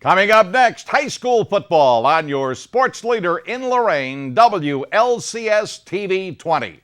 Coming up next, high school football on your sports leader in Lorain, WLCS TV 20.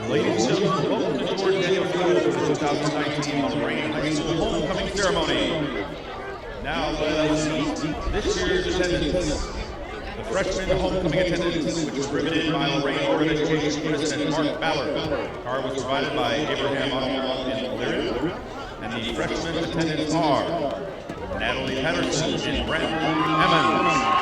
Ladies and gentlemen, welcome to George Daniel Field for the 2019 Lorain High School Homecoming Ceremony. Now let us meet this year's attendance. The freshman homecoming attendance, which was riveted by Lorain Board of Education President Mark Ballard. The car was provided by Abraham Automall in Lorraine. And the freshman attendants are Natalie Patterson and Brandon Emmons.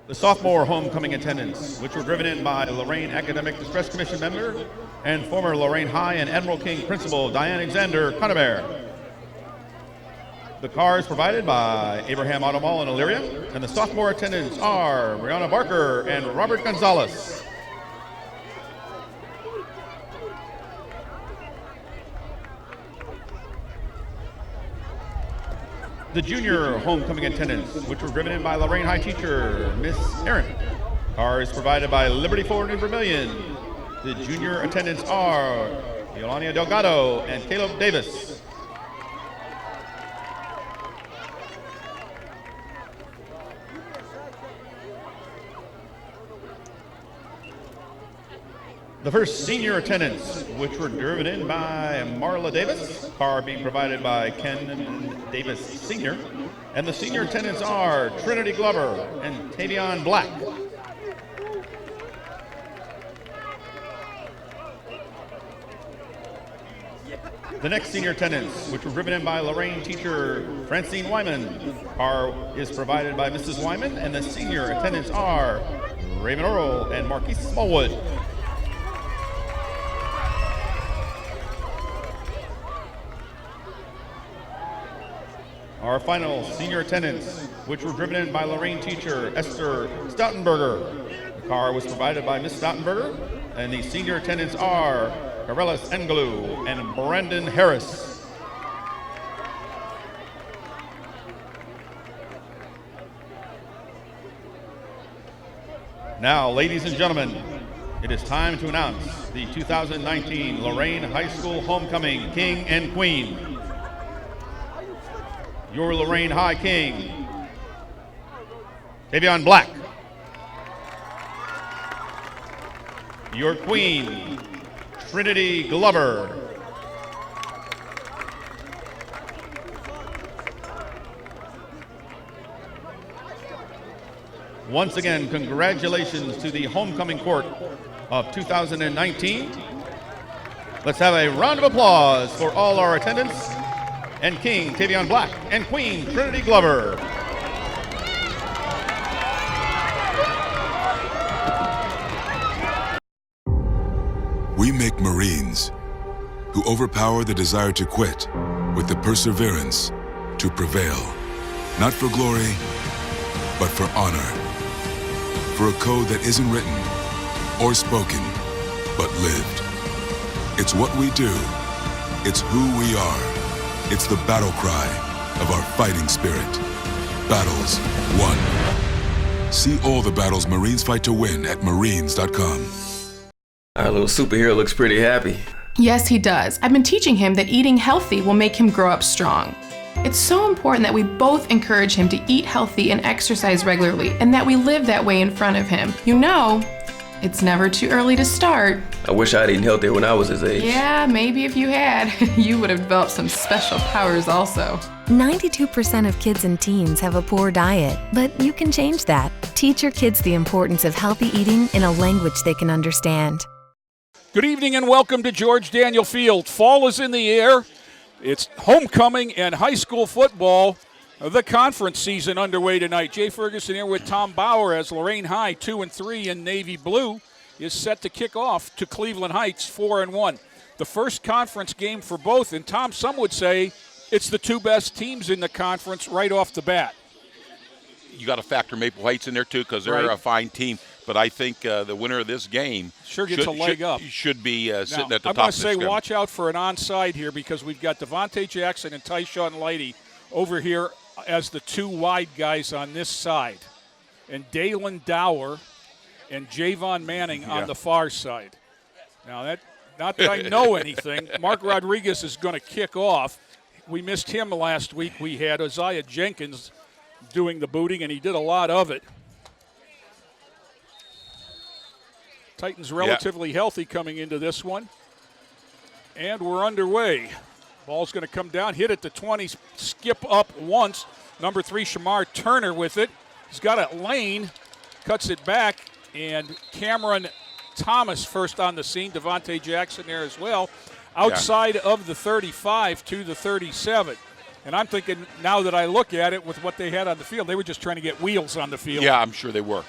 The sophomore homecoming attendants, which were driven in by Lorraine Academic Distress Commission member and former Lorraine High and Admiral King principal Diane Alexander Conover. The car is provided by Abraham Automall in Elyria, and the sophomore attendants are Brianna Barker and Robert Gonzalez. The junior homecoming attendants, which were driven in by Lorraine High teacher, Miss Aaron. Car is provided by Liberty Ford in Vermillion. The junior attendants are Yolania Delgado and Caleb Davis. The first senior attendants, which were driven in by Marla Davis, car being provided by Ken Davis Sr., and the senior attendants are Trinity Glover and Tavion Black. The next senior attendants, which were driven in by Lorraine teacher Francine Wyman, car is provided by Mrs. Wyman, and the senior attendants are Raymond Earl and Marquise Smallwood. Our final senior attendants, which were driven in by Lorraine teacher Esther Stoutenberger. The car was provided by Miss Stoutenberger, and the senior attendants are Carellis Engelou and Brandon Harris. Now, ladies and gentlemen, it is time to announce the 2019 Lorain High School Homecoming King and Queen. Your Lorain High King, Tavion Black. Your Queen, Trinity Glover. Once again, congratulations to the homecoming court of 2019. Let's have a round of applause for all our attendants and King Tavion Black and Queen Trinity Glover. We make Marines who overpower the desire to quit with the perseverance to prevail, not for glory, but for honor. For a code that isn't written or spoken, but lived. It's what we do. It's who we are. It's the battle cry of our fighting spirit. Battles won. See all the battles Marines fight to win at marines.com. Our little superhero looks pretty happy. Yes, he does. I've been teaching him that eating healthy will make him grow up strong. It's so important that we both encourage him to eat healthy and exercise regularly, and that we live that way in front of him. You know, it's never too early to start. I wish I'd eaten healthier when I was his age. Yeah, maybe if you had, you would have developed some special powers also. 92% of kids and teens have a poor diet, but you can change that. Teach your kids the importance of healthy eating in a language they can understand. Good evening and welcome to George Daniel Field. Fall is in the air. It's homecoming and high school football. The conference season underway tonight. Jay Ferguson here with Tom Bauer as Lorain High 2-3 in navy blue is set to kick off to Cleveland Heights 4-1. The first conference game for both, and Tom, some would say it's the two best teams in the conference right off the bat. You got to factor Maple Heights in there too because they're a fine team. But I think the winner of this game should be sitting at the top of the I'm going to say watch out for an onside here because we've got Devontae Jackson and Tyshawn Lighty over here as the two wide guys on this side. And Dalen Dower and Javon Manning on the far side. Now, not that I know anything. Mark Rodriguez is going to kick off. We missed him last week. We had Isaiah Jenkins doing the booting, and he did a lot of it. Titans relatively healthy coming into this one. And we're underway. Ball's going to come down, hit at the 20, skip up once. Number 3, Shamar Turner with it. He's got a lane, cuts it back, and Cameron Thomas first on the scene. Devontae Jackson there as well. Outside of the 35 to the 37. And I'm thinking now that I look at it with what they had on the field, they were just trying to get wheels on the field. Yeah, I'm sure they were.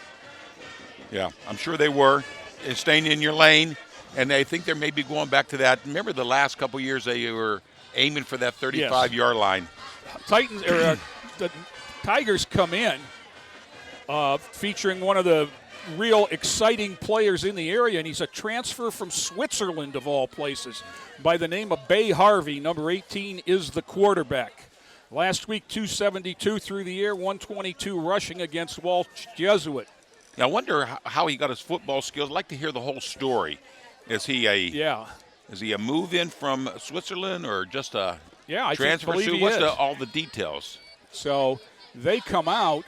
Staying in your lane, and I think they're maybe going back to that. Remember the last couple years they were aiming for that 35-yard line. The Tigers come in featuring one of the real exciting players in the area, and he's a transfer from Switzerland of all places by the name of Bay Harvey. Number 18 is the quarterback. Last week, 272 through the air, 122 rushing against Walsh Jesuit. Now, I wonder how he got his football skills. I'd like to hear the whole story. Is he a move in from Switzerland or just a transfer? What's all the details? So they come out.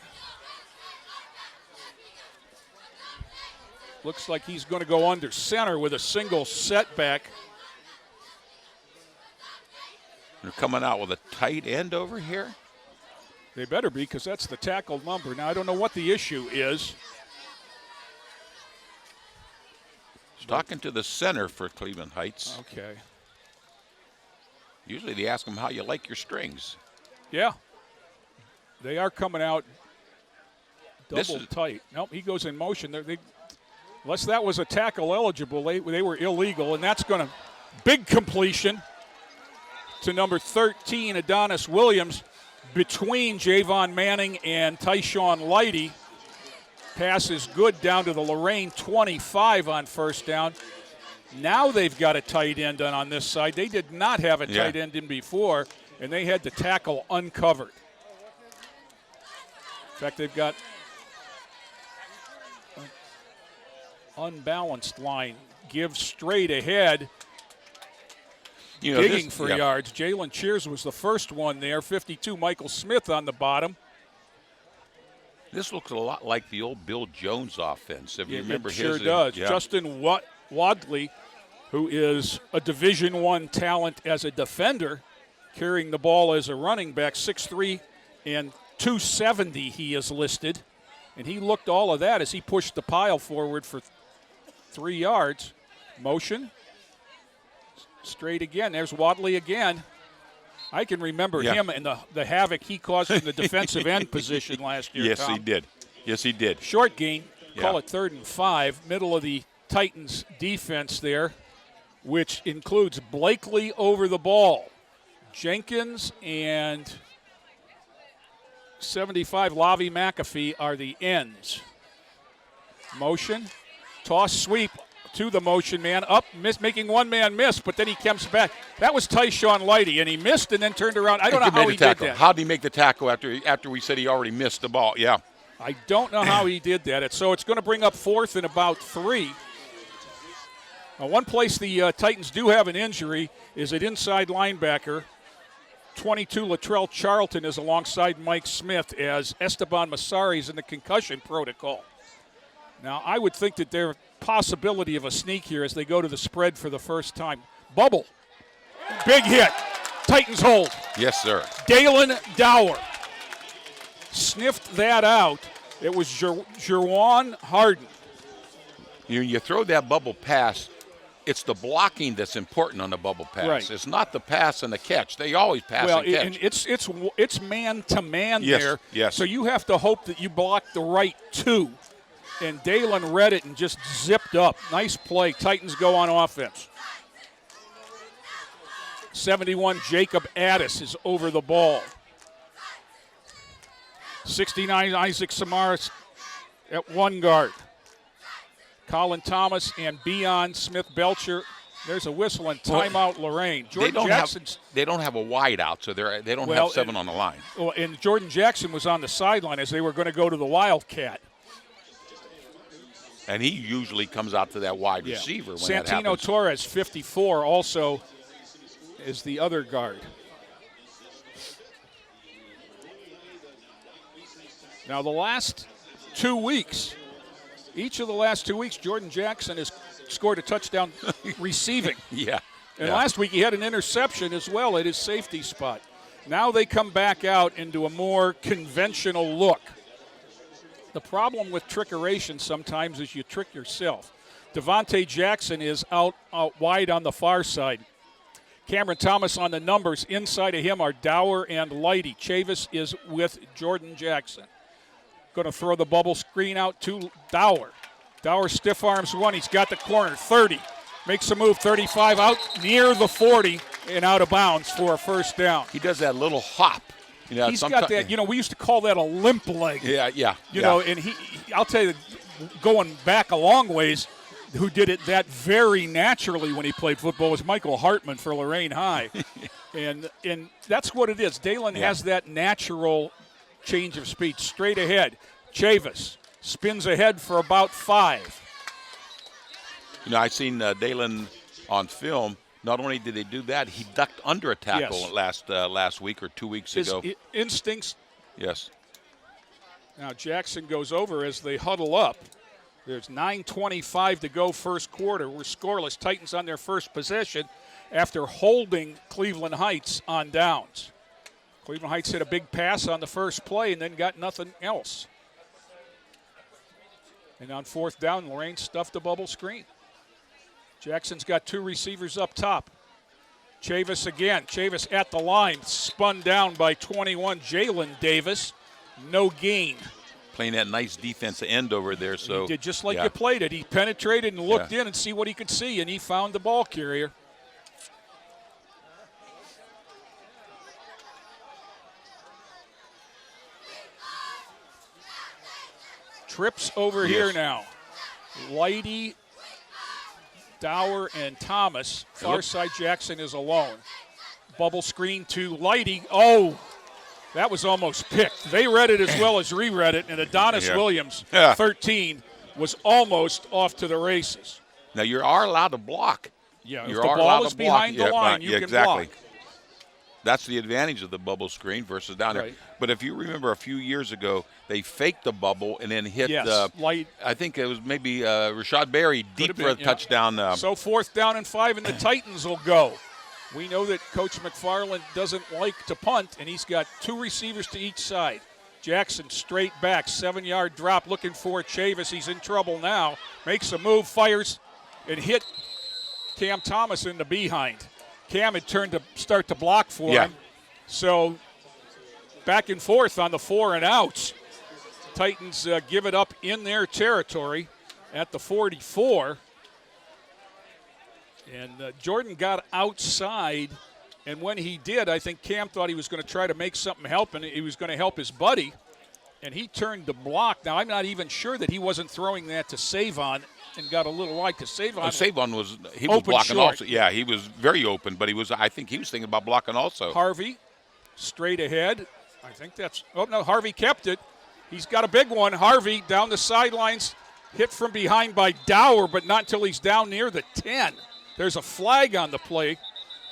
Looks like he's going to go under center with a single setback. They're coming out with a tight end over here. They better be, because that's the tackle number. Now, I don't know what the issue is. Talking to the center for Cleveland Heights. Okay. Usually they ask them how you like your strings. Yeah. They are coming out double tight. Nope, he goes in motion. Unless that was a tackle eligible, they were illegal, and that's going to big completion to number 13, Adonis Williams, between Javon Manning and Tyshawn Lighty. Pass is good down to the Lorain 25 on first down. Now they've got a tight end on this side. They did not have a tight end in before, and they had the tackle uncovered. In fact, they've got an unbalanced line. Give straight ahead. Digging for yards. Jalen Cheers was the first one there. 52, Michael Smith on the bottom. This looks a lot like the old Bill Jones offense. If you remember it sure does. Yeah. Justin Wadley, who is a Division I talent as a defender, carrying the ball as a running back, 6'3" and 270 he is listed. And he looked all of that as he pushed the pile forward for 3 yards. Motion. Straight again. There's Wadley again. I can remember him and the havoc he caused in the defensive end position last year. Yes, Tom. he did. Yes, he did. Short gain. Call it 3rd and 5. Middle of the Titans defense there, which includes Blakely over the ball. Jenkins and 75 Lavi McAfee are the ends. Motion. Toss sweep to the motion man, up, making one man miss, but then he comes back. That was Tyshawn Lighty, and he missed and then turned around. I don't know how he did that. How did he make the tackle after we said he already missed the ball? Yeah. I don't know how he did that. So it's going to bring up 4th and about 3. Now, one place the Titans do have an injury is at inside linebacker. 22 Latrell Charlton is alongside Mike Smith as Esteban Massari is in the concussion protocol. Now, I would think that there's possibility of a sneak here as they go to the spread for the first time. Bubble. Big hit. Titans hold. Yes, sir. Dalen Dower sniffed that out. It was Jerwan Harden. You throw that bubble pass, it's the blocking that's important on the bubble pass. Right. It's not the pass and the catch. They always pass and catch. And it's man-to-man there. Yes. So you have to hope that you block the right 2. And Dalen read it and just zipped up. Nice play. Titans go on offense. 71, Jacob Addis is over the ball. 69, Isaac Samaras at 1 guard. Colin Thomas and Beyond Smith-Belcher. There's a whistle and timeout, Lorraine. They don't have a wide out, so they don't have 7 on the line. Well, and Jordan Jackson was on the sideline as they were going to go to the Wildcat. And he usually comes out to that wide receiver when that happens. Santino Torres, 54, also is the other guard. Now, the last 2 weeks, each of the last 2 weeks, Jordan Jackson has scored a touchdown receiving. And last week he had an interception as well at his safety spot. Now they come back out into a more conventional look. The problem with trickeration sometimes is you trick yourself. Devontae Jackson is out wide on the far side. Cameron Thomas on the numbers. Inside of him are Dower and Lighty. Chavis is with Jordan Jackson. Going to throw the bubble screen out to Dower. Dower stiff arms one. He's got the corner. 30. Makes a move. 35 out near the 40 and out of bounds for a first down. He does that little hop. He's got that, we used to call that a limp leg. You know, and I'll tell you, going back a long ways, who did it that very naturally when he played football was Michael Hartman for Lorain High. and that's what it is. Dalen has that natural change of speed. Straight ahead. Chavis spins ahead for about 5. You know, I seen Dalen on film. Not only did he do that, he ducked under a tackle last week or 2 weeks ago. His instincts. Yes. Now Jackson goes over as they huddle up. There's 9:25 to go first quarter. We're scoreless. Titans on their first possession after holding Cleveland Heights on downs. Cleveland Heights hit a big pass on the first play and then got nothing else. And on fourth down, Lorraine stuffed the bubble screen. Jackson's got 2 receivers up top. Chavis again. Chavis at the line. Spun down by 21, Jalen Davis. No gain. Playing that nice defensive end over there. So he did just like you played it. He penetrated and looked in and see what he could see, and he found the ball carrier. Trips over here now. Lighty, Dower, and Thomas. Far side Jackson is alone. Bubble screen to Lighty. Oh, that was almost picked. They read it as well as reread it, and Adonis Williams, 13, was almost off to the races. Now, you are allowed to block. Yeah, if the ball is behind the line, you can block. That's the advantage of the bubble screen versus down there. But if you remember a few years ago, they faked the bubble and then hit light. I think it was maybe Rashad Berry deep for a touchdown. So 4th down and 5, and the Titans will go. We know that Coach McFarland doesn't like to punt, and he's got 2 receivers to each side. Jackson straight back, 7-yard drop, looking for Chavis. He's in trouble now. Makes a move, fires, and hit Cam Thomas in the behind. Cam had turned to start to block for him. So back and forth on the 4 and outs. Titans give it up in their territory at the 44. And Jordan got outside, and when he did, I think Cam thought he was going to try to make something happen. He was going to help his buddy, and he turned to block. Now, I'm not even sure that he wasn't throwing that to Savon and got a little light to Savon. Savon was blocking short. also. Yeah, he was very open, but I think he was thinking about blocking also. Harvey, straight ahead. I think that's – oh, no, Harvey kept it. He's got a big one. Harvey down the sidelines, hit from behind by Dower, but not until he's down near the 10. There's a flag on the play,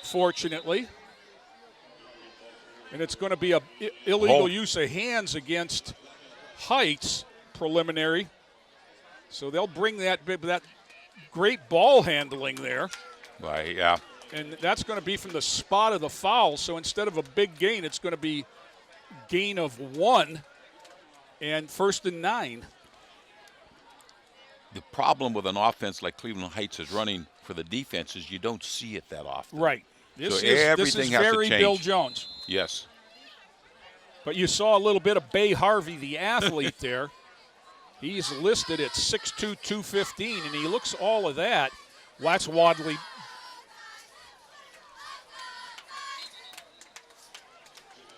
fortunately. And it's going to be a illegal use of hands against Heights, preliminary. So they'll bring that great ball handling there. Right, yeah. And that's going to be from the spot of the foul. So instead of a big gain, it's going to be gain of 1 and 1st and 9. The problem with an offense like Cleveland Heights is running for the defense is you don't see it that often. Right. This is has very to change. Bill Jones. Yes. But you saw a little bit of Bay Harvey, the athlete there. He's listed at 6'2", 215, and he looks all of that. That's Wadley.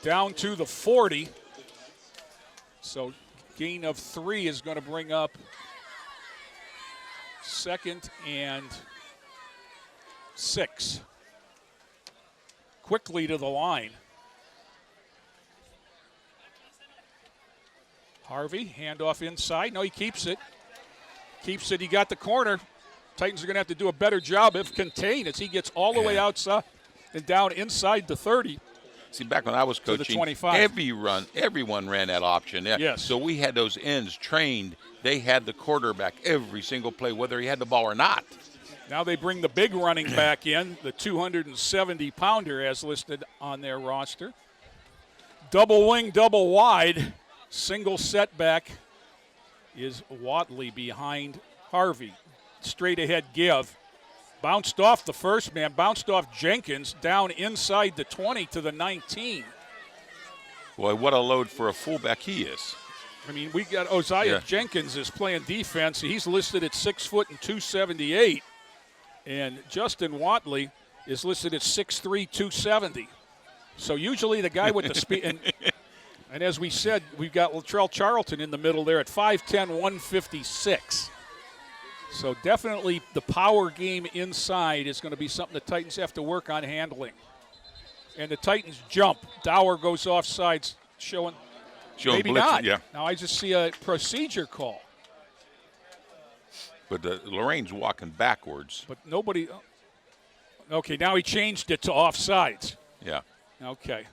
Down to the 40. So gain of 3 is going to bring up 2nd and 6. Quickly to the line. Harvey, handoff inside. No, he keeps it. Keeps it. He got the corner. Titans are going to have to do a better job of contain as he gets all the way outside and down inside the 30. See, back when I was coaching, everyone ran that option. Yes. So we had those ends trained. They had the quarterback every single play, whether he had the ball or not. Now they bring the big running back in, the 270-pounder as listed on their roster. Double wing, double wide. Single setback is Watley behind Harvey. Straight ahead give. Bounced off the first man, bounced off Jenkins, down inside the 20 to the 19. Boy, what a load for a fullback he is. I mean, we got Osiah Jenkins is playing defense. He's listed at 6 foot and 278. And Justin Watley is listed at 6'3", 270. So usually the guy with the speed. And as we said, we've got Latrell Charlton in the middle there at 5'10", 156. So definitely the power game inside is going to be something the Titans have to work on handling. And the Titans jump. Dower goes off sides, showing maybe blitz, not. Yeah. Now I just see a procedure call. But Lorraine's walking backwards. But nobody. Okay, now he changed it to offsides. Yeah. Okay.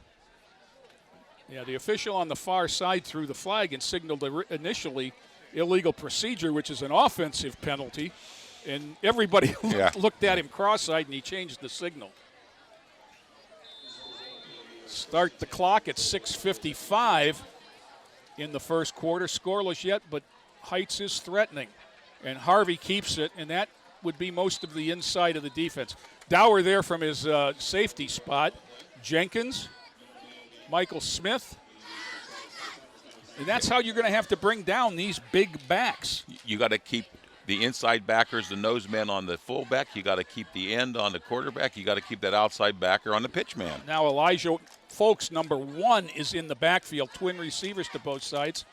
Yeah, the official on the far side threw the flag and signaled initially illegal procedure, which is an offensive penalty. And everybody looked at him cross-eyed, and he changed the signal. Start the clock at 6:55 in the first quarter. Scoreless yet, but Heights is threatening. And Harvey keeps it, and that would be most of the inside of the defense. Dower there from his safety spot. Jenkins, Michael Smith. And that's how you're going to have to bring down these big backs. You got to keep the inside backers, the nose men on the fullback. You got to keep the end on the quarterback. You got to keep that outside backer on the pitch man. Now Elijah Folks, number 1, is in the backfield. Twin receivers to both sides.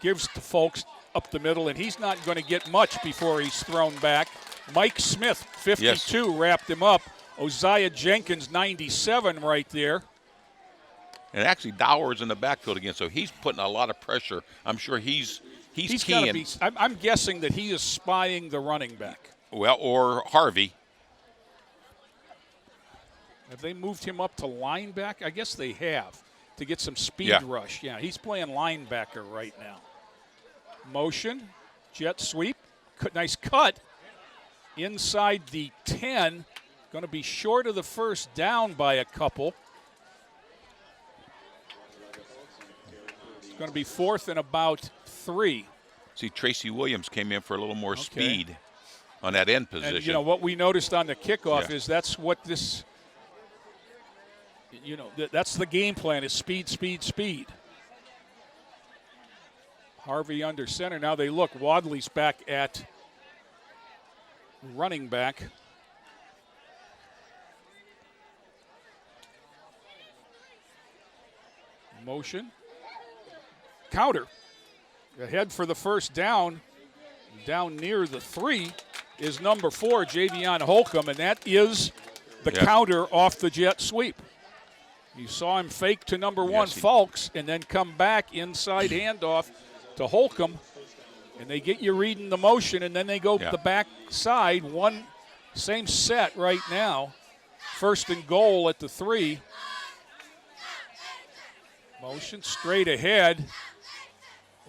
Gives to Folks up the middle, and he's not going to get much before he's thrown back. Mike Smith, 52, wrapped him up. Osiah Jenkins, 97, right there. And actually, Dower's in the backfield again, so he's putting a lot of pressure. I'm sure he's keying. I'm guessing that he is spying the running back. Well, or Harvey. Have they moved him up to linebacker? I guess they have, to get some speed rush. Yeah, he's playing linebacker right now. Motion, jet sweep, nice cut. Inside the 10, going to be short of the first down by a couple. It's going to be 4th and about 3. See, Tracy Williams came in for a little more speed on that end position. And, you know, what we noticed on the kickoff is that's what this, you know, that's the game plan is speed, speed, speed. Harvey under center. Now they look. Wadley's back at running back. Motion. Counter. Ahead for the first down. Down near the 3 is number 4, Javion Holcomb, and that is the counter off the jet sweep. You saw him fake to number 1, Fulks, and then come back inside handoff to Holcomb, and they get you reading the motion, and then they go the back side. Same set right now. 1st and goal at the 3. Motion straight ahead.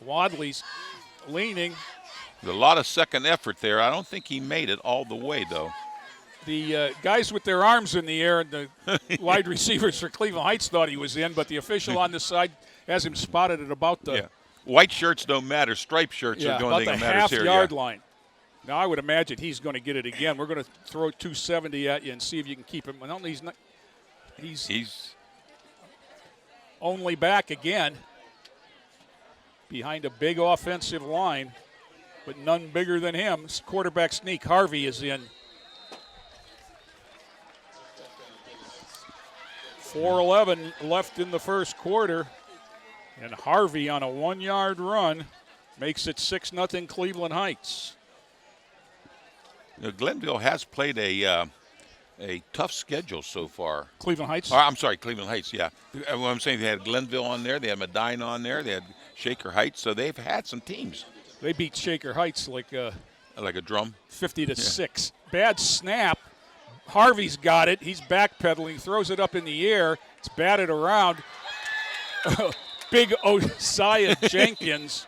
Wadley's leaning. There's a lot of second effort there. I don't think he made it all the way, though. The guys with their arms in the air and the wide receivers for Cleveland Heights thought he was in, but the official on this side has him spotted at about the white shirts don't matter. Striped shirts are the only thing that matters here. About the half-yard line. Now, I would imagine he's going to get it again. We're going to throw 270 at you and see if you can keep him. Well, he's not. He's only back again behind a big offensive line, but none bigger than him. Quarterback sneak. Harvey is in. 4:11 left in the first quarter, and Harvey on a 1-yard run makes it 6-0 Cleveland Heights. You know, Glenville has played a tough schedule so far. Cleveland Heights? I'm sorry, Cleveland Heights, yeah. What I'm saying, they had Glenville on there, they had Medina on there, they had Shaker Heights, so they've had some teams. They beat Shaker Heights like a drum. 50-6. Bad snap. Harvey's got it. He's backpedaling, throws it up in the air. It's batted around. Big Osiah Jenkins.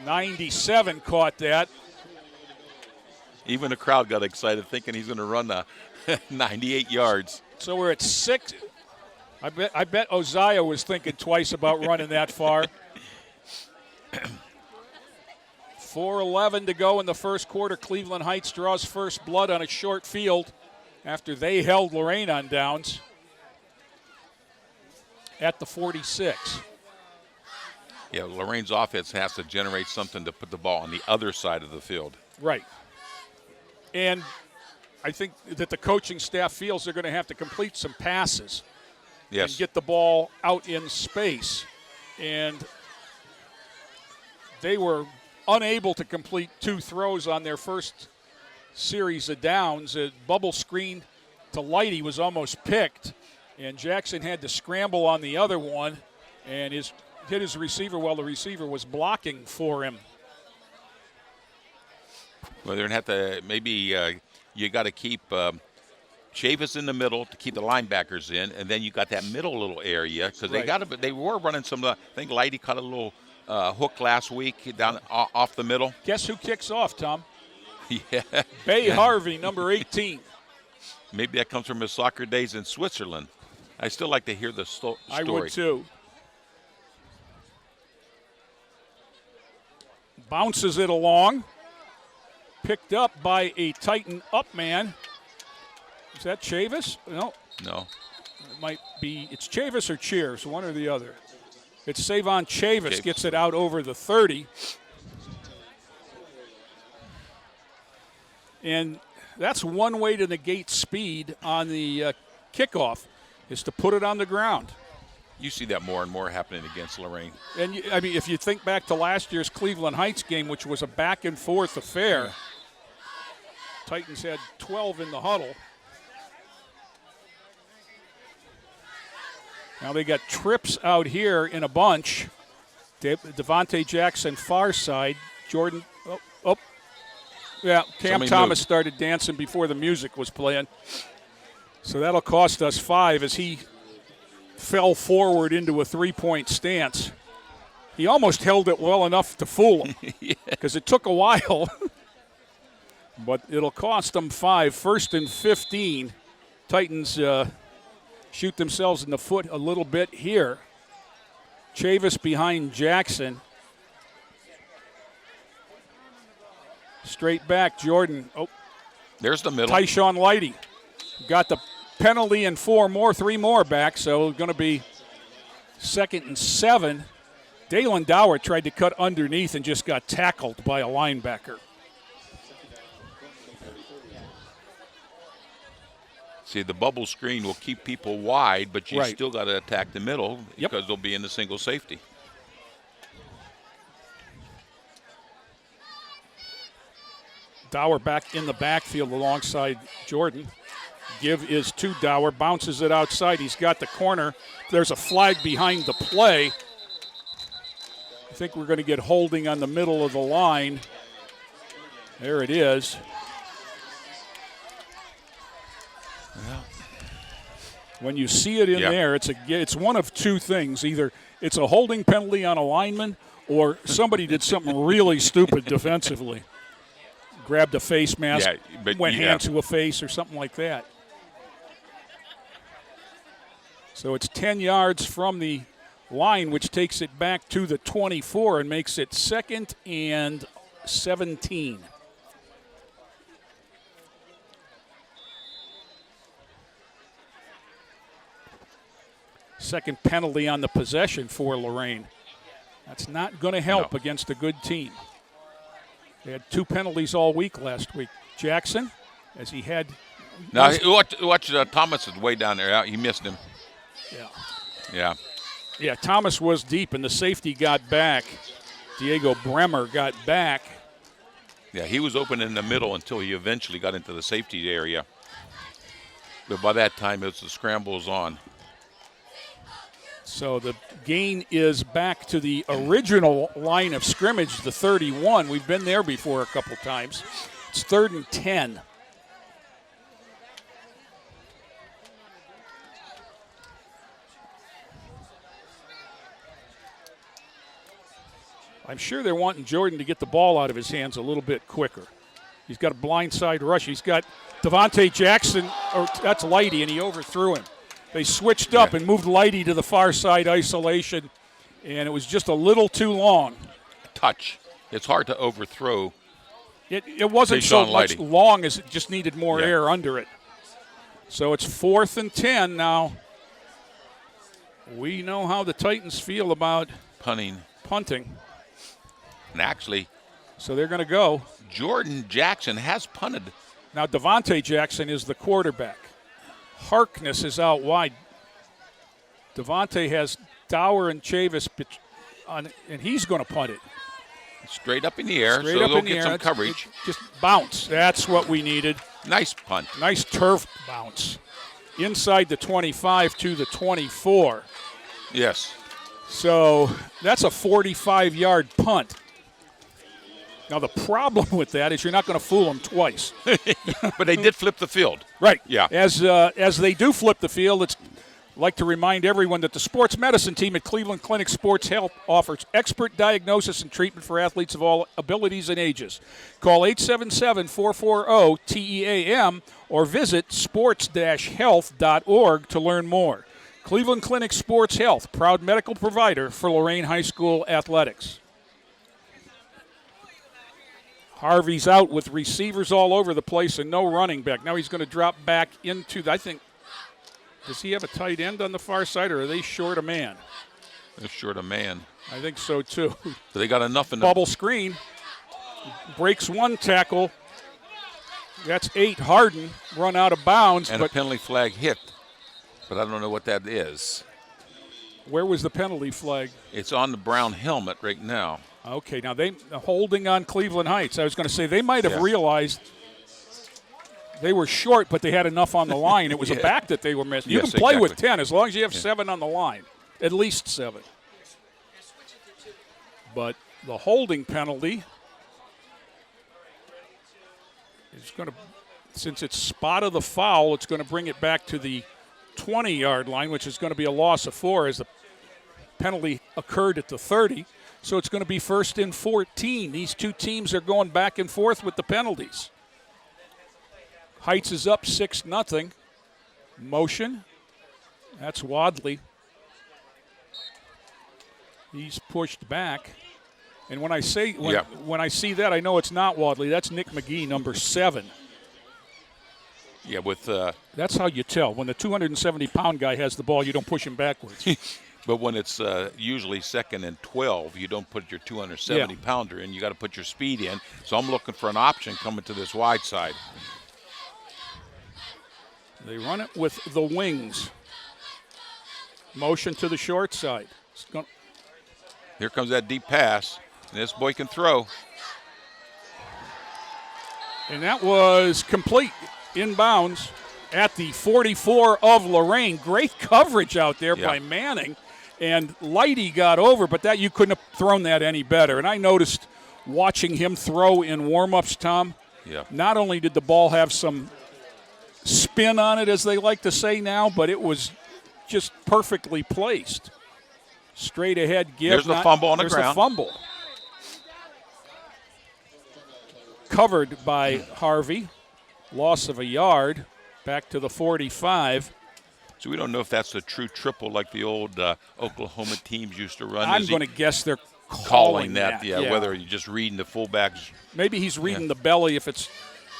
97 caught that. Even the crowd got excited thinking he's going to run 98 yards. So we're at 6. I bet Osiah was thinking twice about running that far. 4:11 to go in the first quarter. Cleveland Heights draws first blood on a short field after they held Lorain on downs at the 46. Yeah, Lorraine's offense has to generate something to put the ball on the other side of the field. Right. And I think that the coaching staff feels they're going to have to complete some passes and get the ball out in space. And they were unable to complete 2 throws on their first series of downs. A bubble screen to Lighty was almost picked, and Jackson had to scramble on the other one and hit his receiver while the receiver was blocking for him. Well, they're going to have to maybe you got to keep Chavis in the middle to keep the linebackers in, and then you got that middle little area because they were running some. I think Lighty caught a little hook last week down off the middle. Guess who kicks off, Tom? Yeah, Bay Harvey, number 18. Maybe that comes from his soccer days in Switzerland. I still like to hear the story. I would too. Bounces it along. Picked up by a Titan up man. Is that Chavis? No. No. It might be. It's Chavis or Cheers, one or the other. It's Savon Chavis gets it out over the 30. And that's one way to negate speed on the kickoff, is to put it on the ground. You see that more and more happening against Lorain. And, I mean, if you think back to last year's Cleveland Heights game, which was a back-and-forth affair, Titans had 12 in the huddle. Now they got trips out here in a bunch. Devontae Jackson far side. Jordan, yeah, Cam Thomas started dancing before the music was playing. So that'll cost us 5 as he fell forward into a three-point stance. He almost held it well enough to fool him because it took a while. But it'll cost them 5. 1st and 15. Titans shoot themselves in the foot a little bit here. Chavis behind Jackson. Straight back, Jordan. Oh, there's the middle. Tyshawn Lighty got the penalty and 3 more back, so going to be 2nd and 7. Dalen Dower tried to cut underneath and just got tackled by a linebacker. See, the bubble screen will keep people wide, but you still got to attack the middle because they'll be in the single safety. Dower back in the backfield alongside Jordan. Give is to Dower, bounces it outside. He's got the corner. There's a flag behind the play. I think we're going to get holding on the middle of the line. There it is. When you see it in there, it's one of two things. Either it's a holding penalty on a lineman or somebody did something really stupid defensively. Grabbed a face mask, went hand to a face or something like that. So it's 10 yards from the line, which takes it back to the 24 and makes it 2nd and 17. Second penalty on the possession for Lorraine. That's not going to help against a good team. They had 2 penalties all week last week. Jackson, as he had. Now, watch Thomas is way down there. He missed him. Yeah, Thomas was deep, and the safety got back. Diego Bremer got back. Yeah, he was open in the middle until he eventually got into the safety area. But by that time, the scrambles on. So the gain is back to the original line of scrimmage, the 31. We've been there before a couple times. It's 3rd and 10. I'm sure they're wanting Jordan to get the ball out of his hands a little bit quicker. He's got a blindside rush. He's got Devontae Jackson, or that's Lighty, and he overthrew him. They switched up and moved Lighty to the far side isolation, and it was just a little too long. Touch. It's hard to overthrow. It wasn't so much long as it just needed more air under it. So it's 4th and 10 now. We know how the Titans feel about punting. And actually, so they're going to go. Jordan Jackson has punted. Now Devontae Jackson is the quarterback. Harkness is out wide. Devontae has Dower and Chavis on, and he's going to punt it. Straight up in the air, so they'll get some coverage. Just bounce. That's what we needed. Nice punt. Nice turf bounce. Inside the 25 to the 24. Yes. So that's a 45-yard punt. Now, the problem with that is you're not going to fool them twice. But they did flip the field. Right. Yeah. As they do flip the field, it's like to remind everyone that the sports medicine team at Cleveland Clinic Sports Health offers expert diagnosis and treatment for athletes of all abilities and ages. Call 877-440-TEAM or visit sports-health.org to learn more. Cleveland Clinic Sports Health, proud medical provider for Lorain High School athletics. Harvey's out with receivers all over the place and no running back. Now he's going to drop back into, I think, does he have a tight end on the far side, or are they short a man? They're short a man. I think so, too. So they got enough in the Bubble screen. Breaks one tackle. That's 8. Harden run out of bounds. And a penalty flag hit, but I don't know what that is. Where was the penalty flag? It's on the brown helmet right now. Okay, now they holding on Cleveland Heights. I was going to say they might have realized they were short, but they had enough on the line. It was a back that they were missing. You can play with 10 as long as you have 7 on the line, at least 7. But the holding penalty is going to, since it's spot of the foul, it's going to bring it back to the 20-yard line, which is going to be a loss of 4 as the penalty occurred at the 30. So it's going to be 1st and 14. These two teams are going back and forth with the penalties. Heights is up 6-0. Motion. That's Wadley. He's pushed back. And when I say when I see that, I know it's not Wadley. That's Nick McGee, number 7. Yeah, with that's how you tell. When the 270-pound guy has the ball, you don't push him backwards. But when it's usually 2nd and 12, you don't put your 270-pounder in. You got to put your speed in. So I'm looking for an option coming to this wide side. They run it with the wings. Motion to the short side. Here comes that deep pass. And this boy can throw. And that was complete. Inbounds at the 44 of Lorraine. Great coverage out there by Manning. And Lighty got over, but that you couldn't have thrown that any better. And I noticed watching him throw in warm-ups, Tom, not only did the ball have some spin on it, as they like to say now, but it was just perfectly placed. Straight ahead give. There's the fumble on the ground. There's the fumble. Covered by Harvey. Loss of a yard. Back to the 45. So we don't know if that's a true triple like the old Oklahoma teams used to run. I'm going to guess they're calling that. Yeah, whether you're just reading the fullbacks. Maybe he's reading the belly if it's.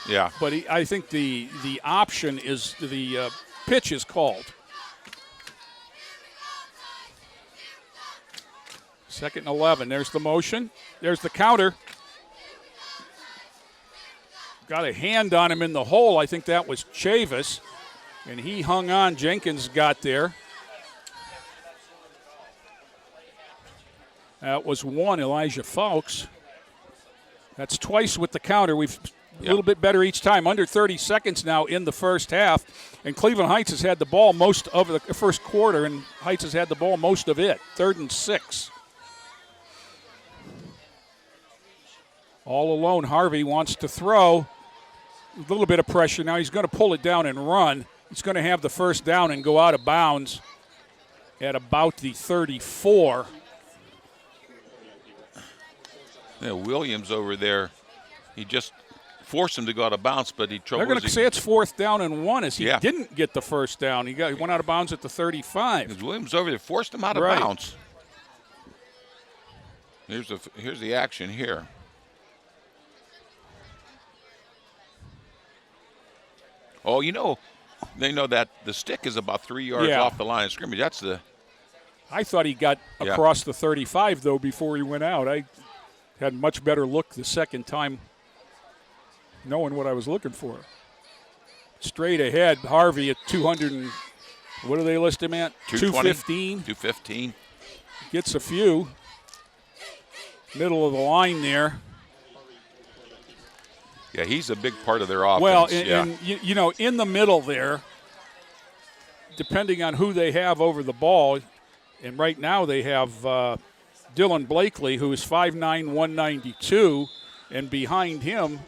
Yeah. But I think the option is the pitch is called. 2nd and 11. There's the motion. There's the counter. Got a hand on him in the hole. I think that was Chavis. And he hung on. Jenkins got there. That was 1, Elijah Fawkes. That's twice with the counter. We've a little bit better each time. Under 30 seconds now in the first half. And Cleveland Heights has had the ball most of the first quarter, and Heights has had the ball most of it. 3rd and 6. All alone, Harvey wants to throw. A little bit of pressure now. He's going to pull it down and run. He's going to have the first down and go out of bounds at about the 34. Yeah, Williams over there, he just forced him to go out of bounds, but he trouble. They're going to say it's 4th down and 1 as he didn't get the first down. He went out of bounds at the 35. Williams over there forced him out of bounds. Here's the action here. Oh, they know that the stick is about 3 yards off the line of scrimmage. That's the. I thought he got across the 35, though, before he went out. I had much better look the second time, knowing what I was looking for. Straight ahead, Harvey at 200 and, what do they list him at? 215. 215. Gets a few. Middle of the line there. Yeah, he's a big part of their offense. Well, and in the middle there, depending on who they have over the ball, and right now they have Dylan Blakely, who is 5'9", 192, And behind him,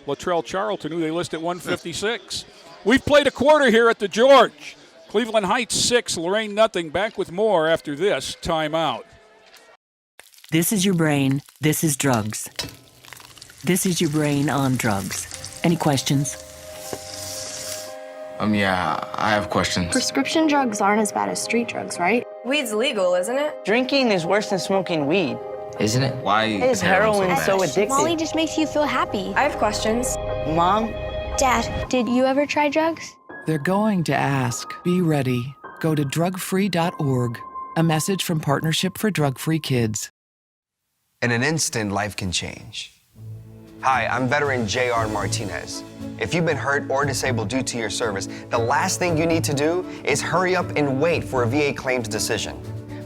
Latrell Charlton, who they list at 156. We've played a quarter here at the George. Cleveland Heights 6, Lorain nothing. Back with more after this timeout. This is your brain. This is drugs. This is your brain on drugs. Any questions? Yeah, I have questions. Prescription drugs aren't as bad as street drugs, right? Weed's legal, isn't it? Drinking is worse than smoking weed. Isn't it? Why is heroin so addictive? Molly just makes you feel happy. I have questions. Mom? Dad, did you ever try drugs? They're going to ask. Be ready. Go to drugfree.org. A message from Partnership for Drug-Free Kids. In an instant, life can change. Hi, I'm veteran J.R. Martinez. If you've been hurt or disabled due to your service, the last thing you need to do is hurry up and wait for a VA claims decision.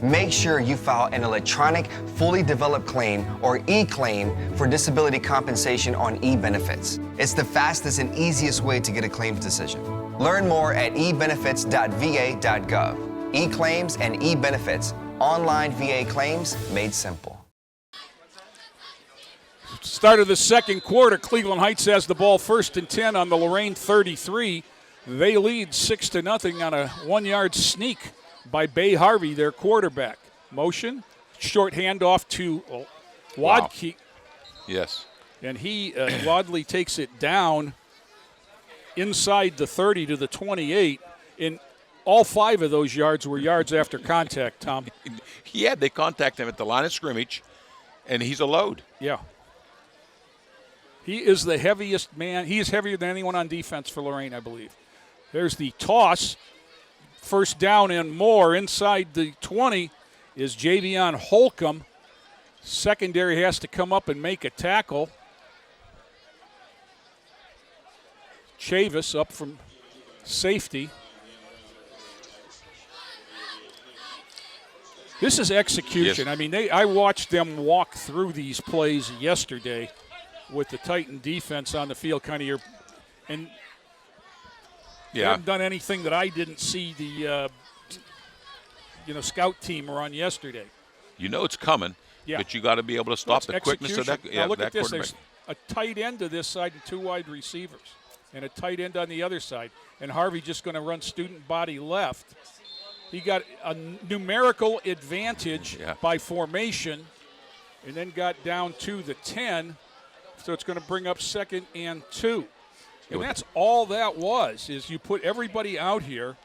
Make sure you file an electronic, fully developed claim, or e-claim, for disability compensation on e-benefits. It's the fastest and easiest way to get a claims decision. Learn more at ebenefits.va.gov. E-claims and e-benefits, online VA claims made simple. Start of the second quarter, Cleveland Heights has the ball 1st and 10 on the Lorain 33. They lead 6-0 on a 1-yard sneak by Bay Harvey, their quarterback. Motion, short handoff to Wadke. Wow. Yes. And he, Wadley takes it down inside the 30 to the 28. In all 5 of those yards were yards after contact, Tom. Yeah, they contact him at the line of scrimmage, and he's a load. Yeah. He is the heaviest man. He is heavier than anyone on defense for Lorain, I believe. There's the toss. First down and more. Inside the 20 is Javion Holcomb. Secondary has to come up and make a tackle. Chavis up from safety. This is execution. Yes. I mean, I watched them walk through these plays yesterday with the Titan defense on the field, and they haven't done anything that I didn't see the scout team run yesterday. You know it's coming, but you got to be able to stop the quickness of that. Now look at this. Quarterback. There's a tight end to this side and 2 wide receivers, and a tight end on the other side. And Harvey just going to run student body left. He got a numerical advantage by formation, and then got down to the 10. So it's going to bring up 2nd and 2. And that's all that was, is you put everybody out here.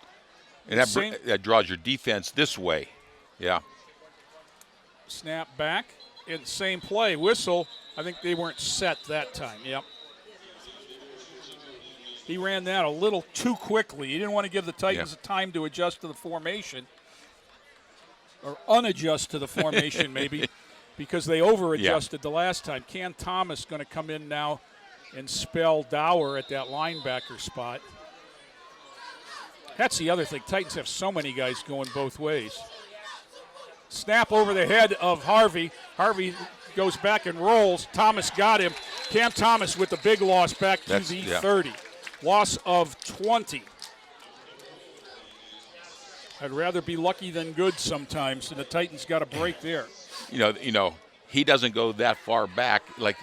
And that draws your defense this way. Yeah. Snap back, and same play. Whistle. I think they weren't set that time. Yep. He ran that a little too quickly. He didn't want to give the Titans time to adjust to the formation, or unadjust to the formation maybe, because they over-adjusted the last time. Cam Thomas going to come in now and spell Dower at that linebacker spot. That's the other thing. Titans have so many guys going both ways. Snap over the head of Harvey. Harvey goes back and rolls. Thomas got him. Cam Thomas with the big loss back to the 30. Loss of 20. I'd rather be lucky than good sometimes, and the Titans got a break there. You know, he doesn't go that far back. Like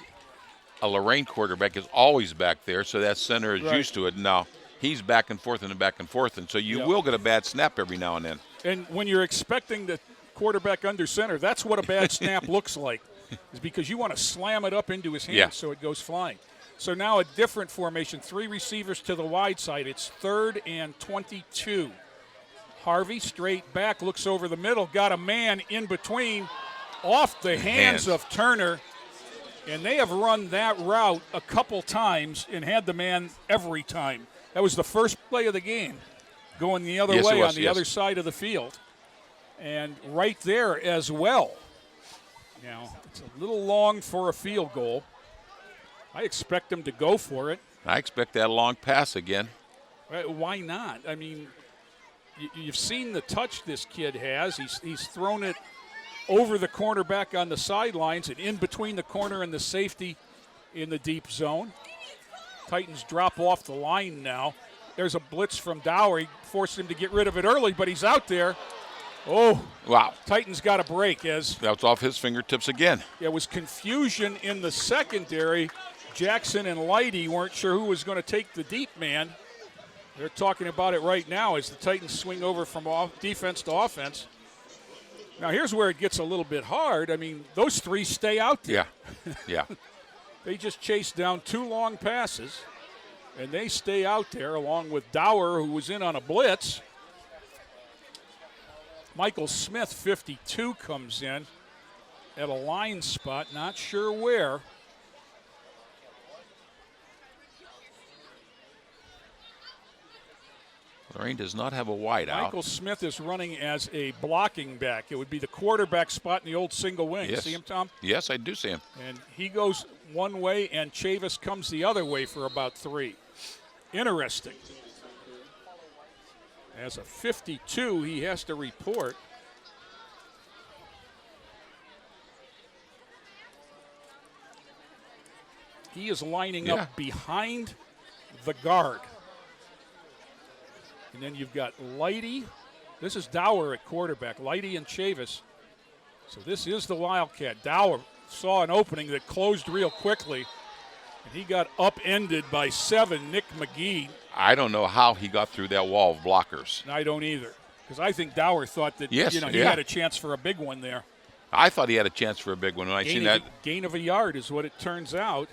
a Lorain quarterback is always back there, so that center is used to it. Now he's back and forth and back and forth, and so you will get a bad snap every now and then. And when you're expecting the quarterback under center, that's what a bad snap looks like, is because you want to slam it up into his hands so it goes flying. So now a different formation, 3 receivers to the wide side. It's 3rd and 22. Harvey straight back, looks over the middle, got a man in between, off the hands of Turner, and they have run that route a couple times and had the man every time. That was the first play of the game, going the other way on the other side of the field. And right there as well. Now, it's a little long for a field goal. I expect them to go for it. I expect that long pass again. Why not? I mean, you've seen the touch this kid has. He's thrown it over the cornerback on the sidelines and in between the corner and the safety in the deep zone. Titans drop off the line now. There's a blitz from Dower. He forced him to get rid of it early, but he's out there. Oh, wow. Titans got a break as That's off his fingertips again. there was confusion in the secondary. Jackson and Lighty weren't sure who was going to take the deep man. They're talking about it right now as the Titans swing over from defense to offense. Now, here's where it gets a little bit hard. I mean, those three stay out there. Yeah. They just chased down 2 long passes, and they stay out there along with Dower, who was in on a blitz. Michael Smith, 52, comes in at a line spot, not sure where. Lorraine does not have a wide out. Michael Smith is running as a blocking back. It would be the quarterback spot in the old single wing. Yes. See him, Tom? Yes, I do see him. And he goes one way, and Chavis comes the other way for about 3. Interesting. As a 52, he has to report. He is lining up behind the guard. And then you've got Lighty. This is Dower at quarterback. Lighty and Chavis. So this is the Wildcat. Dower saw an opening that closed real quickly, and he got upended by 7, Nick McGee. I don't know how he got through that wall of blockers. I don't either, because I think Dower thought that he had a chance for a big one there. I thought he had a chance for a big one when I seen that. Gain of a yard is what it turns out.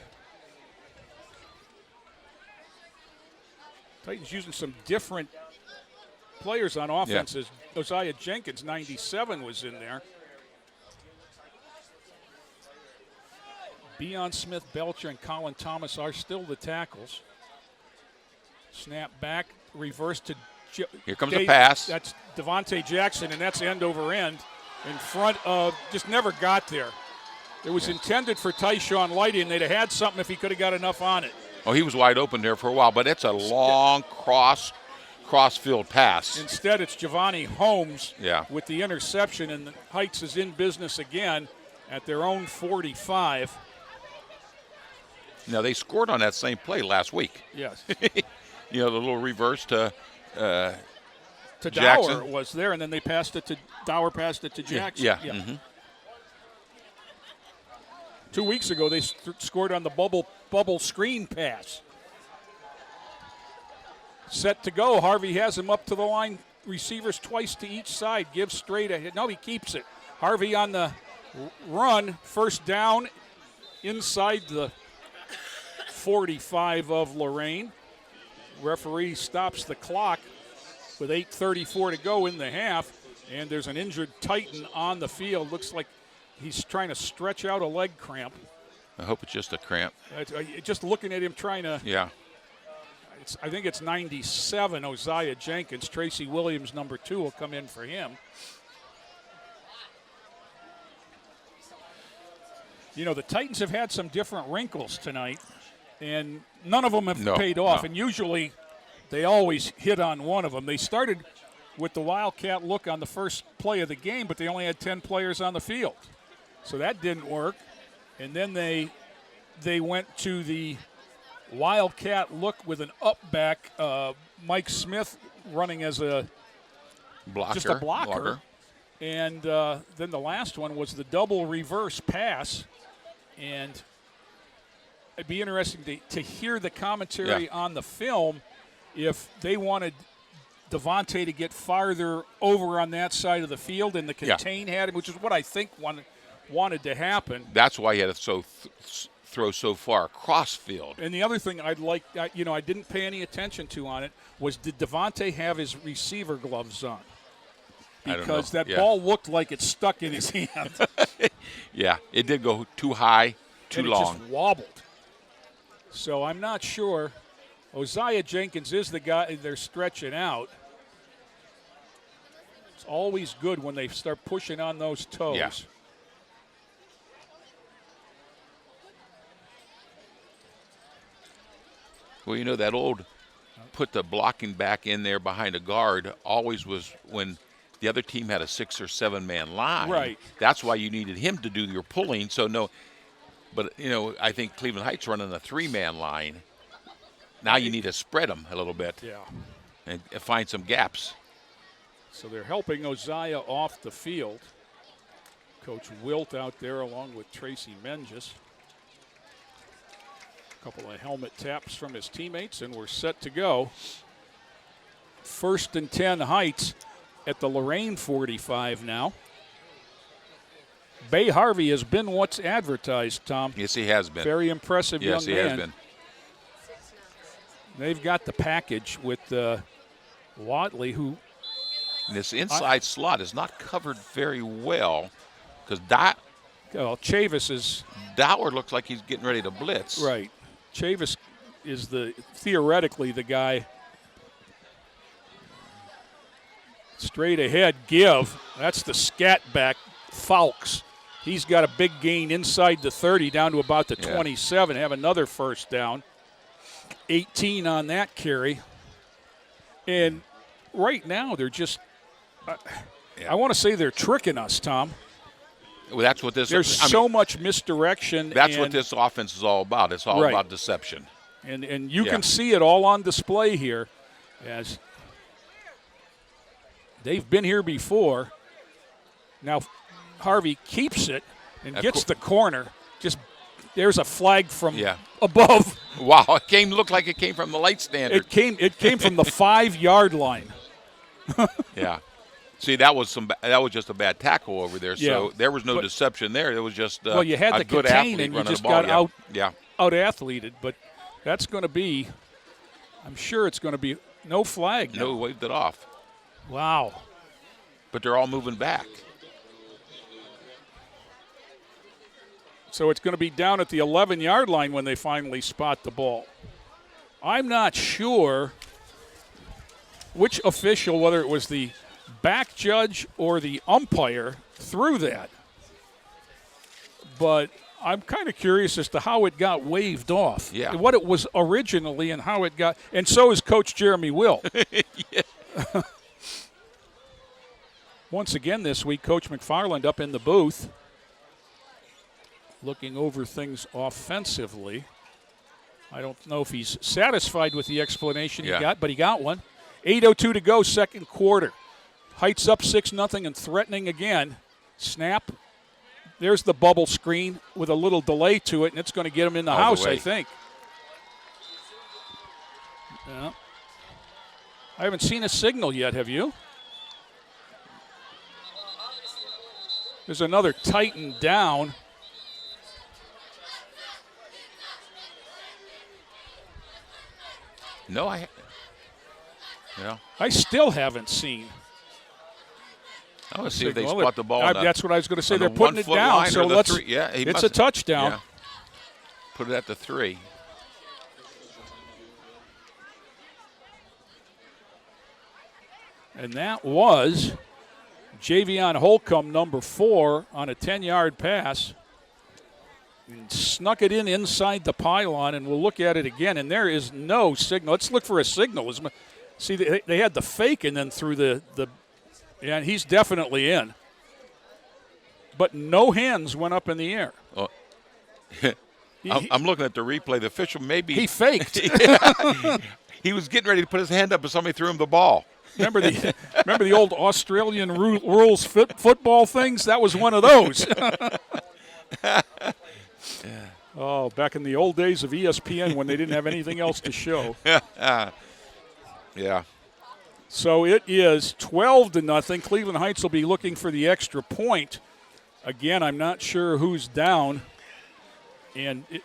Titans using some different players on offenses. Josiah Jenkins, 97, was in there. Beion Smith, Belcher, and Colin Thomas are still the tackles. Snap back, reverse to Here comes the pass. That's Devontae Jackson, and that's end over end in front of, just never got there. It was intended for Tyshawn Lighty, and they'd have had something if he could have got enough on it. Oh, he was wide open there for a while, but it's a long cross-field pass. Instead, it's Giovanni Holmes Yeah. with the interception, and Heights is in business again at their own 45. Now, they scored on that same play last week. Yes. You know, the little reverse to Dower was there, and then they passed it to Dower, passed it to Jackson. Yeah. Mm-hmm. 2 weeks ago, they scored on the bubble screen pass. Set to go. Harvey has him up to the line. Receivers twice to each side. Gives straight ahead. No, he keeps it. Harvey on the run. First down inside the 45 of Lorain. Referee stops the clock with 8:34 to go in the half. And there's an injured Titan on the field. Looks like he's trying to stretch out a leg cramp. I hope it's just a cramp. Just looking at him trying to. Yeah. I think it's 97, Josiah Jenkins. Tracy Williams, number 2, will come in for him. You know, the Titans have had some different wrinkles tonight, and none of them have paid off. And usually they always hit on one of them. They started with the Wildcat look on the first play of the game, but they only had 10 players on the field. So that didn't work. And then they went to the Wildcat look with an up back, Mike Smith running as just a blocker. And then the last one was the double reverse pass. And it'd be interesting to hear the commentary on the film if they wanted Devontae to get farther over on that side of the field and the contain had him, which is what I think wanted to happen. That's why he had to throw so far across field. And the other thing I didn't pay any attention to on it was, did Devontae have his receiver gloves on? Because that ball looked like it stuck in his hand. Yeah, it did go too high, too long. It just wobbled. So I'm not sure. Josiah Jenkins is the guy they're stretching out. It's always good when they start pushing on those toes. Yeah. Well, you know, that old put the blocking back in there behind a guard always was when the other team had a 6 or 7 man line. Right. That's why you needed him to do your pulling. So, no, but, you know, I think Cleveland Heights running a 3-man line. Now you need to spread them a little bit. Yeah. And find some gaps. So they're helping Oziah off the field. Coach Wilt out there along with Tracy Menges. A couple of helmet taps from his teammates, and we're set to go. 1st and 10 Heights at the Lorain 45 now. Bay Harvey has been what's advertised, Tom. Yes, he has been. Very impressive young man. Yes, he has been. They've got the package with Watley, who... This inside slot is not covered very well because Chavis is... Dower looks like he's getting ready to blitz. Right. Chavis is theoretically the guy. Straight ahead, give. That's the scat back, Fowlks. He's got a big gain inside the 30 down to about the 27. Have another first down. 18 on that carry. And right now they're just, I want to say they're tricking us, Tom. Well, that's what this. There's so much misdirection. That's what this offense is all about. It's all about deception. And you can see it all on display here, as they've been here before. Now Harvey keeps it and gets the corner. Just there's a flag from above. Wow, it looked like it came from the light standard. It came from the 5-yard line. Yeah. See, that was just a bad tackle over there. So there was no deception there. It was just you had a the good contain athlete and you running just the ball. got out athleted. But that's going to be, I'm sure it's going to be no flag. No, waved it off. Wow. But they're all moving back. So it's going to be down at the 11-yard line when they finally spot the ball. I'm not sure which official, whether it was the back judge or the umpire, threw that. But I'm kind of curious as to how it got waved off. Yeah. What it was originally and how it got. And so is Coach Jeremy Will. Once again this week, Coach McFarland up in the booth, looking over things offensively. I don't know if he's satisfied with the explanation he got, but he got one. 8:02 to go, second quarter. Heights up 6-0 and threatening again. Snap. There's the bubble screen with a little delay to it, and it's going to get him in the house, I think. Yeah. I haven't seen a signal yet, have you? There's another Titan down. No, I still haven't seen. I want to see if they spot the ball. That's what I was going to say. They're putting it down, so it's a touchdown. Yeah. Put it at the 3. And that was Javion Holcomb, number 4, on a 10-yard pass. And snuck it inside the pylon, and we'll look at it again. And there is no signal. Let's look for a signal. See, they had the fake and then through the and he's definitely in. But no hands went up in the air. Oh. I'm looking at the replay. The official he faked. He was getting ready to put his hand up, and somebody threw him the ball. Remember the old Australian rules football things? That was one of those. Oh, back in the old days of ESPN when they didn't have anything else to show. Yeah. So it is 12-0. Cleveland Heights will be looking for the extra point. Again, I'm not sure who's down. And it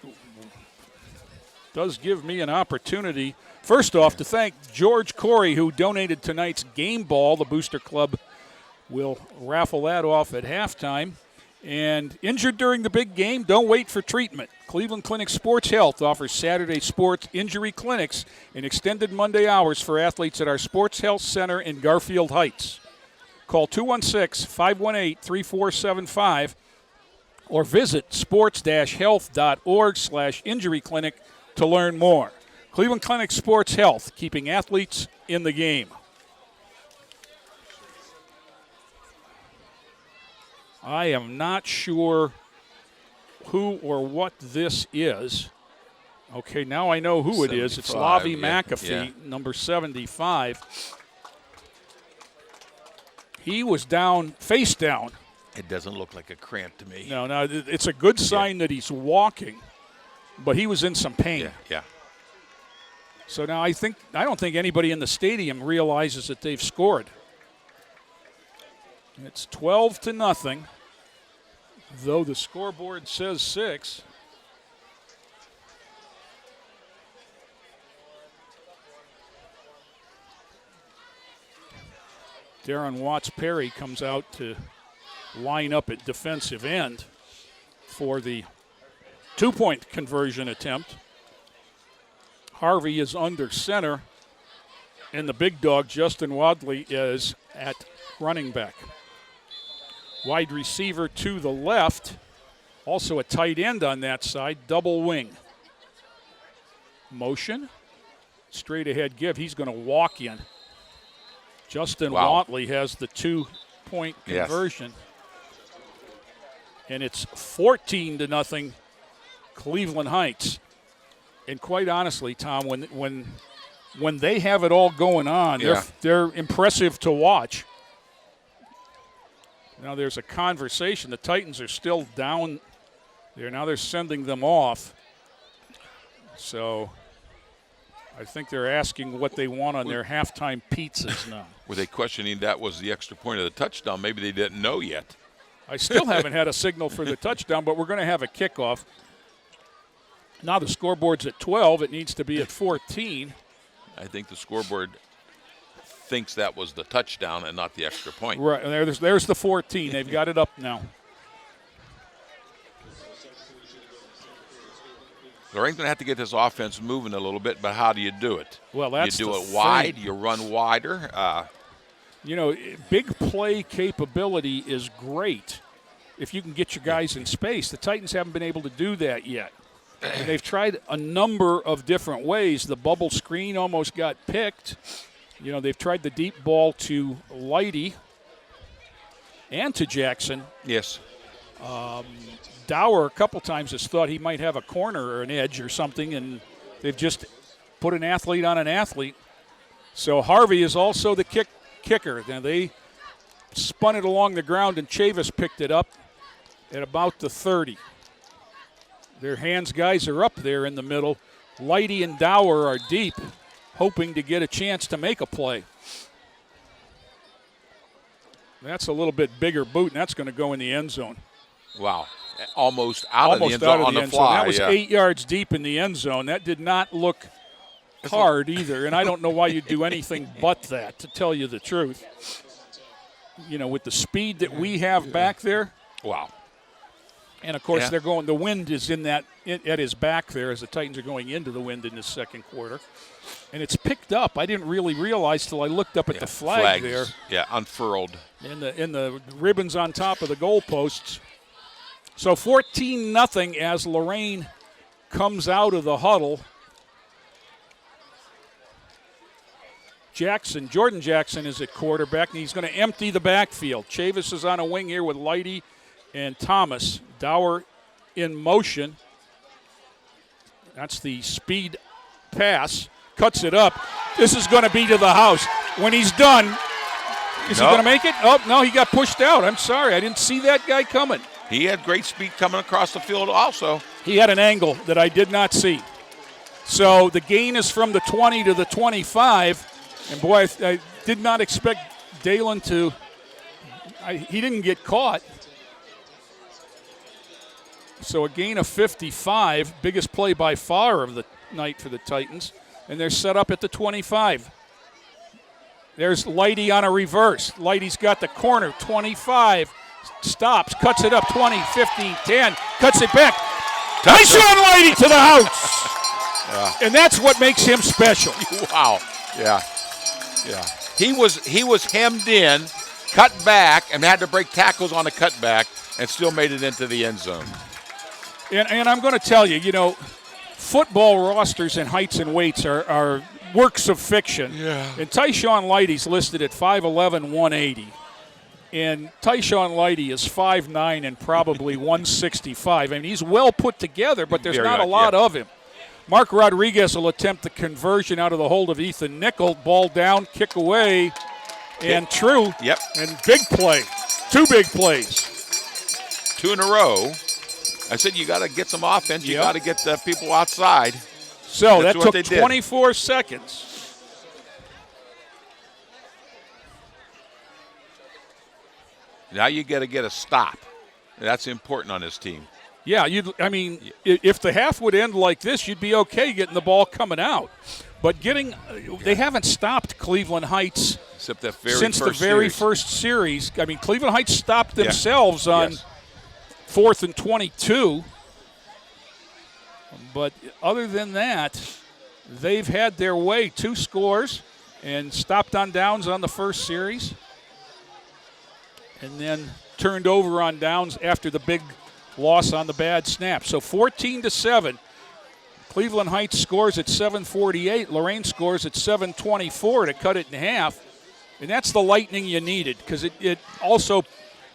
does give me an opportunity, first off, to thank George Corey, who donated tonight's game ball. The Booster Club will raffle that off at halftime. And injured during the big game, don't wait for treatment. Cleveland Clinic Sports Health offers Saturday sports injury clinics and extended Monday hours for athletes at our Sports Health Center in Garfield Heights. Call 216-518-3475 or visit sports-health.org/injury clinic to learn more. Cleveland Clinic Sports Health, keeping athletes in the game. I am not sure who or what this is. Okay, now I know who it is. It's Lavi McAfee, number 75. He was down, face down. It doesn't look like a cramp to me. No, it's a good sign that he's walking, but he was in some pain. Yeah. So now I don't think anybody in the stadium realizes that they've scored. It's 12-0, though the scoreboard says 6. Darren Watts-Perry comes out to line up at defensive end for the 2-point conversion attempt. Harvey is under center, and the big dog, Justin Wadley, is at running back. Wide receiver to the left, also a tight end on that side, double wing. Motion, straight ahead give, he's going to walk in. Justin Watley has the 2-point conversion. And it's 14-0 Cleveland Heights. And quite honestly, Tom, when they have it all going on, they're impressive to watch. Now there's a conversation. The Titans are still down there. Now they're sending them off. So I think they're asking what they want on their halftime pizzas now. Were they questioning that was the extra point of the touchdown? Maybe they didn't know yet. I still haven't had a signal for the touchdown, but we're going to have a kickoff. Now the scoreboard's at 12. It needs to be at 14. I think the scoreboard thinks that was the touchdown and not the extra point. Right, there's the 14. They've got it up now. Lorraine's going to have to get this offense moving a little bit, but how do you do it? Well, that's you do the it wide, thing. you run wider. Big play capability is great if you can get your guys in space. The Titans haven't been able to do that yet. And they've tried a number of different ways. The bubble screen almost got picked. They've tried the deep ball to Lighty and to Jackson. Yes. Dower a couple times has thought he might have a corner or an edge or something, and they've just put an athlete on an athlete. So Harvey is also the kicker. Now they spun it along the ground, and Chavis picked it up at about the 30. Their hands guys are up there in the middle. Lighty and Dower are deep, hoping to get a chance to make a play. That's a little bit bigger boot, and that's going to go in the end zone. Wow. Almost out of the end zone on the fly. That was 8 yards deep in the end zone. That did not look hard either, and I don't know why you'd do anything but that, to tell you the truth. With the speed that we have back there. Wow. And, of course, they're going – the wind is at his back there as the Titans are going into the wind in this second quarter. And it's picked up. I didn't really realize till I looked up at the flag there. Yeah, unfurled. In the ribbons on top of the goalposts. So 14-0 as Lorraine comes out of the huddle. Jordan Jackson is at quarterback, and he's going to empty the backfield. Chavis is on a wing here with Lighty and Thomas. Dower in motion. That's the speed pass. Cuts it up. This is going to be to the house. When he's done, is he going to make it? Oh, no, he got pushed out. I'm sorry. I didn't see that guy coming. He had great speed coming across the field also. He had an angle that I did not see. So the gain is from the 20 to the 25. And, boy, I did not expect Dalen to – he didn't get caught. So a gain of 55, biggest play by far of the night for the Titans. And they're set up at the 25. There's Lighty on a reverse. Lighty's got the corner, 25. Stops, cuts it up, 20, 15, 10. Cuts it back. Tyshawn Lighty to the house. Yeah. And that's what makes him special. Wow. Yeah. He was hemmed in, cut back, and had to break tackles on a cutback, and still made it into the end zone. And I'm going to tell you, football rosters and heights and weights are works of fiction. Yeah. And Tyshawn Lighty's listed at 5'11", 180. And Tyshawn Lighty is 5'9" and probably 165. I mean, he's well put together, but there's not a lot of him. Mark Rodriguez will attempt the conversion out of the hold of Ethan Nickel. Ball down, kick away. And true. Yep. And big play. 2 big plays. 2 in a row. I said you got to get some offense. You got to get the people outside. So That's that took 24 seconds. Now you got to get a stop. That's important on this team. Yeah, if the half would end like this, you'd be okay getting the ball coming out. But they haven't stopped Cleveland Heights since the very first series. I mean, Cleveland Heights stopped themselves on 4th and 22. But other than that, they've had their way. 2 scores and stopped on downs on the first series. And then turned over on downs after the big loss on the bad snap. So 14-7. Cleveland Heights scores at 7:48. Lorain scores at 7:24 to cut it in half. And that's the lightning you needed because it also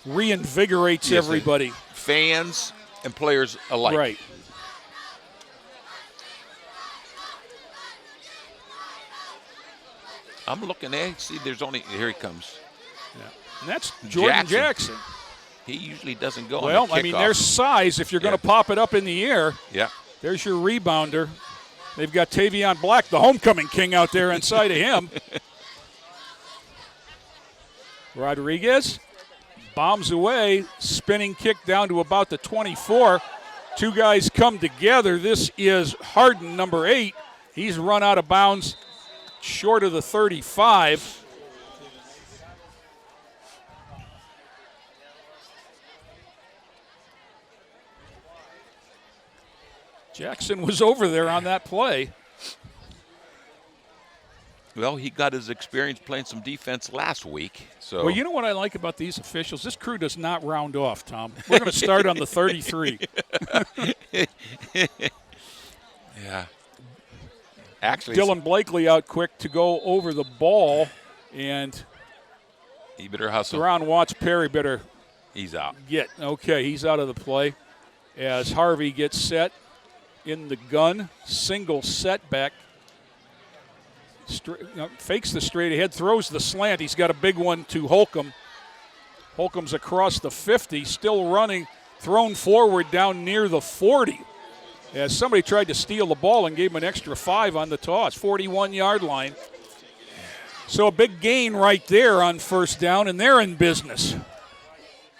reinvigorates everybody. Fans and players alike. Right. I'm looking at see there's only here he comes. Yeah. And that's Jordan Jackson. He usually doesn't go on the kickoff. I mean, there's size if you're going to pop it up in the air. Yeah. There's your rebounder. They've got Tavion Black, the homecoming king, out there inside of him. Rodriguez bombs away, spinning kick down to about the 24. 2 guys come together. This is Harden, number 8. He's run out of bounds short of the 35. Jackson was over there on that play. Well, he got his experience playing some defense last week. So. Well, you know what I like about these officials? This crew does not round off, Tom. We're going to start on the 33. Yeah. Actually, Dylan Blakely out quick to go over the ball, and he better hustle. Teron Watts Perry better. He's out. He's out of the play as Harvey gets set. In the gun, single setback, fakes the straight ahead, throws the slant. He's got a big one to Holcomb. Holcomb's across the 50, still running, thrown forward down near the 40. As somebody tried to steal the ball and gave him an extra 5 on the toss, 41-yard line. So a big gain right there on first down, and they're in business.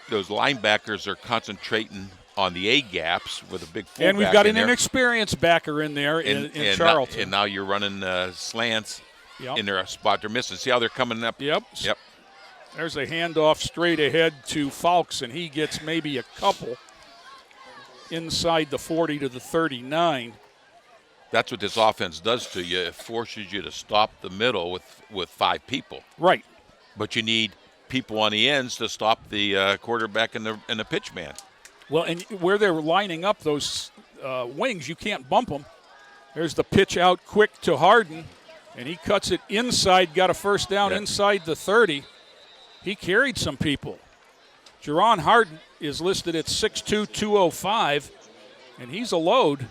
Those linebackers are concentrating on the A gaps with a big fullback. And we've got an inexperienced backer in there in Charlton. And now you're running slants in their spot they're missing. See how they're coming up? Yep. There's a handoff straight ahead to Falks, and he gets maybe a couple inside the 40 to the 39. That's what this offense does to you. It forces you to stop the middle with 5 people. Right. But you need people on the ends to stop the quarterback and the pitch man. Well, and where they're lining up those wings, you can't bump them. There's the pitch out quick to Harden, and he cuts it inside, got a first down inside the 30. He carried some people. Jerron Harden is listed at 6'2", 205, and he's a load.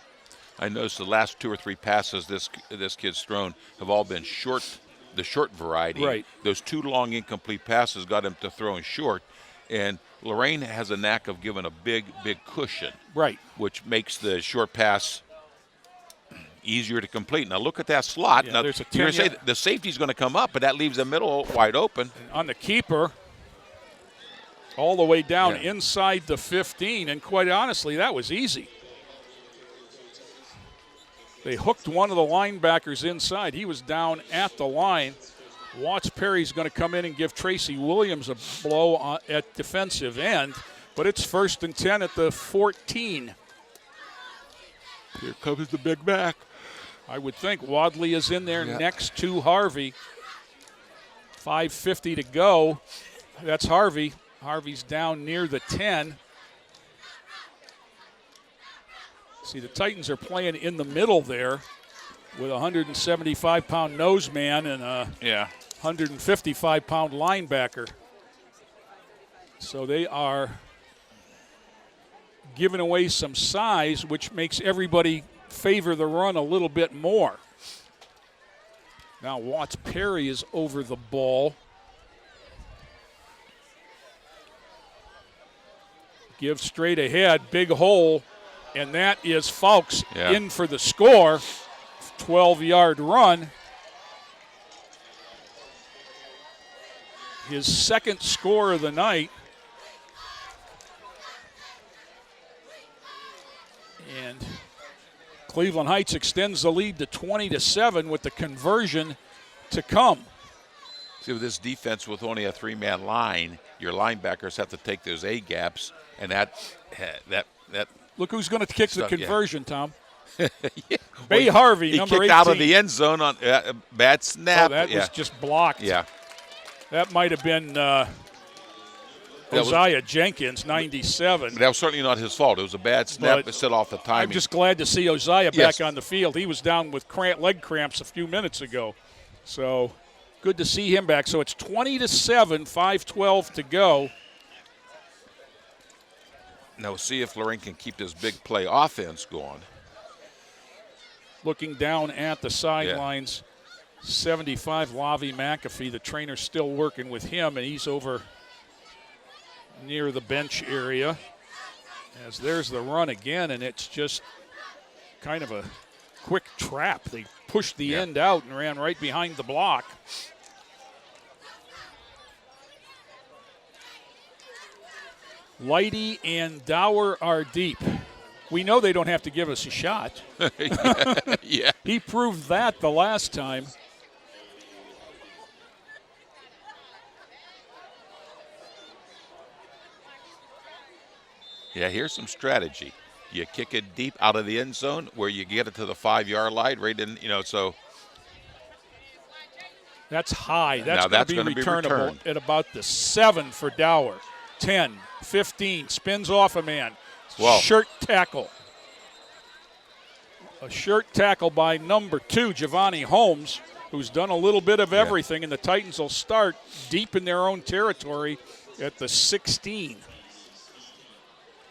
I noticed the last 2 or 3 passes this kid's thrown have all been short, the short variety. Right. Those 2 long incomplete passes got him to throwing short, and Lorraine has a knack of giving a big cushion. Right. Which makes the short pass easier to complete. Now look at that slot. Yeah, now, there's a you're going to say the safety's going to come up, but that leaves the middle wide open. On the keeper, all the way down inside the 15, and quite honestly, that was easy. They hooked one of the linebackers inside. He was down at the line. Watts Perry's going to come in and give Tracy Williams a blow at defensive end, but it's 1st and 10 at the 14. Here comes the big back. I would think Wadley is in there next to Harvey. 5:50 to go. That's Harvey. Harvey's down near the 10. See, the Titans are playing in the middle there with a 175-pound nose man and a 155-pound linebacker. So they are giving away some size, which makes everybody favor the run a little bit more. Now Watts Perry is over the ball. Give straight ahead, big hole, and that is Fawkes in for the score. 12-yard run. His second score of the night. And Cleveland Heights extends the lead to 20-7 with the conversion to come. See, with this defense with only a 3-man line, your linebackers have to take those A gaps, and that. Look who's going to kick the conversion, Tom. Yeah. Bay Harvey, he number kicked 18. out of the end zone on bad snap. Oh, that was just blocked. Yeah. That might have been Uzziah Jenkins, 97. That was certainly not his fault. It was a bad snap. It set off the timing. I'm just glad to see Uzziah back on the field. He was down with leg cramps a few minutes ago. So good to see him back. So it's 20-7, 5:12 to go. Now we'll see if Lorraine can keep this big play offense going. Looking down at the sidelines, 75, Lavi McAfee, the trainer's still working with him, and he's over near the bench area. As there's the run again, and it's just kind of a quick trap. They pushed the end out and ran right behind the block. Lighty and Dower are deep. We know they don't have to give us a shot. Yeah. He proved that the last time. Yeah, here's some strategy. You kick it deep out of the end zone where you get it to the 5-yard line, right in, so. That's high. Now That's going to be returnable at about the 7 for Dower. 10, 15, spins off a man. Well, shirt tackle. A shirt tackle by number 2, Giovanni Holmes, who's done a little bit of everything, and the Titans will start deep in their own territory at the 16.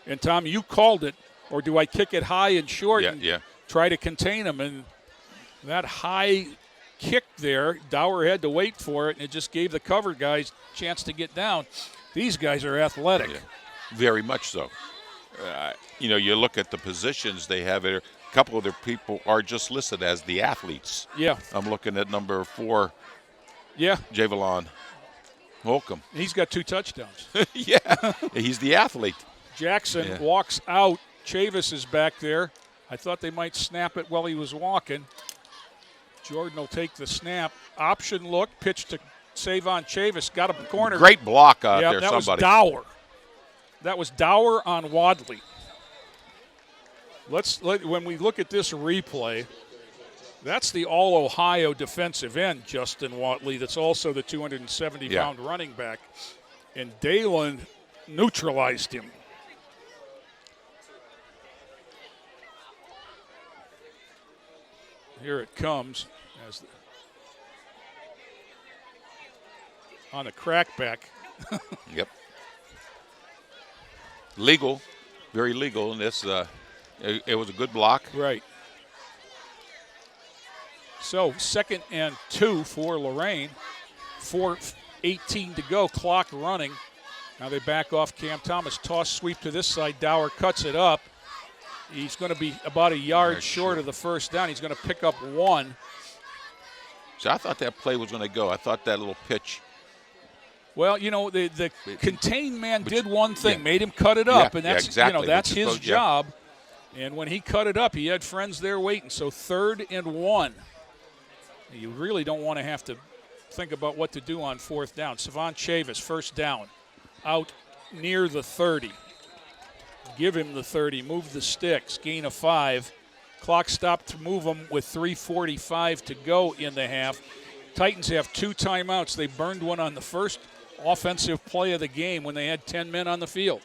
And, Tom, you called it, or do I kick it high and short and try to contain them? And that high kick there, Dower had to wait for it, and it just gave the cover guys a chance to get down. These guys are athletic. Yeah, very much so. You look at the positions they have there. A couple of their people are just listed as the athletes. Yeah. I'm looking at number 4. Yeah. Jalen Holcomb. He's got 2 touchdowns. Yeah. He's the athlete. Jackson walks out. Chavis is back there. I thought they might snap it while he was walking. Jordan will take the snap. Option look. Pitch to Savon Chavis. Got him cornered. Great block out there, that somebody. Was Dower. That was Dower on Wadley. When we look at this replay, that's the All-Ohio defensive end, Justin Watley, that's also the 270-pound running back. And Dalen neutralized him. Here it comes on a crackback. Yep. Legal, very legal in this. It was a good block. Right. So 2nd and 2 for Lorain. 4:18 to go, clock running. Now they back off Cam Thomas. Toss sweep to this side. Dower cuts it up. He's going to be about a yard short of the first down. He's going to pick up 1. So I thought that play was going to go. I thought that little pitch. Well, the contained man did one thing, made him cut it up, and that's exactly. That's his job. And when he cut it up, he had friends there waiting. So 3rd and 1. You really don't want to have to think about what to do on 4th down. Savon Chavis, first down, out near the 30. Give him the 30, move the sticks, gain of 5. Clock stopped to move them with 3:45 to go in the half. Titans have 2 timeouts. They burned one on the first offensive play of the game when they had 10 men on the field.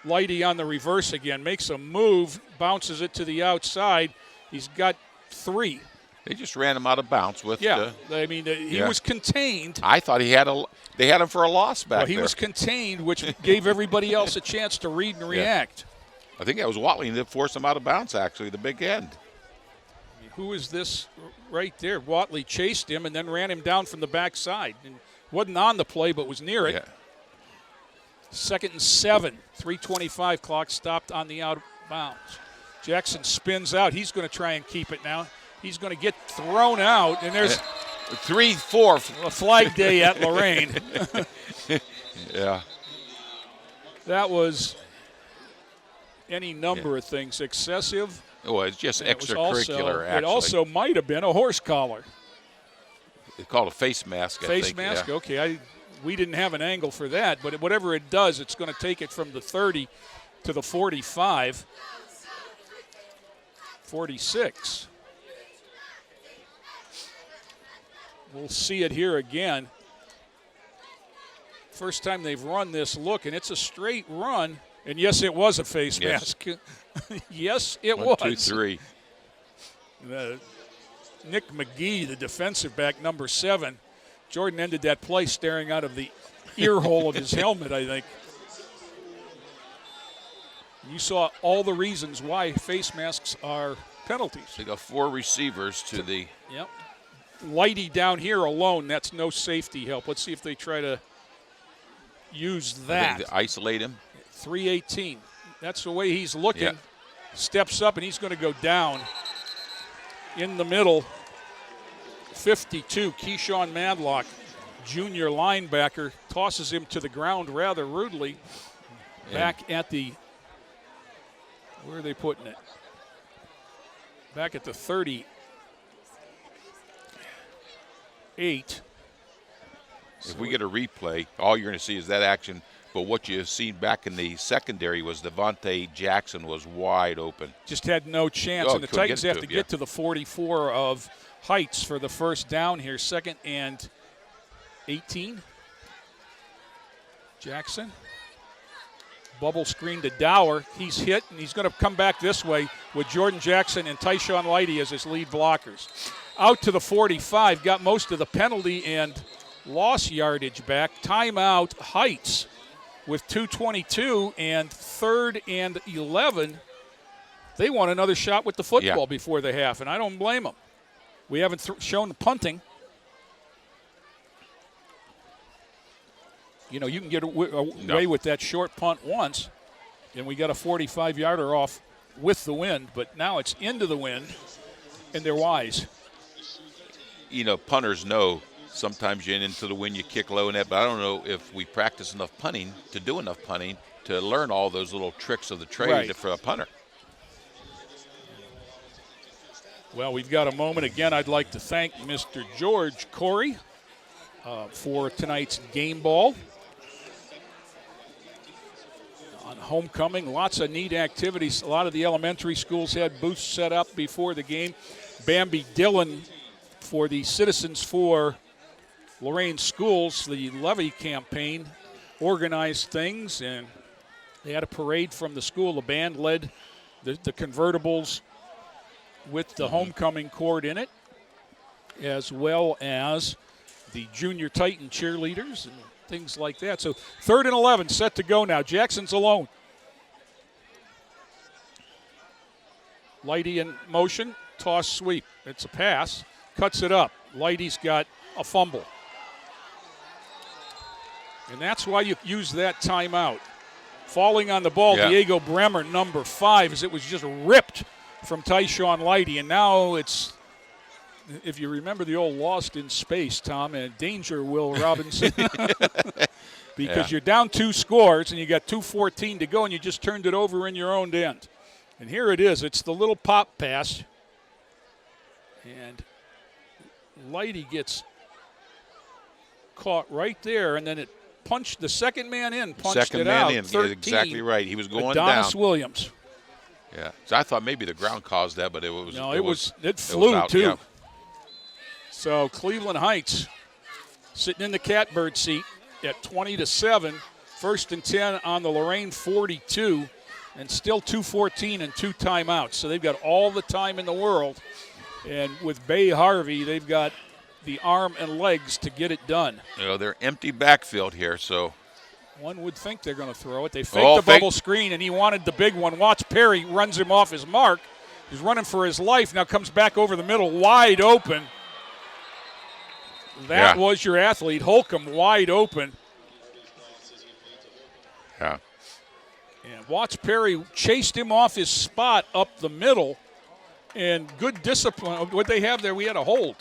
Lighty on the reverse again, makes a move, bounces it to the outside. He's got 3. They just ran him out of bounds with. He was contained. I thought they had him for a loss back there. He was contained, which gave everybody else a chance to read and react. I think that was Watley that forced him out of bounds, actually, the big end. Who is this right there? Watley chased him and then ran him down from the backside. And Wasn't on the play, but was near it. Yeah. 2nd and 7. 3:25 clock stopped on the out of bounds. Jackson spins out. He's going to try and keep it now. He's going to get thrown out, and there's 3-4. A flag day at Lorain. Yeah. That was any number of things. Excessive. Oh, it's just extracurricular, actually. It also might have been a horse collar. It's called a face mask, I think. Face mask, yeah. okay. We didn't have an angle for that, but whatever it does, it's going to take it from the 30 to the 45. 46. We'll see it here again. First time they've run this look, and it's a straight run. And yes, it was a face mask. Yes, it was. 1, 2, 3. Nick McGee, the defensive back, number 7. Jordan ended that play staring out of the ear hole of his helmet, I think. You saw all the reasons why face masks are penalties. They got 4 receivers to the. Yep. Lighty down here alone, that's no safety help. Let's see if they try to use that. They isolate him. 3:18. That's the way he's looking. Yeah. Steps up, and he's going to go down in the middle. 52, Keyshawn Madlock, junior linebacker, tosses him to the ground rather rudely. Back at the, where are they putting it? Back at the 38. If we get a replay, all you're going to see is that action. But what you've seen back in the secondary was Devontae Jackson was wide open. Just had no chance. And the Titans have to get to the 44 of Heights for the first down here. 2nd and 18. Jackson. Bubble screen to Dower. He's hit, and he's going to come back this way with Jordan Jackson and Tyshawn Lighty as his lead blockers. Out to the 45, got most of the penalty and loss yardage back. Timeout, Heights with 2:22 and 3rd and 11. They want another shot with the football before the half, and I don't blame them. We haven't shown the punting. You know, you can get away with that short punt once, and we got a 45-yarder off with the wind, but now it's into the wind, and they're wise. You know, punters know sometimes you're into the wind, you kick low in that, but I don't know if we practice enough punting to do enough punting to learn all those little tricks of the trade for a punter. Well, we've got a moment. Again, I'd like to thank Mr. George Corey for tonight's game ball. On homecoming, lots of neat activities. A lot of the elementary schools had booths set up before the game. Bambi Dillon for the Citizens for Lorain Schools, the Levy campaign, organized things, and they had a parade from the school. The band led the convertibles with the homecoming court in it, as well as the junior Titan cheerleaders and things like that. So 3rd and 11 set to go now. Jackson's alone. Lighty in motion, toss sweep. It's a pass, cuts it up. Lighty's got a fumble. And that's why you use that timeout. Falling on the ball, Diego Bremer, number 5, as it was just ripped from Tyshawn Lighty. And now it's, if you remember the old Lost in Space, Tom, and danger, Will Robinson. Because you're down 2 scores and you got 2:14 to go and you just turned it over in your own end. And here it is. It's the little pop pass. And Lighty gets caught right there, and then it punched the second man in, punched it out. 13, exactly right. He was going Adonis down. Williams. Yeah. So I thought maybe the ground caused that, but it was. No, it flew out, too. Yeah. So Cleveland Heights sitting in the catbird seat at 20-7. 1st and 10 on the Lorraine 42, and still 2:14 and 2 timeouts. So they've got all the time in the world. And with Bay Harvey, they've got the arm and legs to get it done. You know, they're empty backfield here, so. One would think they're going to throw it. They faked the bubble screen, and he wanted the big one. Watch Perry runs him off his mark. He's running for his life. Now comes back over the middle, wide open. That was your athlete. Holcomb wide open. Yeah. And Watts Perry chased him off his spot up the middle. And good discipline. What they have there, we had a hold.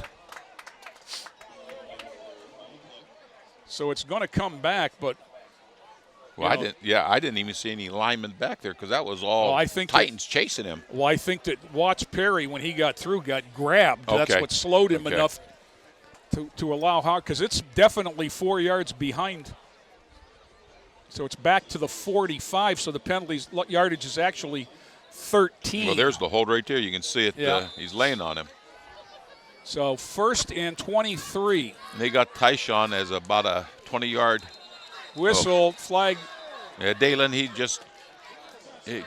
So it's going to come back, but well, I didn't even see any linemen back there because that was all Titans chasing him. Well, I think that Watts Perry, when he got through, got grabbed. Okay. That's what slowed him enough to allow Howard, because it's definitely 4 yards behind. So it's back to the 45, so the penalties yardage is actually 13. Well, there's the hold right there. You can see it. Yeah. He's laying on him. So 1st and 23. And they got Tyshawn as about a 20-yard whistle, flag. Yeah, Dalen, he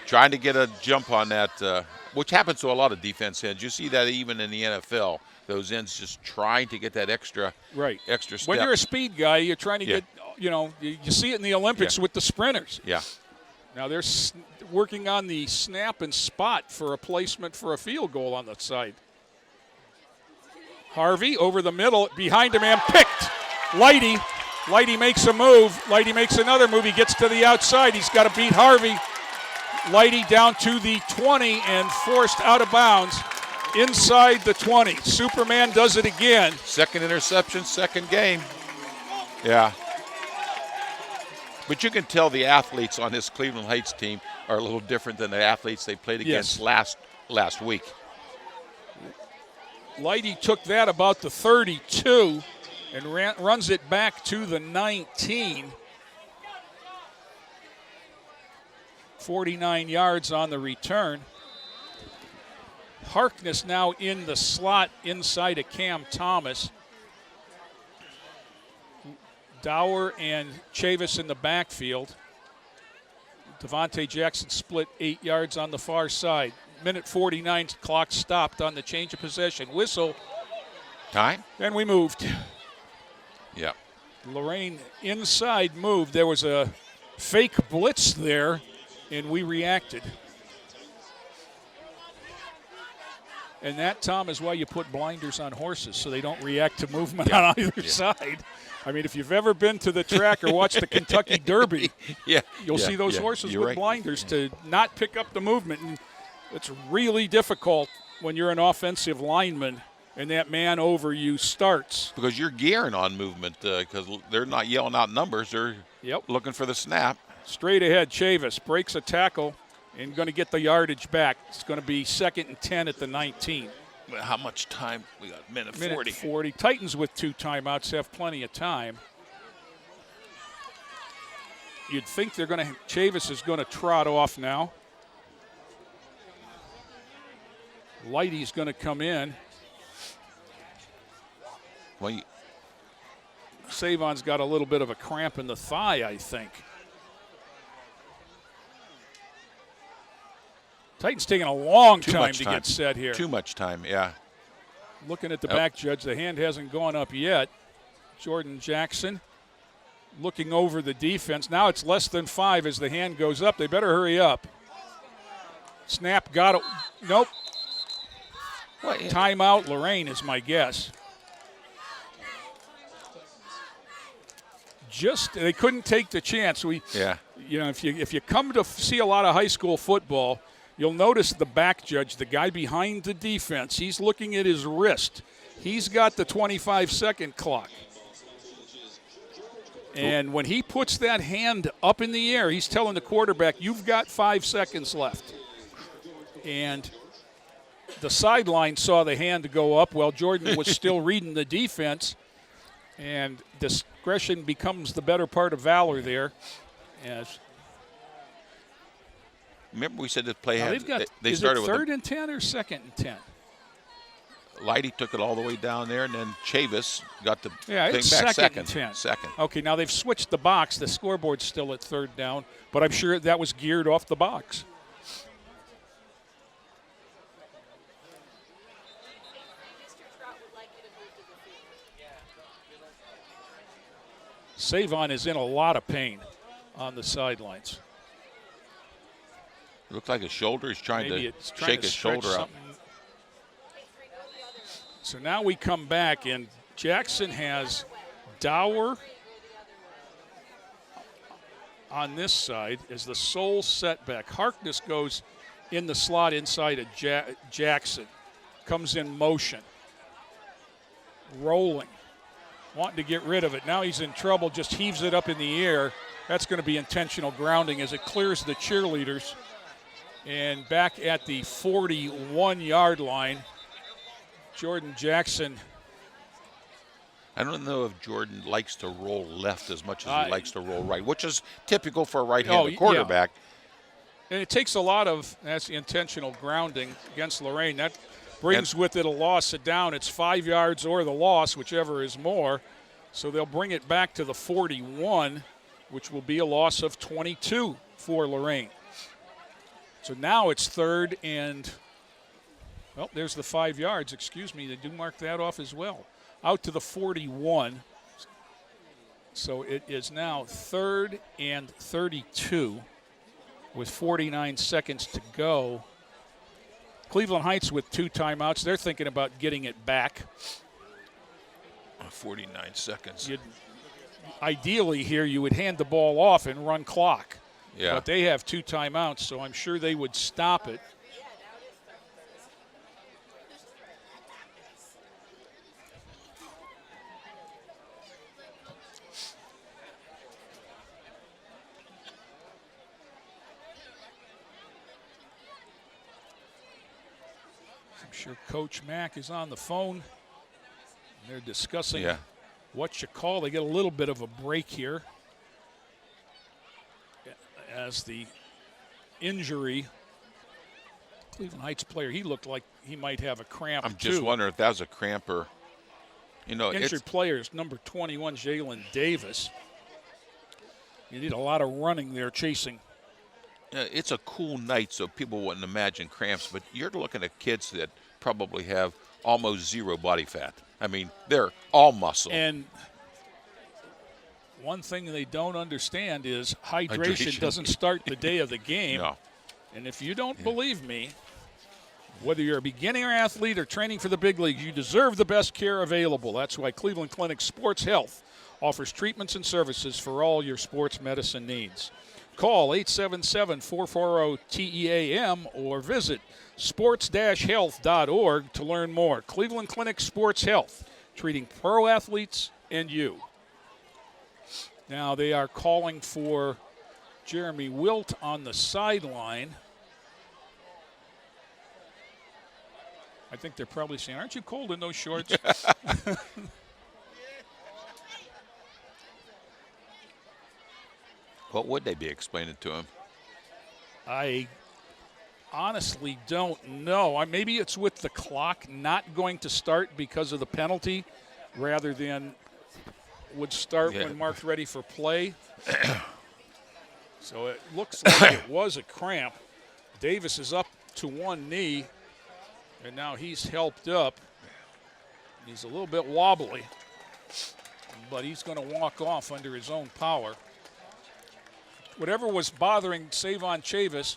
trying to get a jump on that, which happens to a lot of defense ends. You see that even in the NFL. Those ends just trying to get that extra step. When you're a speed guy, you're trying to get, you see it in the Olympics with the sprinters. Yeah. Now they're working on the snap and spot for a placement for a field goal on the side. Harvey over the middle, behind him and picked. Lighty makes a move. Lighty makes another move. He gets to the outside. He's got to beat Harvey. Lighty down to the 20 and forced out of bounds inside the 20. Superman does it again. Second interception, second game. Yeah. But you can tell the athletes on this Cleveland Heights team are a little different than the athletes they played against last week. Lighty took that about the 32 and runs it back to the 19. 49 yards on the return. Harkness now in the slot inside of Cam Thomas. Dower and Chavis in the backfield. Devontae Jackson split 8 yards on the far side. Minute 49, clock stopped on the change of possession. Whistle. Time. And we moved. Yeah. Lorain inside moved. There was a fake blitz there, and we reacted. And that, Tom, is why you put blinders on horses, so they don't react to movement on either side. I mean, if you've ever been to the track or watched the Kentucky Derby, you'll see those horses with blinders to not pick up the movement. And it's really difficult when you're an offensive lineman and that man over you starts. Because you're gearing on movement because they're not yelling out numbers. They're looking for the snap. Straight ahead, Chavis breaks a tackle and going to get the yardage back. It's going to be 2nd and 10 at the 19. How much time? We got minute 40. Titans with 2 timeouts have plenty of time. You'd think Chavis is going to trot off now. Lighty's going to come in. Well, Savon's got a little bit of a cramp in the thigh, I think. Titans taking a long time to get set here. Too much time, yeah. Looking at the back judge, the hand hasn't gone up yet. Jordan Jackson looking over the defense. Now it's less than 5 as the hand goes up. They better hurry up. Snap got it. Nope. Timeout, Lorraine is my guess. They couldn't take the chance. If you come to see a lot of high school football, you'll notice the back judge, the guy behind the defense, he's looking at his wrist. He's got the 25-second clock. And when he puts that hand up in the air, he's telling the quarterback, you've got 5 seconds left. And the sideline saw the hand go up while Jordan was still reading the defense. And discretion becomes the better part of valor there. Remember we said this play they started with 3rd and 10 or 2nd and 10? Lighty took it all the way down there, and then Chavis got the thing it's back 2nd and 10. Second. Okay, now they've switched the box. The scoreboard's still at 3rd down, but I'm sure that was geared off the box. Savon is in a lot of pain on the sidelines. It looks like his shoulder. He's trying to shake his shoulder out. So now we come back, and Jackson has Dower on this side as the sole setback. Harkness goes in the slot inside of Jackson. Comes in motion. Rolling. Wanting to get rid of it. Now he's in trouble, just heaves it up in the air. That's going to be intentional grounding as it clears the cheerleaders. And back at the 41-yard line, Jordan Jackson. I don't know if Jordan likes to roll left as much as he likes to roll right, which is typical for a right-handed quarterback. Yeah. And it takes a lot of, that's the intentional grounding against Lorraine. That brings with it a loss of down. It's 5 yards or the loss, whichever is more. So they'll bring it back to the 41, which will be a loss of 22 for Lorraine. So now it's third and, well, there's the 5 yards. Excuse me, they do mark that off as well. Out to the 41. So it is now third and 32 with 49 seconds to go. Cleveland Heights with 2 timeouts. They're thinking about getting it back. 49 seconds. Ideally here you would hand the ball off and run clock. Yeah. But they have 2 timeouts, so I'm sure they would stop it. I'm sure Coach Mack is on the phone. They're discussing what you call. They get a little bit of a break here as the injury. Cleveland Heights player, he looked like he might have a cramp. I'm just wondering if that was a cramp or, injured players, number 21, Jalen Davis. You need a lot of running there chasing. It's a cool night, so people wouldn't imagine cramps, but you're looking at kids that probably have almost zero body fat. I mean, they're all muscle. And one thing they don't understand is hydration doesn't start the day of the game. No. And if you don't believe me, whether you're a beginner athlete or training for the big leagues, you deserve the best care available. That's why Cleveland Clinic Sports Health offers treatments and services for all your sports medicine needs. Call 877-440-TEAM or visit sports-health.org to learn more. Cleveland Clinic Sports Health, treating pro athletes and you. Now they are calling for Jeremy Wilt on the sideline. I think they're probably saying, aren't you cold in those shorts? What would they be explaining to him? I honestly don't know. Maybe it's with the clock not going to start because of the penalty rather than would start when marked ready for play. So it looks like it was a cramp. Davis is up to one knee, and now he's helped up. He's a little bit wobbly, but he's going to walk off under his own power. Whatever was bothering Savon Chavis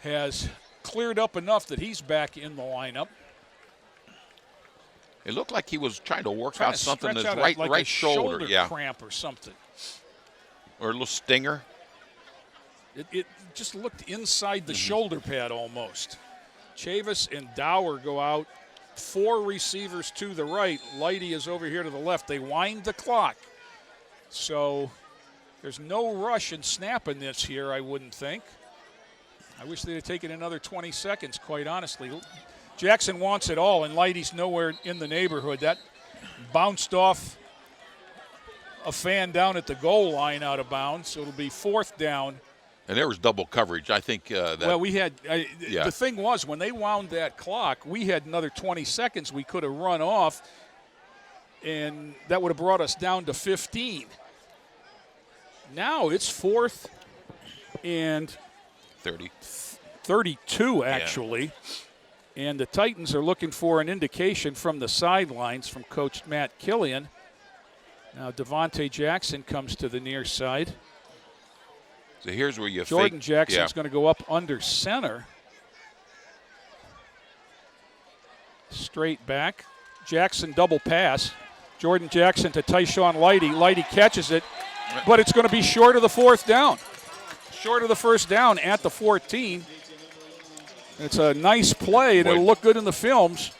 has cleared up enough that he's back in the lineup. It looked like he was trying to work out something in his right shoulder. Cramp or something. Or a little stinger. It just looked inside the shoulder pad almost. Chavis and Dower go out. 4 receivers to the right. Lighty is over here to the left. They wind the clock. So there's no rush in snapping this here, I wouldn't think. I wish they'd have taken another 20 seconds, quite honestly. Jackson wants it all, and Lighty's nowhere in the neighborhood. That bounced off a fan down at the goal line out of bounds, so it'll be 4th down. And there was double coverage. I think that. Well, we had the thing was, when they wound that clock, we had another 20 seconds we could have run off, and that would have brought us down to 15. Now it's 4th and 32, actually. Yeah. And the Titans are looking for an indication from the sidelines from Coach Matt Killian. Now Devontae Jackson comes to the near side. So here's where you Jordan Jackson's going to go up under center. Straight back. Jackson double pass. Jordan Jackson to Tyshawn Lighty. Lighty catches it, but it's going to be short of the fourth down. Short of the first down at the 14. It's a nice play, and it'll look good in the films.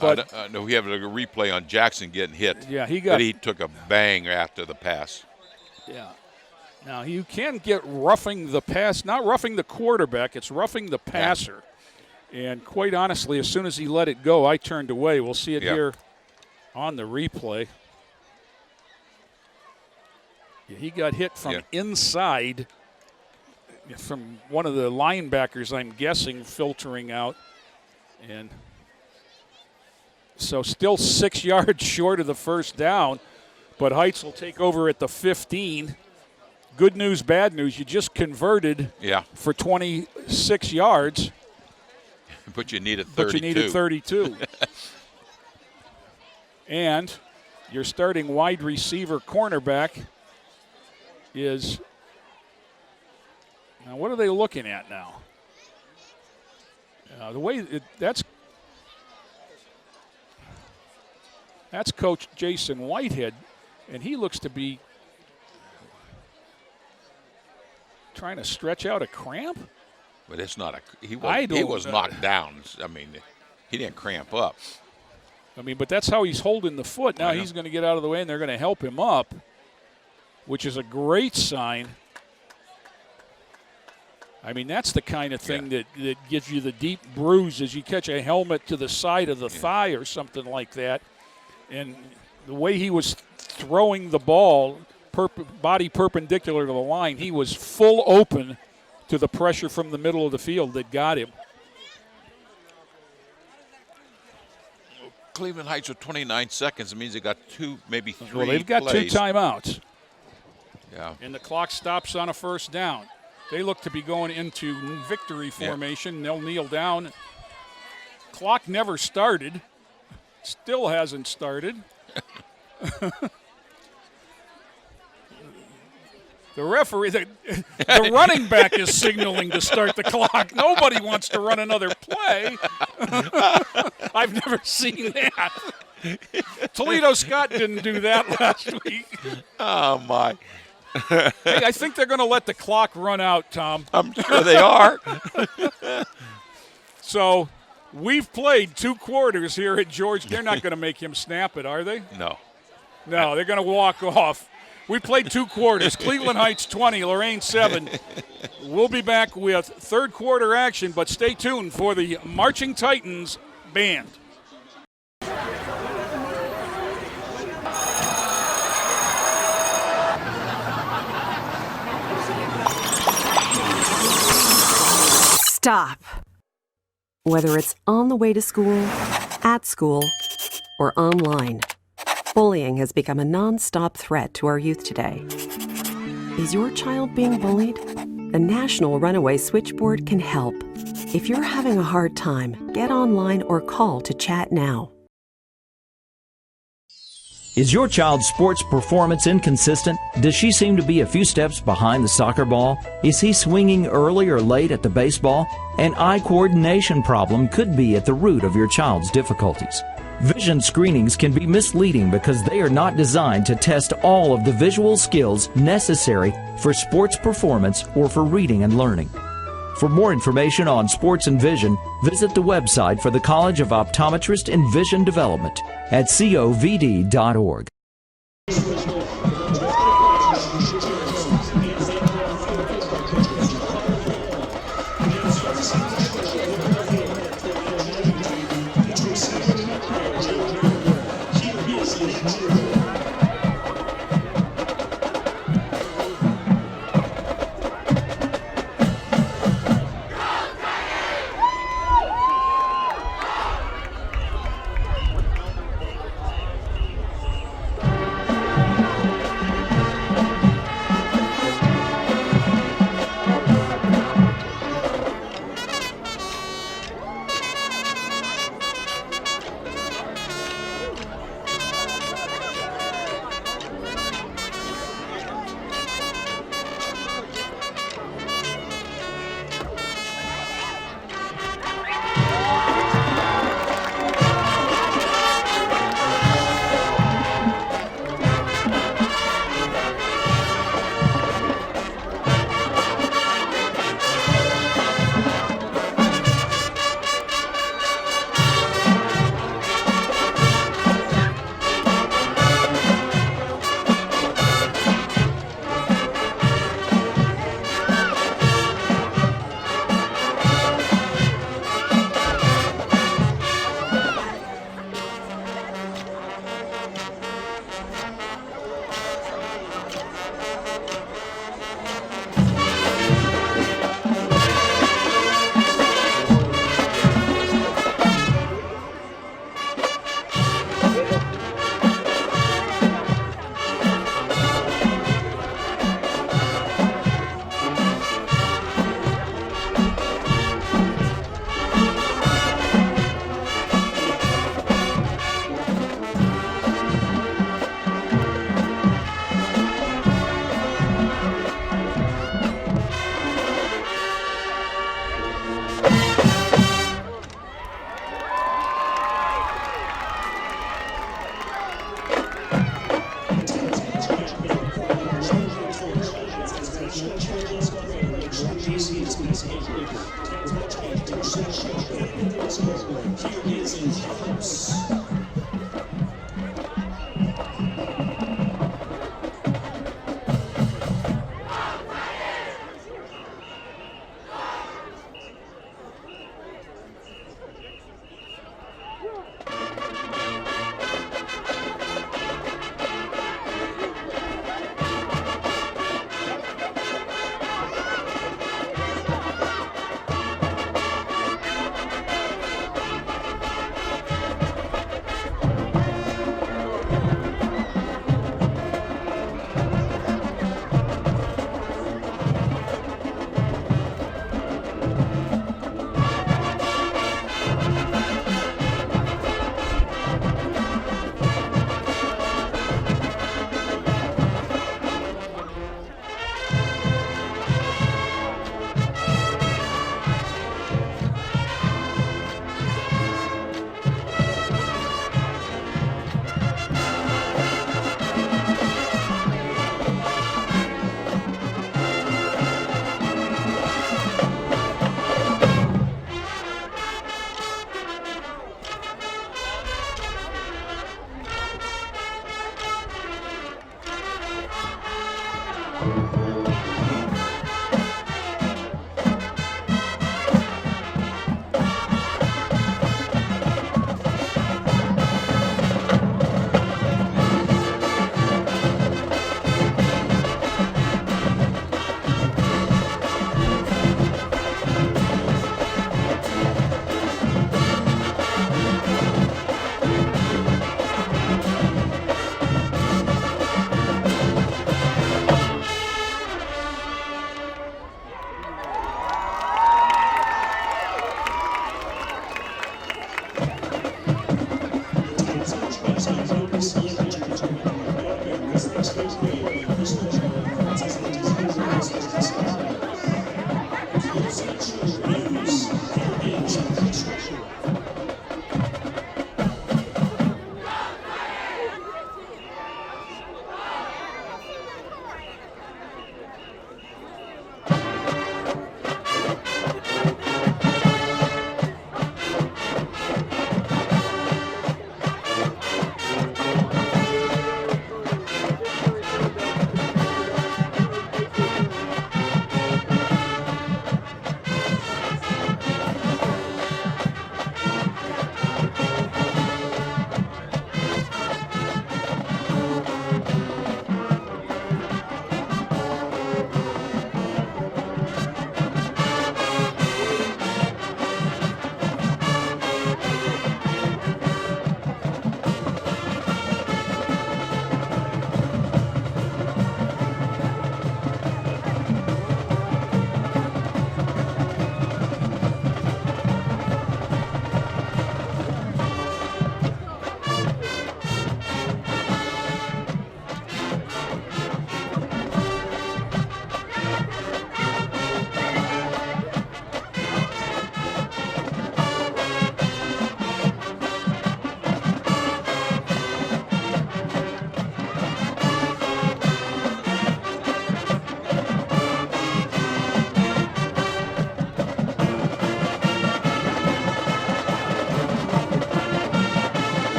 But no, we have a replay on Jackson getting hit. Yeah, he took a bang after the pass. Yeah. Now, you can get roughing the pass, not roughing the quarterback, it's roughing the passer. Yeah. And quite honestly, as soon as he let it go, I turned away. We'll see it here on the replay. Yeah, he got hit from inside, from one of the linebackers, I'm guessing, filtering out. And so still 6 yards short of the first down, but Heights will take over at the 15. Good news, bad news. You just converted for 26 yards. But you needed 32. But you needed 32. And your starting wide receiver cornerback is, now what are they looking at now? The way that's Coach Jason Whitehead, and he looks to be trying to stretch out a cramp. But it's not he was knocked down. I mean, he didn't cramp up. I mean, but that's how he's holding the foot. Now he's going to get out of the way, and they're going to help him up, which is a great sign. I mean, that's the kind of thing that gives you the deep bruise as you catch a helmet to the side of the thigh or something like that. And the way he was throwing the ball, body perpendicular to the line, he was full open to the pressure from the middle of the field that got him. Cleveland Heights with 29 seconds. It means they got maybe three. Well, they've got plays. 2 timeouts. Yeah. And the clock stops on a first down. They look to be going into victory formation. They'll kneel down. Clock never started. Still hasn't started. The referee, the running back is signaling to start the clock. Nobody wants to run another play. I've never seen that. Toledo Scott didn't do that last week. Oh, my. Hey, I think they're going to let the clock run out, Tom. I'm sure they are. So we've played 2 quarters here at George. They're not going to make him snap it, are they? No. No, they're going to walk off. We played 2 quarters. Cleveland Heights 20, Lorain 7. We'll be back with third quarter action, but stay tuned for the Marching Titans band. Stop. Whether it's on the way to school, at school, or online, bullying has become a non-stop threat to our youth today. Is your child being bullied? The National Runaway Switchboard can help. If you're having a hard time, get online or call to chat now. Is your child's sports performance inconsistent? Does she seem to be a few steps behind the soccer ball? Is he swinging early or late at the baseball? An eye coordination problem could be at the root of your child's difficulties. Vision screenings can be misleading because they are not designed to test all of the visual skills necessary for sports performance or for reading and learning. For more information on sports and vision, visit the website for the College of Optometrist and Vision Development at covd.org.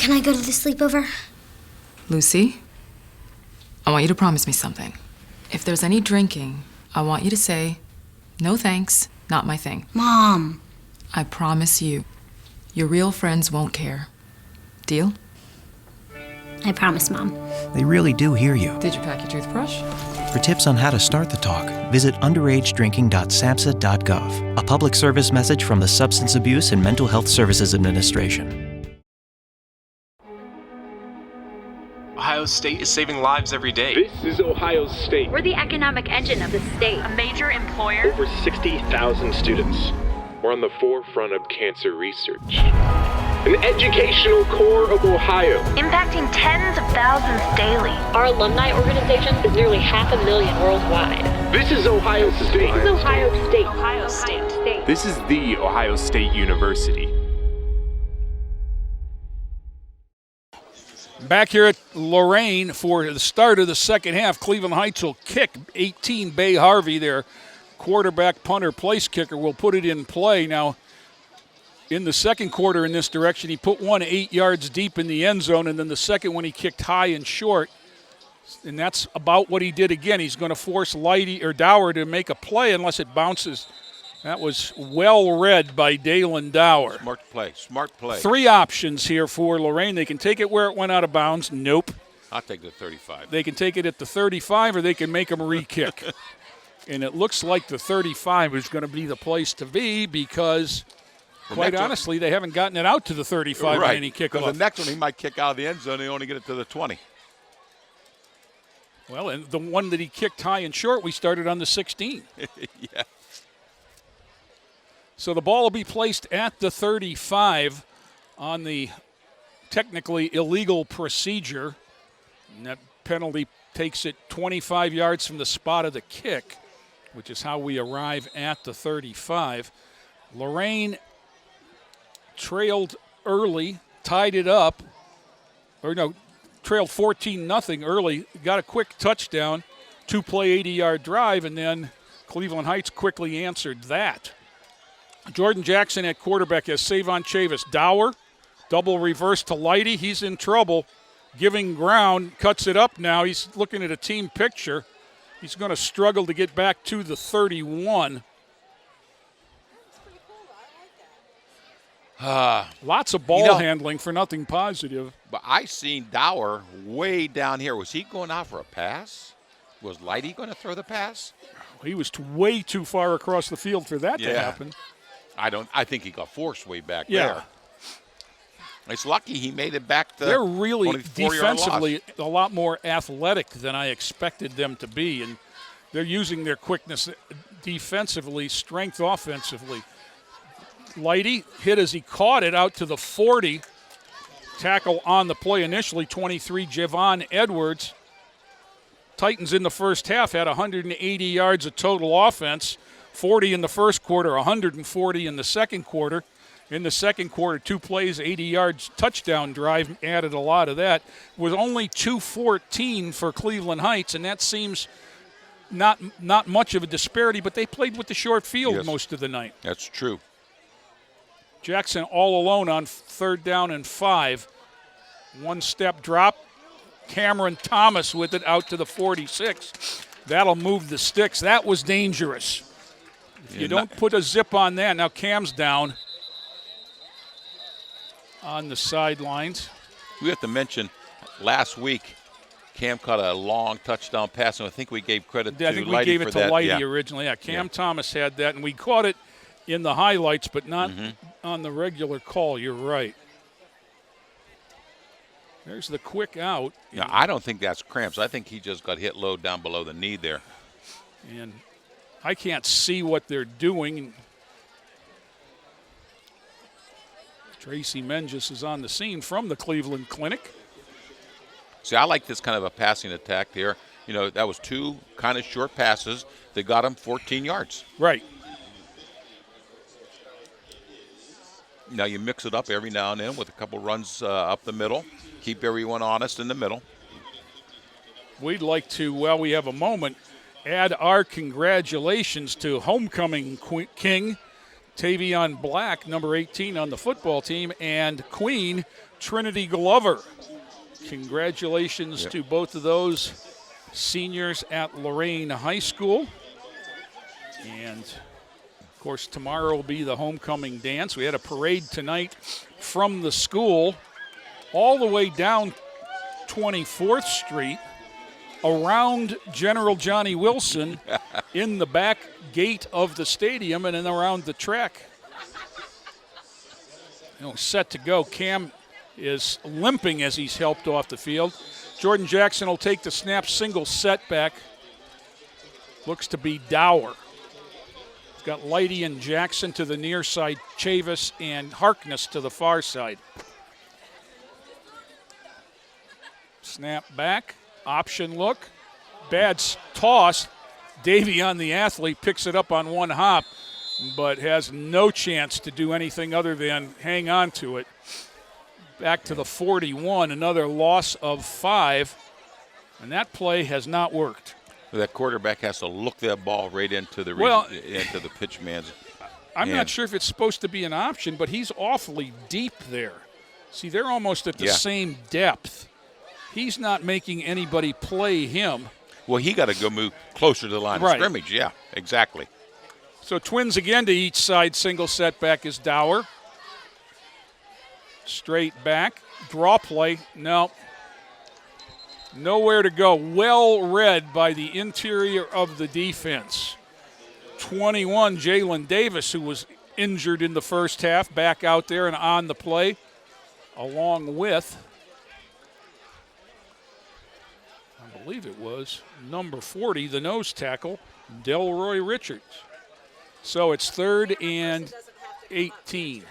Can I go to the sleepover? Lucy, I want you to promise me something. If there's any drinking, I want you to say, no thanks, not my thing. Mom. I promise you, your real friends won't care. Deal? I promise, Mom. They really do hear you. Did you pack your toothbrush? For tips on how to start the talk, visit underagedrinking.samhsa.gov. A public service message from the Substance Abuse and Mental Health Services Administration. Ohio State is saving lives every day. This is Ohio State. We're the economic engine of the state, a major employer. Over 60,000 students. We're on the forefront of cancer research. An educational core of Ohio. Impacting tens of thousands daily. Our alumni organization is nearly 500,000 worldwide. This is Ohio State. This is Ohio State. Ohio State. This is the Ohio State University. Back here at Lorain for the start of the second half, Cleveland Heights will kick 18. Bay Harvey, their quarterback, punter, place kicker, will put it in play. Now, in the second quarter in this direction, he put one 8 yards deep in the end zone, and then the second one he kicked high and short. And that's about what he did again. He's going to force Dower to make a play unless it bounces. That was well read by Dalen Dower. Smart play. Three options here for Lorraine. They can take it where it went out of bounds. Nope. I'll take the 35. They can take it at the 35, or they can make them re-kick. And it looks like the 35 is going to be the place to be because, quite honestly, they haven't gotten it out to the 35 right. on any kickoff. Because the next one he might kick out of the end zone and he only get it to the 20. Well, and the one that he kicked high and short, we started on the 16. Yeah. So the ball will be placed at the 35 on the technically illegal procedure. And that penalty takes it 25 yards from the spot of the kick, which is how we arrive at the 35. Lorraine trailed early, tied it up, trailed 14-0 early, got a quick touchdown, two-play 80-yard drive, and then Cleveland Heights quickly answered that. Jordan Jackson at quarterback has Savon Chavis. Dower, double reverse to Lighty. He's in trouble, giving ground, cuts it up now. He's looking at a team picture. He's going to struggle to get back to the 31. Lots of ball handling for nothing positive. But I seen Dower way down here. Was he going out for a pass? Was Lighty going to throw the pass? He was way too far across the field for that to happen. I think he got forced way back there. It's lucky he made it back to. They're really defensively a lot more athletic than I expected them to be, and they're using their quickness defensively, strength offensively. Lighty hit as he caught it out to the 40. Tackle on the play initially, 23, Javon Edwards. Titans in the first half had 180 yards of total offense, 40 in the first quarter, 140 in the second quarter. In the second quarter, 2 plays, 80 yards, touchdown drive, added a lot of that. It was only 214 for Cleveland Heights, and that seems not much of a disparity, but they played with the short field most of the night. That's true. Jackson all alone on 3rd down and 5. One-step drop. Cameron Thomas with it out to the 46. That'll move the sticks. That was dangerous. If you don't put a zip on that, now Cam's down on the sidelines. We have to mention last week, Cam caught a long touchdown pass, and I think we gave credit to Lighty for that. I think we gave it to Lighty originally. Yeah, Cam Thomas had that, and we caught it in the highlights, but not on the regular call. You're right. There's the quick out. Yeah, I don't think that's cramps. I think he just got hit low down below the knee there. And I can't see what they're doing. Tracy Menges is on the scene from the Cleveland Clinic. See, I like this kind of a passing attack here. You know, that was 2 kind of short passes that got him 14 yards. Right. Now you mix it up every now and then with a couple runs up the middle. Keep everyone honest in the middle. We'd like to, while we have a moment, add our congratulations to Homecoming King Tavion Black, number 18 on the football team, and Queen Trinity Glover. Congratulations to both of those seniors at Lorain High School. And, of course, tomorrow will be the homecoming dance. We had a parade tonight from the school all the way down 24th Street, around General Johnny Wilson, in the back gate of the stadium, and then around the track. Set to go. Cam is limping as he's helped off the field. Jordan Jackson will take the snap, single setback. Looks to be Dower. He's got Lighty and Jackson to the near side, Chavis and Harkness to the far side. Snap back, option look, bad toss. Davion, the athlete, picks it up on one hop, but has no chance to do anything other than hang on to it. Back to the 41, another loss of 5, and that play has not worked. That quarterback has to look that ball right into the pitch man's. I'm not sure if it's supposed to be an option, but he's awfully deep there. See, they're almost at the same depth. He's not making anybody play him. Well, he got to go move closer to the line of scrimmage. Yeah, exactly. So Twins again to each side. Single setback is Dower. Straight back. Draw play. No. Nowhere to go. Well read by the interior of the defense. 21, Jalen Davis, who was injured in the first half, back out there and on the play, along with, I believe it was, number 40, the nose tackle, Delroy Richards. So it's 3rd and 18.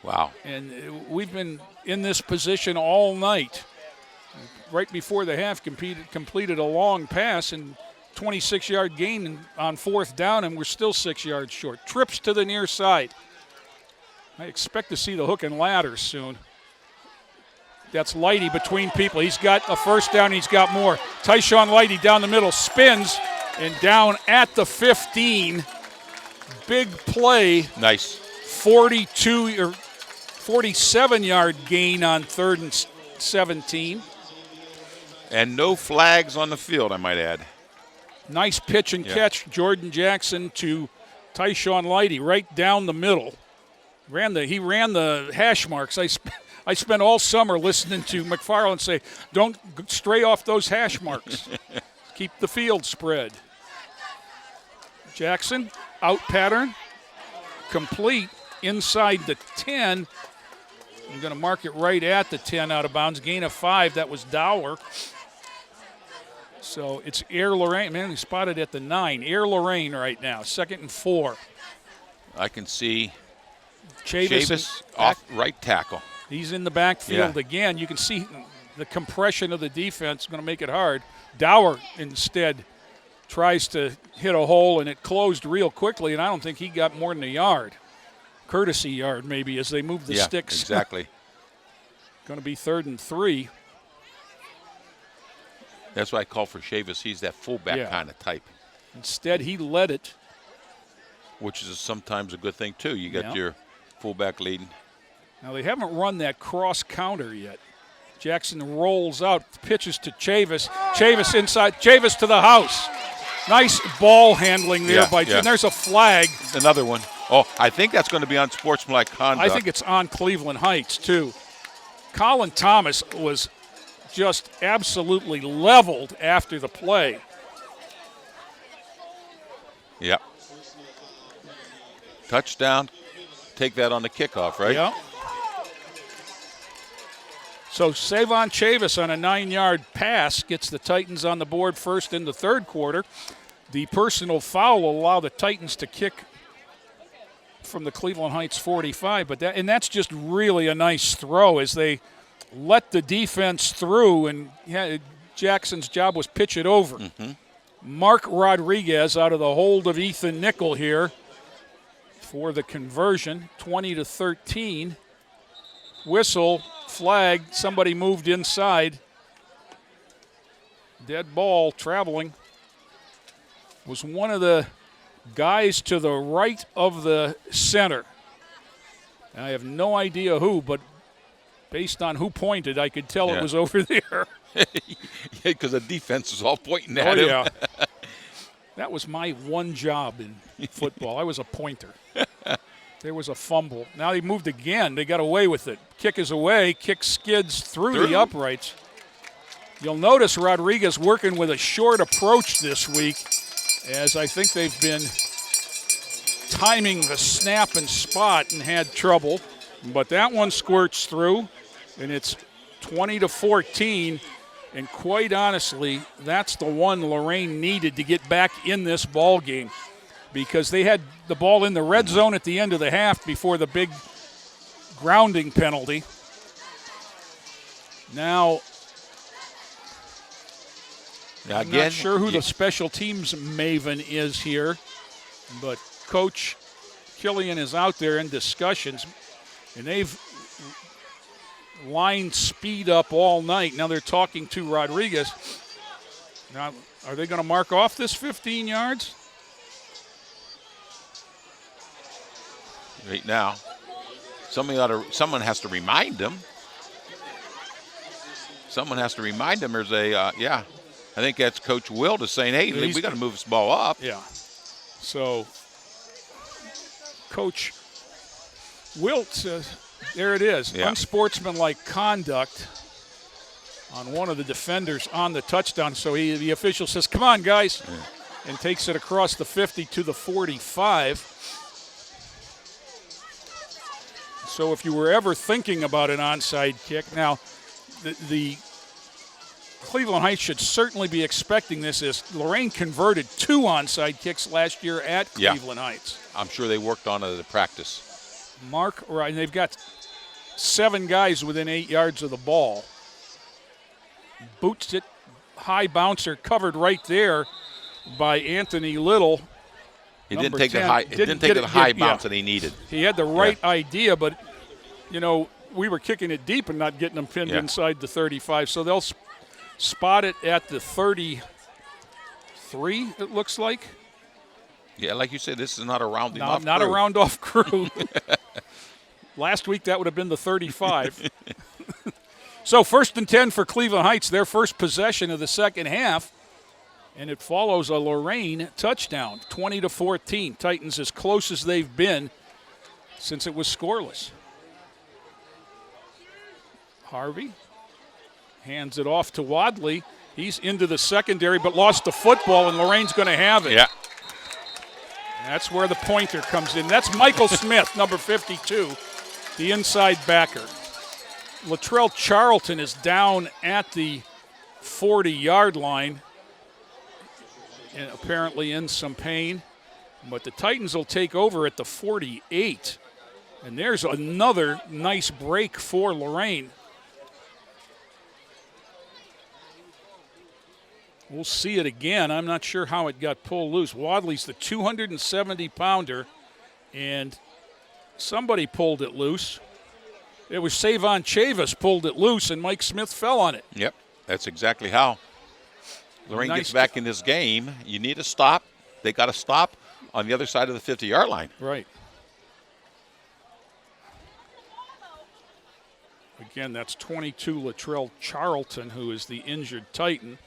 Wow. And we've been in this position all night. Right before the half, completed a long pass and 26-yard gain on 4th down, and we're still 6 yards short. Trips to the near side. I expect to see the hook and ladder soon. That's Lighty between people. He's got a first down, and he's got more. Tyshawn Lighty down the middle, spins, and down at the 15. Big play. Nice. 42 or 47-yard gain on 3rd and 17. And no flags on the field, I might add. Nice pitch and catch, Jordan Jackson to Tyshawn Lighty, right down the middle. He ran the hash marks. I spent all summer listening to McFarland say, don't stray off those hash marks. Keep the field spread. Jackson, out pattern, complete inside the 10. I'm going to mark it right at the 10 out of bounds. Gain of 5. That was Dower. So it's Air Lorain. Man, he spotted at the 9. Air Lorain right now. 2nd and 4. I can see Chavis off right tackle. He's in the backfield again. You can see the compression of the defense is going to make it hard. Dower instead tries to hit a hole, and it closed real quickly, and I don't think he got more than a yard. Courtesy yard maybe as they move the sticks. Exactly. Going to be 3rd and 3. That's why I call for Chavis. He's that fullback kind of type. Instead, he led it. Which is sometimes a good thing, too. You got your fullback leading. Now, they haven't run that cross counter yet. Jackson rolls out, pitches to Chavis. Chavis inside, Chavis to the house. Nice ball handling there and there's a flag. Another one. Oh, I think that's going to be on sportsmanlike conduct. I think it's on Cleveland Heights, too. Colin Thomas was just absolutely leveled after the play. Yep. Touchdown. Take that on the kickoff, right? Yep. So Savon Chavis on a 9-yard pass gets the Titans on the board first in the 3rd quarter. The personal foul will allow the Titans to kick from the Cleveland Heights 45, but that's just really a nice throw as they let the defense through, and Jackson's job was pitch it over. Mm-hmm. Mark Rodriguez out of the hold of Ethan Nickel here for the conversion, 20-13. Whistle, flag, somebody moved inside. Dead ball traveling. Was one of the Guys to the right of the center. I have no idea who, but based on who pointed, I could tell it was over there. Because the defense is all pointing at him. Yeah. That was my one job in football. I was a pointer. There was a fumble. Now they moved again. They got away with it. Kick is away. Kick skids through the uprights. You'll notice Rodriguez working with a short approach this week, as I think they've been timing the snap and spot and had trouble. But that one squirts through, and it's 20-14. And quite honestly, that's the one Lorain needed to get back in this ball game, because they had the ball in the red zone at the end of the half before the big grounding penalty. Now, I'm not sure who the special teams maven is here, but Coach Killian is out there in discussions, and they've lined speed up all night. Now they're talking to Rodriguez. Now, are they going to mark off this 15 yards? Right now, someone has to remind them. Someone has to remind them. There's I think that's Coach Wilt is saying, hey, we got to move this ball up. Yeah. So Coach Wilt says, there it is. Yeah. Unsportsmanlike conduct on one of the defenders on the touchdown. So the official says, come on, guys, and takes it across the 50 to the 45. So if you were ever thinking about an onside kick, now the Cleveland Heights should certainly be expecting this, as Lorraine converted 2 onside kicks last year at Cleveland Heights. I'm sure they worked on it at practice. Right, and they've got 7 guys within 8 yards of the ball. Boots it, high bouncer, covered right there by Anthony Little. He didn't take the high bounce that he needed. He had the right idea, but, we were kicking it deep and not getting them pinned inside the 35. So they'll spot it at the 33, it looks like. Yeah, like you said, this is not a rounding off crew. Not a round-off crew. Last week, that would have been the 35. So 1st and 10 for Cleveland Heights, their first possession of the second half. And it follows a Lorain touchdown, 20-14. Titans as close as they've been since it was scoreless. Harvey hands it off to Wadley. He's into the secondary but lost the football, and Lorraine's going to have it. Yeah. That's where the pointer comes in. That's Michael Smith, number 52, the inside backer. Latrell Charlton is down at the 40-yard line, and apparently in some pain. But the Titans will take over at the 48. And there's another nice break for Lorain. We'll see it again. I'm not sure how it got pulled loose. Wadley's the 270-pounder, and somebody pulled it loose. It was Savon Chavis pulled it loose, and Mike Smith fell on it. Yep, that's exactly how. Lorain gets back in this game. You need a stop. They got to stop on the other side of the 50-yard line. Right. Again, that's 22 Latrell Charlton, who is the injured Titan.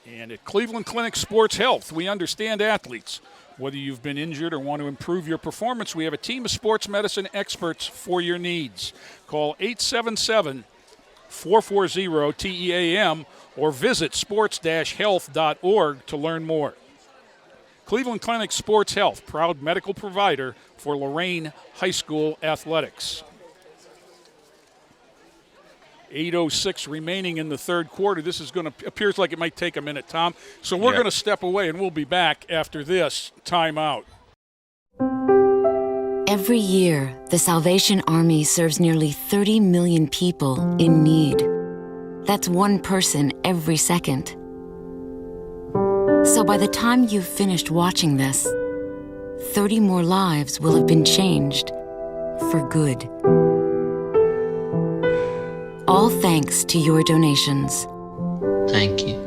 And at Cleveland Clinic Sports Health, we understand athletes. Whether you've been injured or want to improve your performance, we have a team of sports medicine experts for your needs. Call 877-440-TEAM or visit sports-health.org to learn more. Cleveland Clinic Sports Health, proud medical provider for Lorain High School athletics. 8:06 remaining in the third quarter. This is going to appears like it might take a minute, Tom. So we're going to step away, and we'll be back after this timeout. Every year, the Salvation Army serves nearly 30 million people in need. That's one person every second. So by the time you've finished watching this, 30 more lives will have been changed for good. All thanks to your donations. Thank you.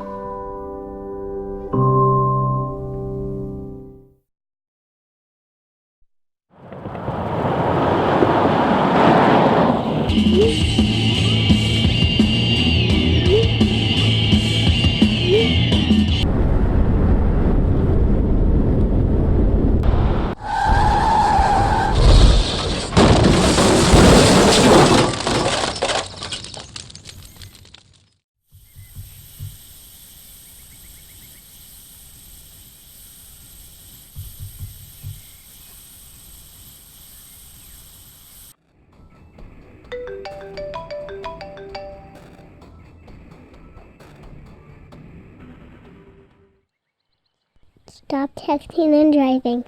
Stop texting and driving.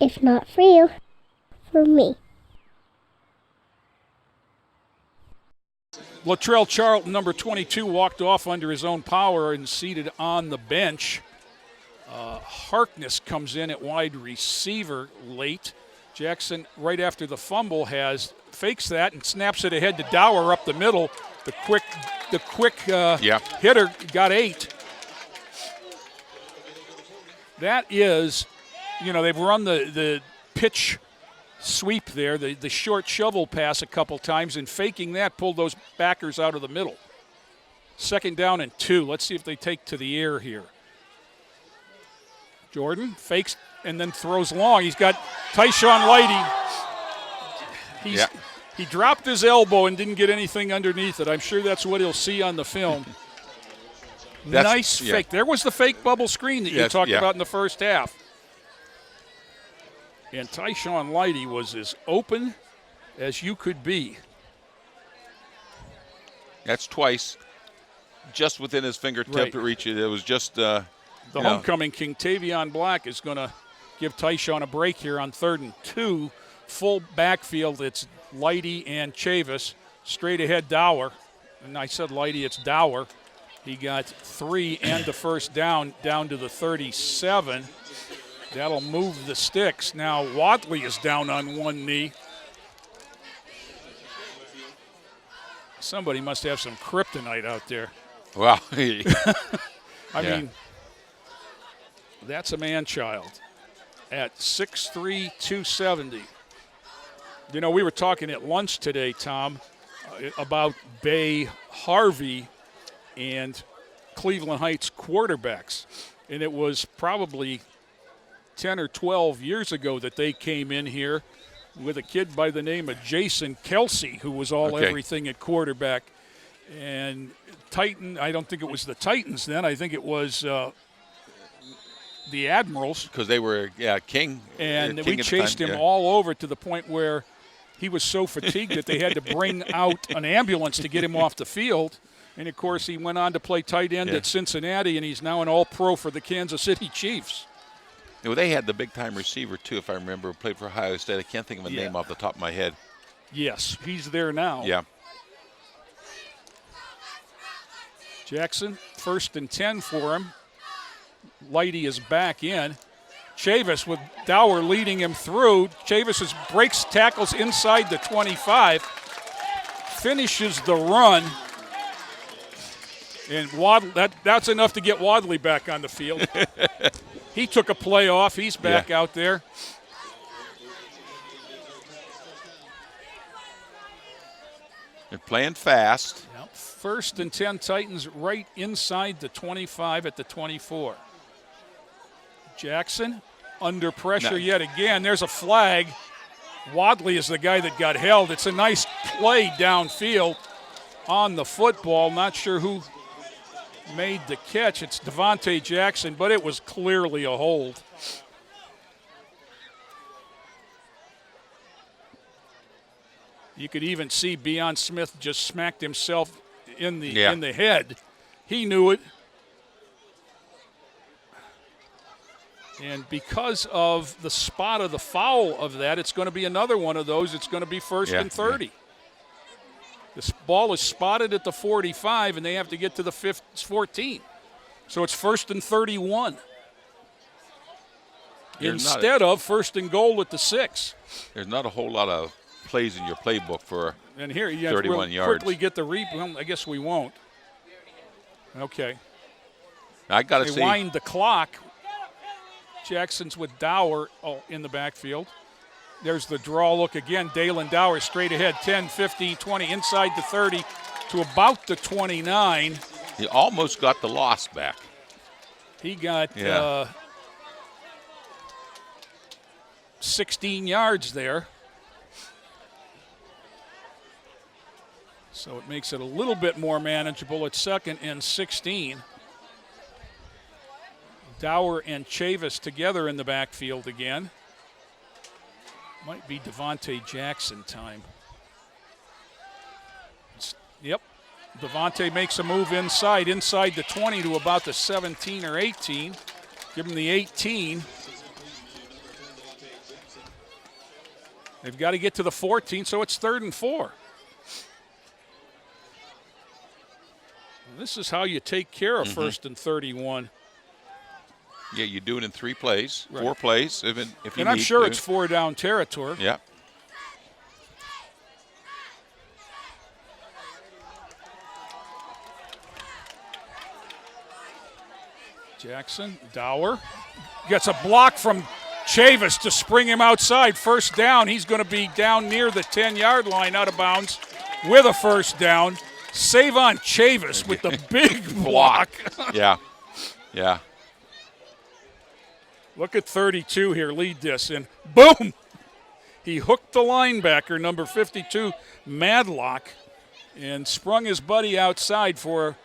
If not for you, for me. Latrell Charlton, number 22, walked off under his own power and seated on the bench. Harkness comes in at wide receiver late. Jackson, right after the fumble, fakes that and snaps it ahead to Dower up the middle. The quick hitter got 8. That is, they've run the pitch sweep there, the short shovel pass a couple times, and faking that pulled those backers out of the middle. 2nd down and 2. Let's see if they take to the air here. Jordan fakes and then throws long. He's got Tyshawn Lighty. He dropped his elbow and didn't get anything underneath it. I'm sure that's what he'll see on the film. Nice fake. There was the fake bubble screen that you talked about in the first half. And Tyshawn Lighty was as open as you could be. That's twice, just within his fingertip to reach it. It was just the homecoming king, Tavion Black, is going to give Tyshawn a break here on 3rd and 2. Full backfield. It's Lighty and Chavis. Straight ahead, Dower. And I said Lighty, it's Dower. He got 3 and the first down to the 37. That'll move the sticks. Now Wadley is down on one knee. Somebody must have some kryptonite out there. Wow. I mean, that's a man-child at 6'3", 270. We were talking at lunch today, Tom, about Bay Harvey and Cleveland Heights quarterbacks. And it was probably 10 or 12 years ago that they came in here with a kid by the name of Jason Kelsey, who was everything at quarterback. And Titan, I don't think it was the Titans then. I think it was the Admirals. Because they were, king. And king we chased him all over to the point where he was so fatigued that they had to bring out an ambulance to get him off the field. And, of course, he went on to play tight end at Cincinnati, and he's now an all-pro for the Kansas City Chiefs. Well, they had the big-time receiver, too, if I remember, who played for Ohio State. I can't think of a name off the top of my head. Yes, he's there now. Yeah. Jackson, 1st and 10 for him. Lighty is back in. Chavis with Dower leading him through. Chavis breaks tackles inside the 25, finishes the run, and that's enough to get Wadley back on the field. He took a play off. He's back out there. They're playing fast. Yep. 1st and 10 Titans right inside the 25 at the 24. Jackson under pressure yet again. There's a flag. Wadley is the guy that got held. It's a nice play downfield on the football. Not sure who made the catch. It's Devontae Jackson, but it was clearly a hold. You could even see Beion Smith just smacked himself in the head. He knew it. And because of the spot of the foul of that, it's going to be another one of those. It's going to be 1st and 30. This ball is spotted at the 45, and they have to get to the 14. So it's 1st and 31. Instead of 1st and goal at the 6. There's not a whole lot of plays in your playbook for and here you 31 yards. Quickly get the well, I guess we won't. Okay. I got to see. They wind the clock. Jackson's with Dower in the backfield. There's the draw look again. Dalen Dower straight ahead, 10, 15, 20, inside the 30 to about the 29. He almost got the loss back. He got 16 yards there. So it makes it a little bit more manageable at 2nd and 16. Dower and Chavis together in the backfield again. Might be Devontae Jackson time. Yep. Devontae makes a move inside the 20 to about the 17 or 18. Give them the 18. They've got to get to the 14, so it's 3rd and 4. This is how you take care of 1st and 31. Yeah, you do it in 3 plays, Right. 4 plays, if you And I'm need sure to. it's 4 down territory. Yeah. Jackson, Dower gets a block from Chavis to spring him outside. 1st down. He's going to be down near the 10-yard line, out of bounds with a 1st down. Save on Chavis with the big block. Yeah. Yeah. Look at 32 here, lead this, and boom! He hooked the linebacker, number 52, Madlock, and sprung his buddy outside for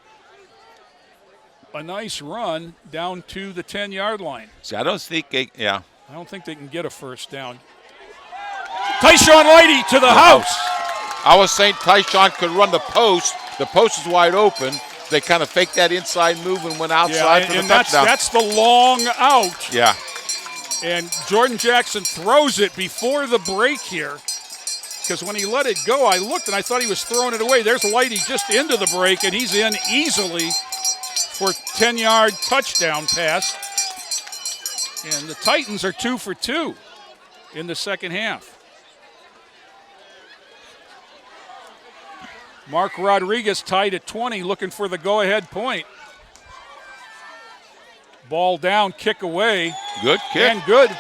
a nice run down to the 10-yard line. See, I don't think I don't think they can get a 1st down. Tyshawn Lighty to the house. I was saying Tyshawn could run the post. The post is wide open. They kind of faked that inside move and went outside for the touchdown. That's the long out. Yeah. And Jordan Jackson throws it before the break here, because when he let it go, I looked and I thought he was throwing it away. There's Lighty just into the break, and he's in easily for a 10-yard touchdown pass. And the Titans are 2 for 2 in the second half. Mark Rodriguez tied at 20, looking for the go-ahead point. Ball down, kick away. Good kick. And good.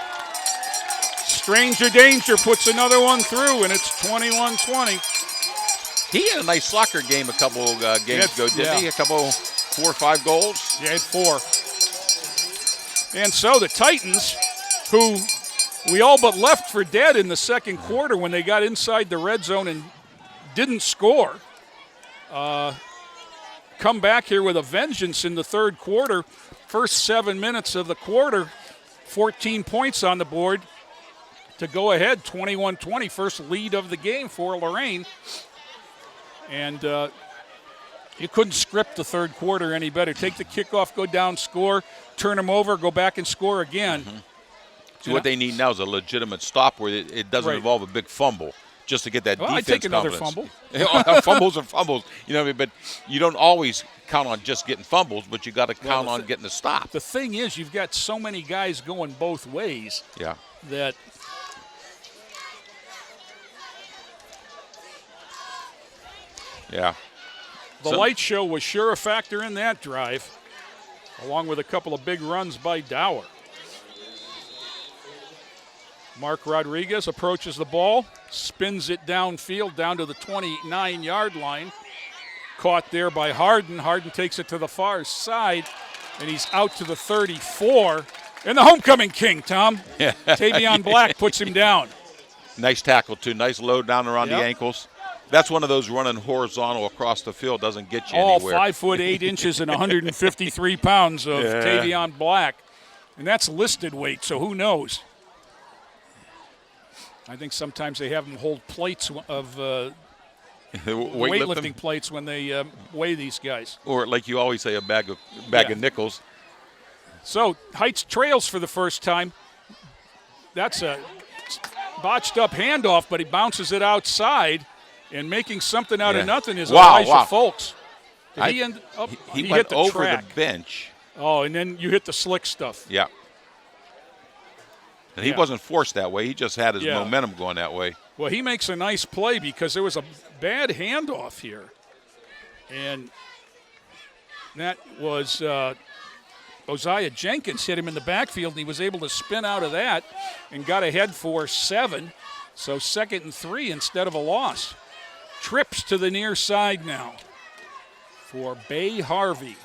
Stranger Danger puts another one through, and it's 21-20. He had a nice soccer game a couple games ago, didn't he? A couple 4 or 5 goals? Yeah, he had 4. And so the Titans, who we all but left for dead in the second quarter when they got inside the red zone and didn't score, come back here with a vengeance in the third quarter. First 7 minutes of the quarter, 14 points on the board to go ahead, 21-20, first lead of the game for Lorain. And you couldn't script the third quarter any better. Take the kickoff, go down, score, turn them over, go back and score again. So what they need now is a legitimate stop where it doesn't involve a big fumble, just to get that defense I'd take another confidence. fumble. Fumbles are fumbles, but you don't always count on just getting fumbles, but you got to count on getting a stop. The thing is, you've got so many guys going both ways. Yeah. That yeah. The light show was sure a factor in that drive, along with a couple of big runs by Dower. Mark Rodriguez approaches the ball, spins it downfield down to the 29-yard line. Caught there by Harden. Harden takes it to the far side, and he's out to the 34. And the homecoming king, Tom. Yeah. Tavion Black puts him down. Nice tackle, too. Nice load down around the ankles. That's one of those running horizontal across the field, doesn't get you anywhere. 5 foot 8 inches and 153 pounds of Tavion Black. And that's listed weight, so who knows? I think sometimes they have them hold plates of weightlifting plates when they weigh these guys. Or like you always say, a bag of nickels. So Heights trails for the first time. That's a botched up handoff, but he bounces it outside. And making something out of nothing is Elijah Folks. He went hit the over track. the bench. Oh, and then you hit the slick stuff. Yeah. And he wasn't forced that way. He just had his momentum going that way. Well, he makes a nice play because there was a bad handoff here. And that was Osiah Jenkins hit him in the backfield, and he was able to spin out of that and got ahead for 7. So 2nd and 3 instead of a loss. Trips to the near side now for Bay Harvey,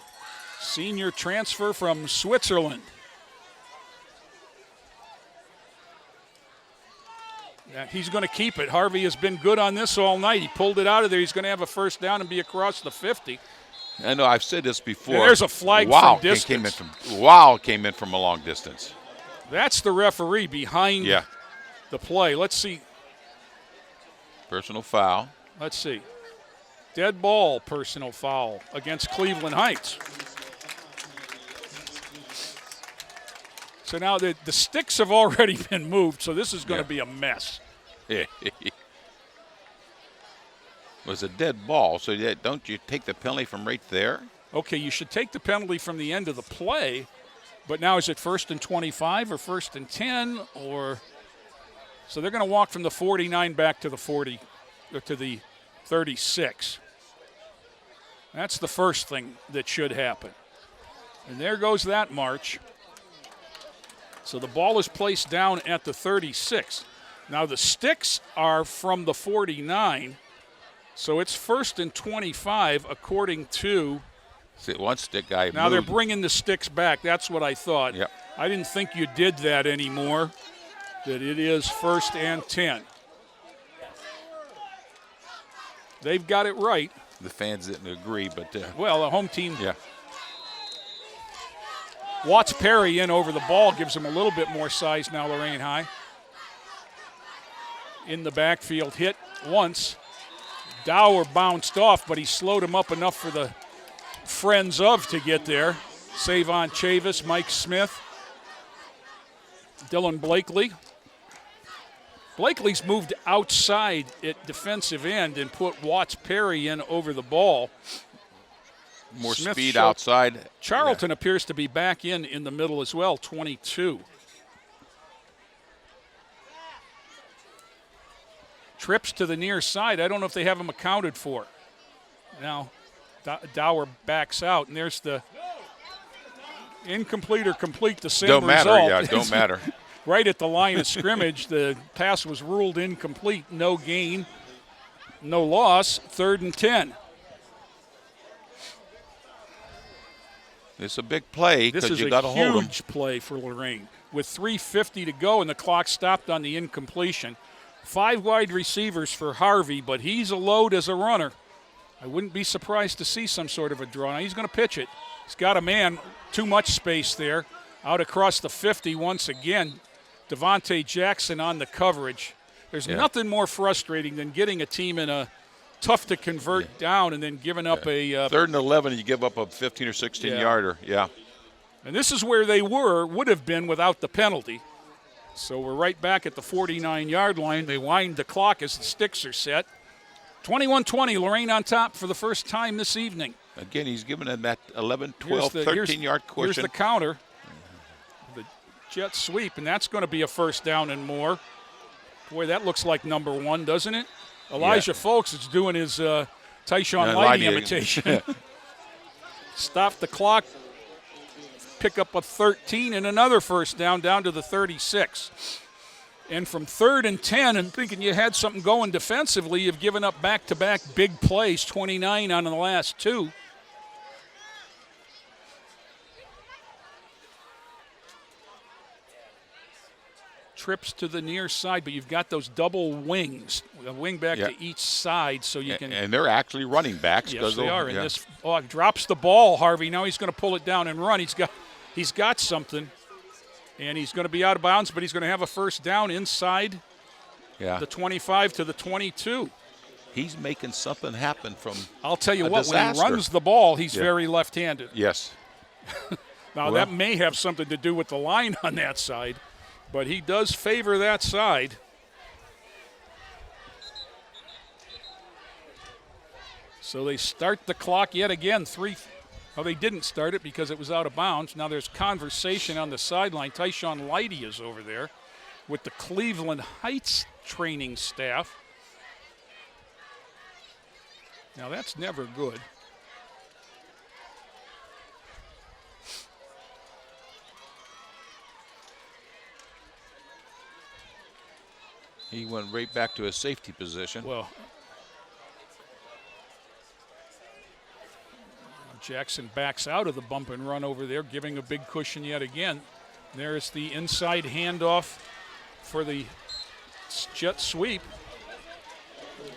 senior transfer from Switzerland. He's going to keep it. Harvey has been good on this all night. He pulled it out of there. He's going to have a first down and be across the 50. I know, I've said this before. And there's a flag from distance. Came in from a long distance. That's the referee behind the play. Let's see. Personal foul. Let's see. Dead ball, personal foul against Cleveland Heights. So now the sticks have already been moved, so this is going to be a mess. It was a dead ball, so don't you take the penalty from right there? Okay, you should take the penalty from the end of the play, but now is it 1st and 25 or 1st and 10 or? So they're going to walk from the 49 back to the 40 or to the 36. That's the first thing that should happen. And there goes that march. So the ball is placed down at the 36. Now the sticks are from the 49, so it's 1st and 25 according to. See, one stick guy Now moved. they're bringing the sticks back. That's what I thought. Yep. I didn't think you did that anymore, that it is 1st and 10. They've got it right. The fans didn't agree, but. Well, the home team. Yeah. Watts Perry in over the ball gives him a little bit more size now, Lorain High. In the backfield, hit once. Dower bounced off, but he slowed him up enough for the friends of to get there. Savon Chavis, Mike Smith, Dylan Blakely. Blakely's moved outside at defensive end and put Watts Perry in over the ball. More Smith speed outside. Charlton appears to be back in the middle as well, 22. Trips to the near side. I don't know if they have them accounted for. Now, Dower backs out, and there's the incomplete or complete, the same don't result. Matter, yeah, don't matter. Right at the line of scrimmage, the pass was ruled incomplete. No gain, no loss, 3rd and 10. It's a big play because you got to hold them. This is a huge play for Lorraine. With 3:50 to go and the clock stopped on the incompletion. 5 wide receivers for Harvey, but he's a load as a runner. I wouldn't be surprised to see some sort of a draw. Now he's going to pitch it. He's got a man, too much space there. Out across the 50 once again. Devontae Jackson on the coverage. There's nothing more frustrating than getting a team in a tough to convert down and then giving up a 3rd and 11, you give up a 15 or 16 yarder. Yeah. And this is where they would have been without the penalty. So we're right back at the 49-yard line. They wind the clock as the sticks are set. 21-20, Lorraine on top for the first time this evening. Again, he's given them that 11, 12, 13-yard cushion. Here's the counter. The jet sweep, and that's going to be a 1st down and more. Boy, that looks like number 1, doesn't it? Elijah Folks is doing his Tyshawn Lighty imitation. Stop the clock, pick up a 13 and another 1st down to the 36. And from 3rd and 10 and thinking you had something going defensively, you've given up back-to-back big plays, 29 on the last 2. Trips to the near side, but you've got those double wings, a wing back to each side, so you can. And they're actually running backs. Yes, they are. And this drops the ball, Harvey. Now he's going to pull it down and run. He's got something, and he's going to be out of bounds, but he's going to have a 1st down inside the 25 to the 22. He's making something happen from. I'll tell you what, when he runs the ball, he's very left-handed. Yes. Now that may have something to do with the line on that side. But he does favor that side. So they start the clock yet again. They didn't start it because it was out of bounds. Now there's conversation on the sideline. Tyshawn Lighty is over there with the Cleveland Heights training staff. Now that's never good. He went right back to his safety position. Well, Jackson backs out of the bump and run over there, giving a big cushion yet again. There's the inside handoff for the jet sweep,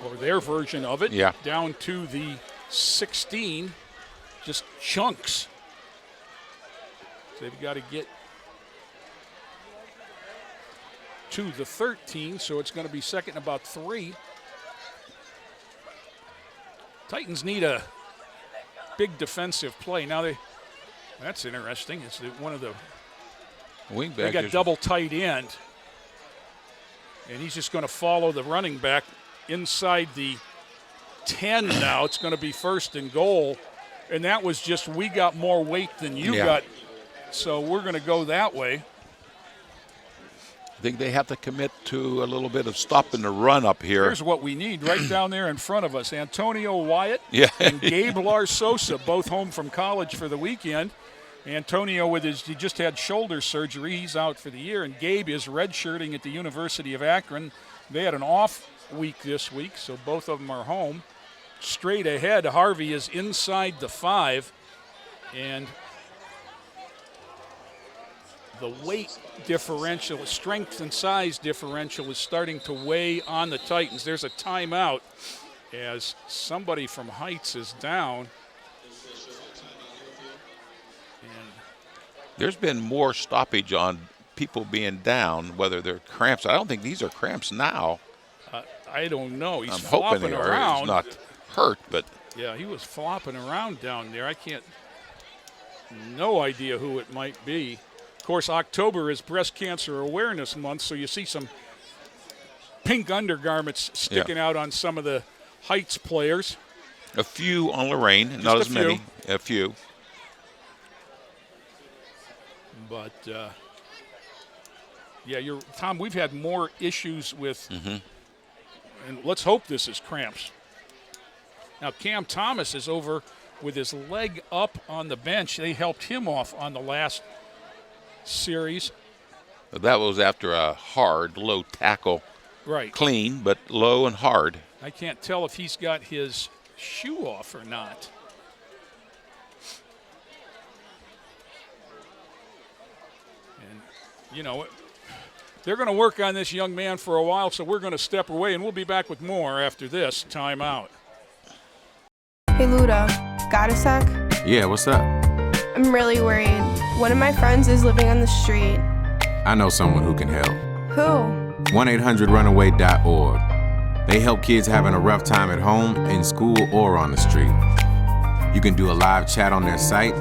or their version of it, down to the 16, just chunks. So they've got to get to the 13, so it's going to be 2nd and about 3. Titans need a big defensive play. Now that's interesting. It's one of the Wingback. They got double tight end. And he's just going to follow the running back inside the 10 now. It's going to be 1st and goal. And that was just, we got more weight than you got. So we're going to go that way. I think they have to commit to a little bit of stopping the run up here. Here's what we need right down there in front of us. Antonio Wyatt and Gabe Larsosa, both home from college for the weekend. Antonio, he just had shoulder surgery. He's out for the year. And Gabe is redshirting at the University of Akron. They had an off week this week, so both of them are home. Straight ahead, Harvey is inside the 5. And the weight differential, strength and size differential is starting to weigh on the Titans. There's a timeout as somebody from Heights is down. And there's been more stoppage on people being down, whether they're cramps. I don't think these are cramps now. I don't know. He's I'm hoping flopping they are. around. He's not hurt, but. Yeah, he was flopping around down there. No idea who it might be. Of course, October is Breast Cancer Awareness Month, so you see some pink undergarments sticking out on some of the Heights players. A few on Lorraine, not as many. A few. But, Tom, we've had more issues with, and let's hope this is cramps. Now, Cam Thomas is over with his leg up on the bench. They helped him off on the last series. That was after a hard, low tackle. Right. Clean, but low and hard. I can't tell if he's got his shoe off or not. And, they're going to work on this young man for a while, so we're going to step away, and we'll be back with more after this timeout. Hey, Luda, got a sec? Yeah, what's up? I'm really worried. One of my friends is living on the street. I know someone who can help. Who? 1-800-RUNAWAY.org. They help kids having a rough time at home, in school, or on the street. You can do a live chat on their site.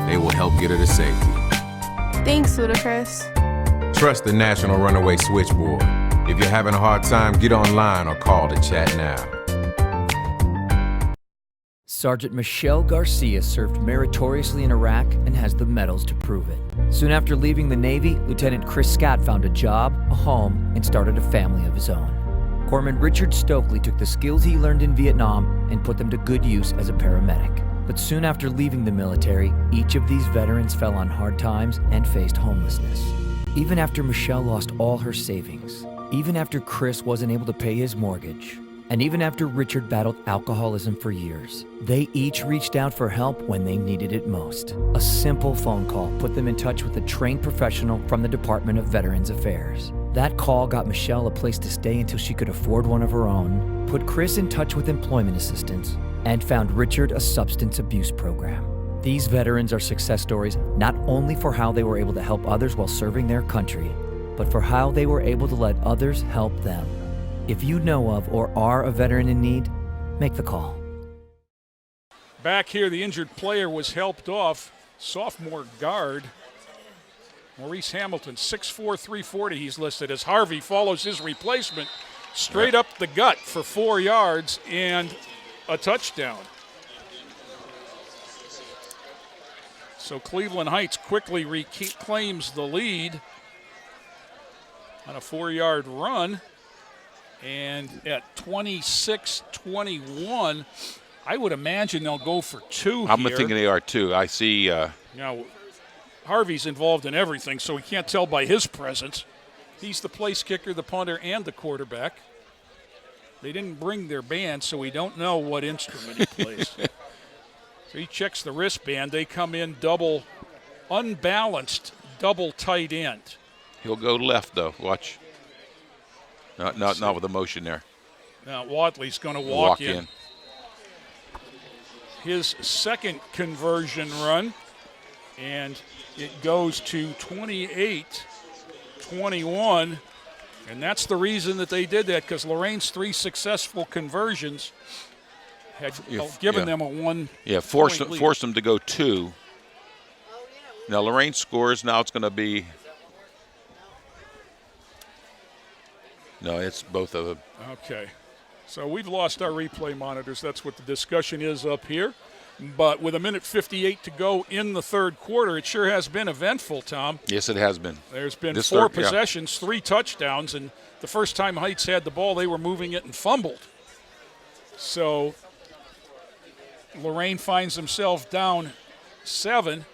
They will help get her to safety. Thanks, Ludacris. Trust the National Runaway Switchboard. If you're having a hard time, get online or call to chat now. Sergeant Michelle Garcia served meritoriously in Iraq and has the medals to prove it. Soon after leaving the Navy, Lieutenant Chris Scott found a job, a home, and started a family of his own. Corpsman Richard Stokely took the skills he learned in Vietnam and put them to good use as a paramedic. But soon after leaving the military, each of these veterans fell on hard times and faced homelessness. Even after Michelle lost all her savings, even after Chris wasn't able to pay his mortgage, and even after Richard battled alcoholism for years, they each reached out for help when they needed it most. A simple phone call put them in touch with a trained professional from the Department of Veterans Affairs. That call got Michelle a place to stay until she could afford one of her own, put Chris in touch with employment assistance, and found Richard a substance abuse program. These veterans are success stories not only for how they were able to help others while serving their country, but for how they were able to let others help them. If you know of or are a veteran in need, make the call. Back here, the injured player was helped off. Sophomore guard, Maurice Hamilton, 6'4", 340 he's listed as. Harvey follows his replacement straight up the gut for 4 yards and a touchdown. So Cleveland Heights quickly reclaims the lead on a 4-yard run. And at 26-21, I would imagine they'll go for 2 I'm here. thinking they are too. I see. Now, Harvey's involved in everything, so we can't tell by his presence. He's the place kicker, the punter, and the quarterback. They didn't bring their band, so we don't know what instrument he plays. So he checks the wristband. They come in unbalanced, double tight end. He'll go left, though. Watch. Not with the motion there. Now Wadley's going to walk in. His second conversion run, and it goes to 28-21, and that's the reason that they did that, because Lorraine's 3 successful conversions had given them a 1. Yeah, forced them to go 2. Now Lorraine scores. Now it's going to be. No, it's both of them. Okay. So we've lost our replay monitors. That's what the discussion is up here. But with 1:58 to go in the third quarter, it sure has been eventful, Tom. Yes, it has been. There's been This four third- yeah. possessions, 3 touchdowns, and the first time Heights had the ball, they were moving it and fumbled. So Lorain finds himself down 7.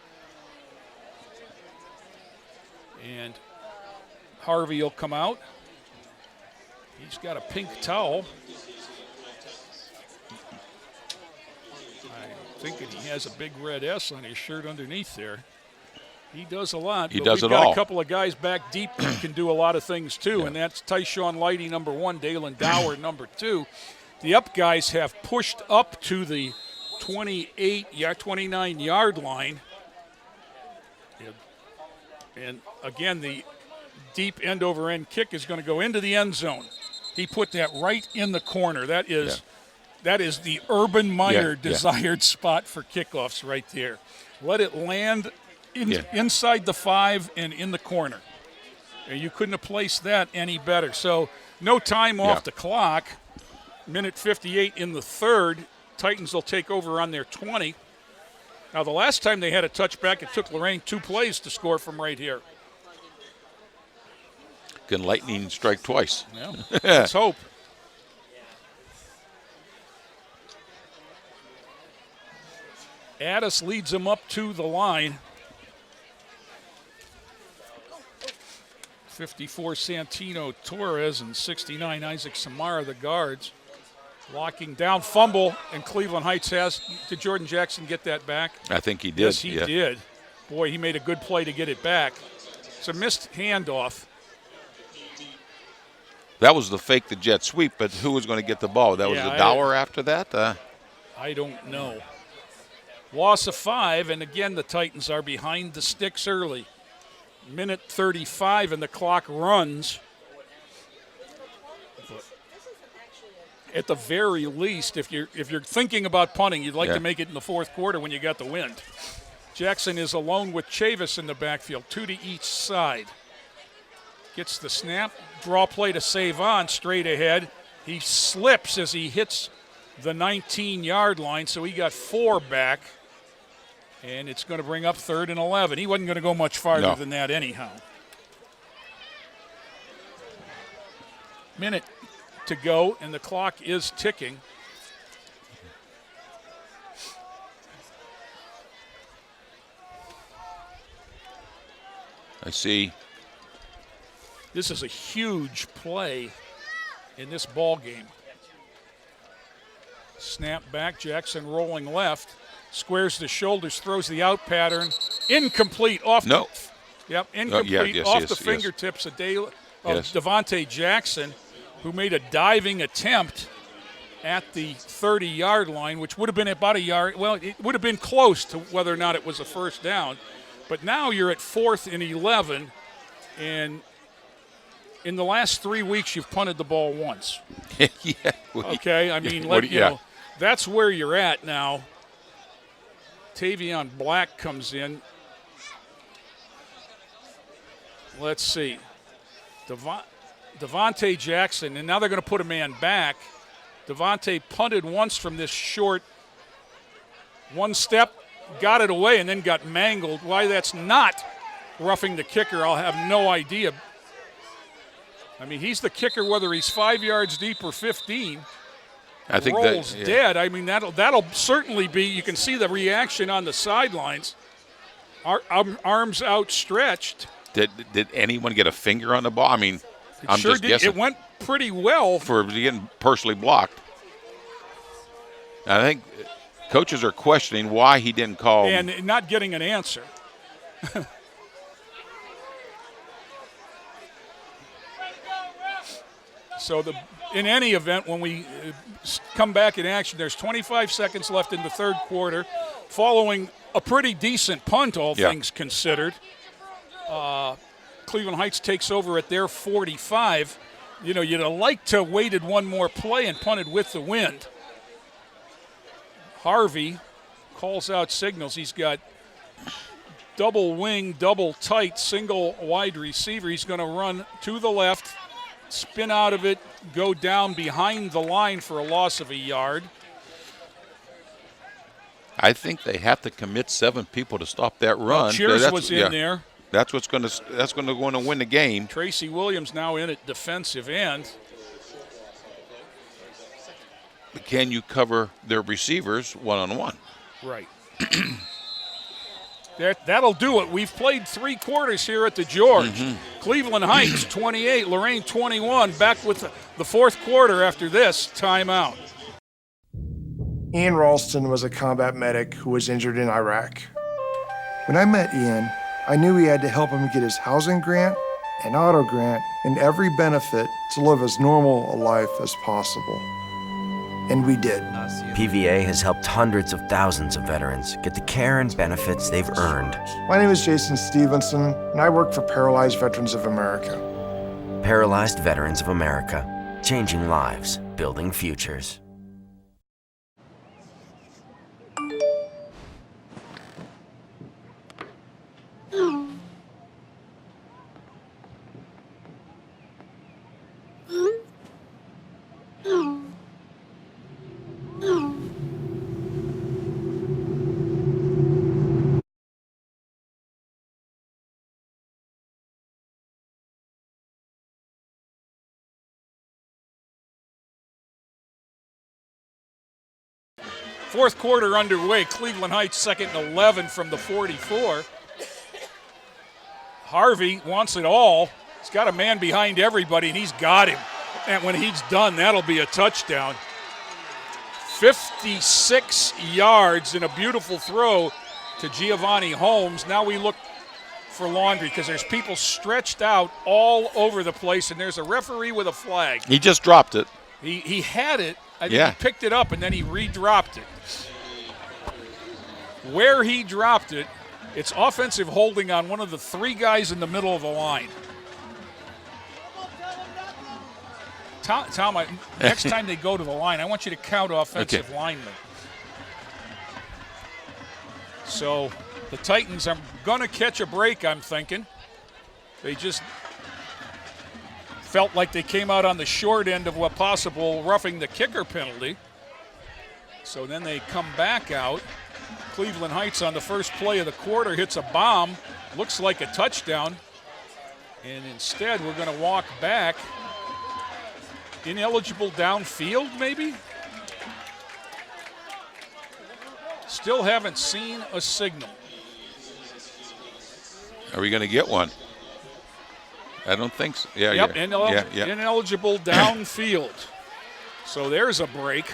And Harvey will come out. He's got a pink towel. I'm thinking he has a big red S on his shirt underneath there. He does a lot. He but does we've it got all. a couple of guys back deep that can do a lot of things too, Yeah. and that's Tyshawn Lighty, number 1, Dalen Dower, number 2. The up guys have pushed up to the 29-yard line. And again, the deep end-over-end kick is going to go into the end zone. He put that right in the corner. That is the Urban Meyer desired spot for kickoffs right there. Let it land inside the 5 and in the corner. And you couldn't have placed that any better. So no time off the clock. 1:58 in the third. Titans will take over on their 20. Now, the last time they had a touchback, it took Lorraine 2 plays to score from right here. Can lightning strike twice? Yeah, let's hope. Addis leads them up to the line. 54 Santino Torres and 69 Isaac Samara, the guards. Locking down, fumble, and Cleveland Heights has. Did Jordan Jackson get that back? I think he did. Yes, he did. Boy, he made a good play to get it back. It's a missed handoff. That was the fake the jet sweep, but who was going to get the ball? That was the Dower after that? I don't know. Loss of 5, and again, the Titans are behind the sticks early. 1:35, and the clock runs. But at the very least, if you're thinking about punting, you'd like to make it in the fourth quarter when you got the wind. Jackson is alone with Chavis in the backfield, 2 to each side. Gets the snap, draw play to save on, straight ahead. He slips as he hits the 19-yard line, so he got 4 back. And it's going to bring up 3rd and 11. He wasn't going to go much farther than that anyhow. Minute to go, and the clock is ticking. I see. This is a huge play in this ball game. Snap back, Jackson rolling left, squares the shoulders, throws the out pattern, incomplete off. Incomplete off the fingertips of Devontae Jackson, who made a diving attempt at the 30-yard line, which would have been about a yard. Well, it would have been close to whether or not it was a first down. But now you're at 4th and 11, and in the last 3 weeks, you've punted the ball once. Okay, I mean, that's where you're at now. Tavion Black comes in. Let's see. Devontae Jackson, and now they're going to put a man back. Devontae punted once from this short one step, got it away, and then got mangled. Why that's not roughing the kicker, I'll have no idea. I mean, he's the kicker whether he's 5 yards deep or 15. I think rolls dead. I mean, that'll certainly be. You can see the reaction on the sidelines. Arms outstretched. Did anyone get a finger on the ball? I mean, I'm sure just guessing. It went pretty well for getting personally blocked. I think coaches are questioning why he didn't call and not getting an answer. So in any event, when we come back in action, there's 25 seconds left in the third quarter, following a pretty decent punt, all things considered. Cleveland Heights takes over at their 45. You know, you'd have liked to have waited one more play and punted with the wind. Harvey calls out signals. He's got double wing, double tight, single wide receiver. He's going to run to the left, spin out of it, go down behind the line for a loss of a yard. I think they have to commit 7 people to stop that run. Well, Cheers was in there. That's what's going to win the game. Tracy Williams now in at defensive end. But can you cover their receivers one-on-one? Right. That'll do it. We've played 3 quarters here at the George. Cleveland Heights 28, Lorraine 21. Back with the 4th quarter after this timeout. Ian Ralston was a combat medic who was injured in Iraq. When I met Ian, I knew we had to help him get his housing grant, an auto grant, and every benefit to live as normal a life as possible. And we did. PVA has helped hundreds of thousands of veterans get the care and benefits they've earned. My name is Jason Stevenson, and I work for Paralyzed Veterans of America. Paralyzed Veterans of America, changing lives, building futures. Fourth quarter underway. Cleveland Heights 2nd and 11 from the 44. Harvey wants it all. He's got a man behind everybody, and he's got him. And when he's done, that'll be a touchdown. 56 yards and a beautiful throw to Giovanni Holmes. Now we look for laundry because there's people stretched out all over the place, and there's a referee with a flag. He just dropped it. He had it. I think he picked it up, and then he re-dropped it. Where he dropped it, it's offensive holding on one of the 3 guys in the middle of the line. Tom, next time they go to the line, I want you to count offensive linemen. So the Titans are going to catch a break, I'm thinking. They just felt like they came out on the short end of what possible roughing the kicker penalty. So then they come back out. Cleveland Heights on the first play of the quarter hits a bomb. Looks like a touchdown. And instead we're going to walk back. Ineligible downfield, maybe? Still haven't seen a signal. Are we going to get one? I don't think so. Yeah, yep, yeah. Ineligible downfield. So there's a break.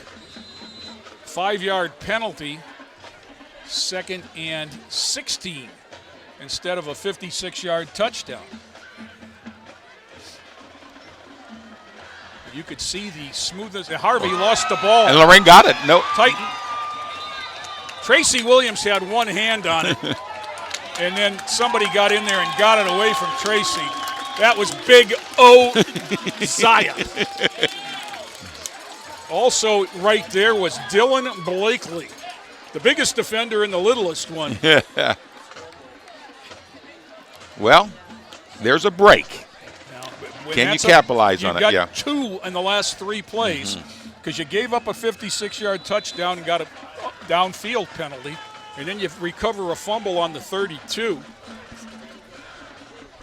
5-yard penalty. 2nd and 16 instead of a 56-yard touchdown. You could see the smoothness. Harvey lost the ball. And Lorraine got it. No. Titan. Tracy Williams had one hand on it. And then somebody got in there and got it away from Tracy. That was Big O Zaya. Also right there was Dylan Blakely, the biggest defender and the littlest one. Well, there's a break. Can you capitalize on it? You got 2 in the last 3 plays because you gave up a 56-yard touchdown and got a downfield penalty, and then you recover a fumble on the 32.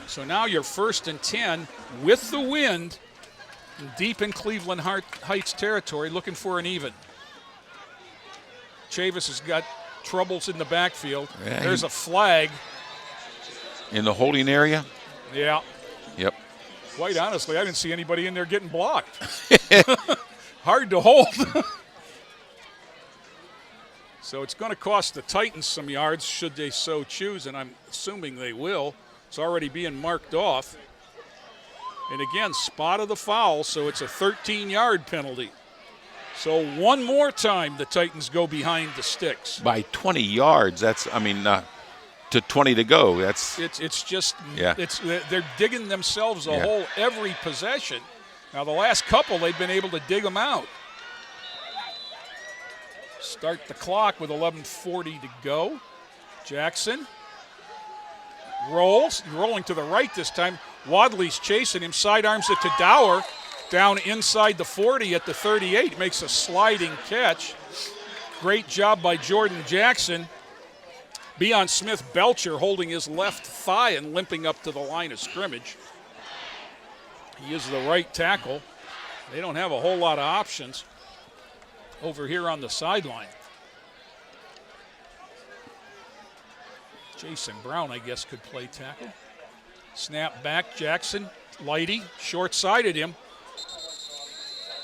So now you're 1st and 10 with the wind deep in Cleveland Heights territory, looking for an even. Chavis has got troubles in the backfield. Yeah, there's a flag. In the holding area? Yeah. Yep. Quite honestly, I didn't see anybody in there getting blocked. Hard to hold. So it's going to cost the Titans some yards should they so choose, and I'm assuming they will. It's already being marked off. And again, spot of the foul, so it's a 13-yard penalty. So one more time the Titans go behind the sticks. By 20 yards, that's, to 20 to go. That's it's just they're digging themselves a hole every possession. Now the last couple they've been able to dig them out. Start the clock with 11:40 to go. Jackson rolling to the right this time. Wadley's chasing him, sidearms it to Dower, down inside the 40 at the 38. Makes a sliding catch. Great job by Jordan Jackson. Beon Smith-Belcher holding his left thigh and limping up to the line of scrimmage. He is the right tackle. They don't have a whole lot of options over here on the sideline. Jason Brown, I guess, could play tackle. Snap back, Jackson. Lighty, short-sided him.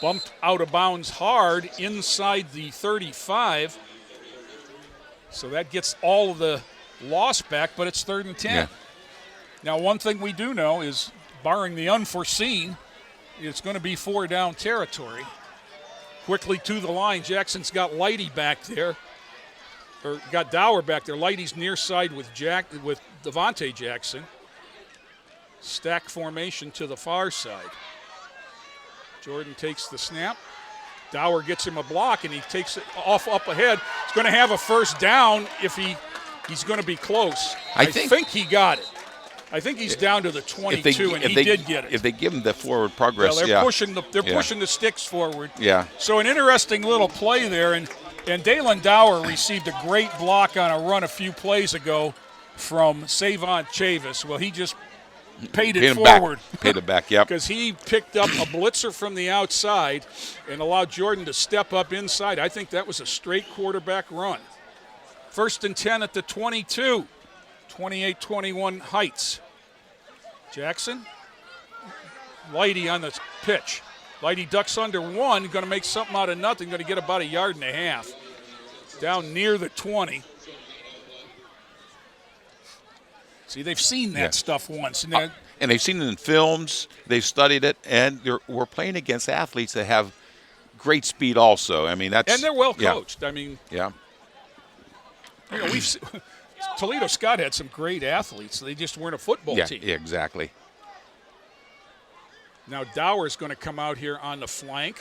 Bumped out of bounds hard inside the 35. So that gets all of the loss back, but it's 3rd and 10. Yeah. Now, one thing we do know is, barring the unforeseen, it's going to be 4-down territory. Quickly to the line. Jackson's got Lighty back there. Or got Dower back there. Lighty's near side with Devontae Jackson. Stack formation to the far side. Jordan takes the snap. Dower gets him a block, and he takes it off up ahead. He's going to have a 1st down if he's going to be close. I think he got it. I think he's down to the 22, and he did get it. If they give him the forward progress, they're pushing the sticks forward. Yeah. So an interesting little play there, and Dalen Dower received a great block on a run a few plays ago from Savon Chavis. Well, he just paid it forward. Paid it back, yep. Because he picked up a blitzer from the outside and allowed Jordan to step up inside. I think that was a straight quarterback run. 1st and 10 at the 22. 28-21 Heights. Jackson. Lighty on the pitch. Lighty ducks under one, going to make something out of nothing, going to get about 1.5 yards. Down near the 20. See, they've seen that stuff once. And they've seen it in films, they've studied it, and we're playing against athletes that have great speed also. I mean, that's... And they're well coached. I mean... Yeah. You know, Toledo Scott had some great athletes. They just weren't a football team. Yeah, exactly. Now Dower's going to come out here on the flank.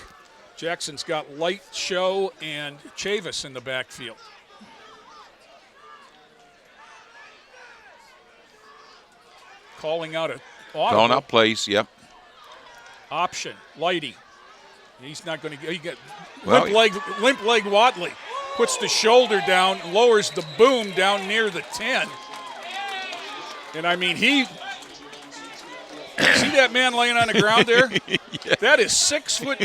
Jackson's got Light, Show, and Chavis in the backfield. Calling out Calling out plays, yep. Option, Lighty. He's not going to get limp leg Watley. Puts the shoulder down, lowers the boom down near the 10. And I mean, see that man laying on the ground there? That is 6'2",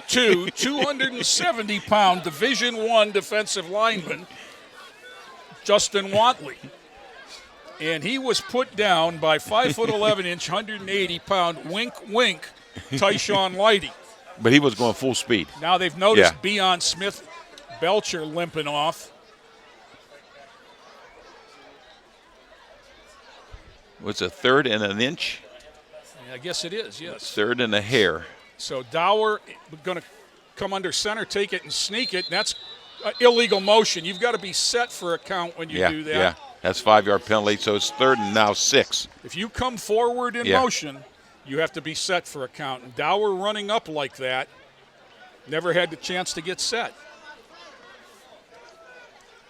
270-pound Division I defensive lineman, Justin Watley. And he was put down by 5'11", 180-pound wink, Tyshawn Lighty. But he was going full speed. Now they've noticed Beon Smith-Belcher limping off. Was it 3rd and an inch? I guess it is, yes. 3rd and a hair. So Dower going to come under center, take it and sneak it. And that's illegal motion. You've got to be set for a count when you do that. Yeah, that's 5-yard penalty, so it's 3rd and now 6. If you come forward in motion, you have to be set for a count. And Dower running up like that never had the chance to get set.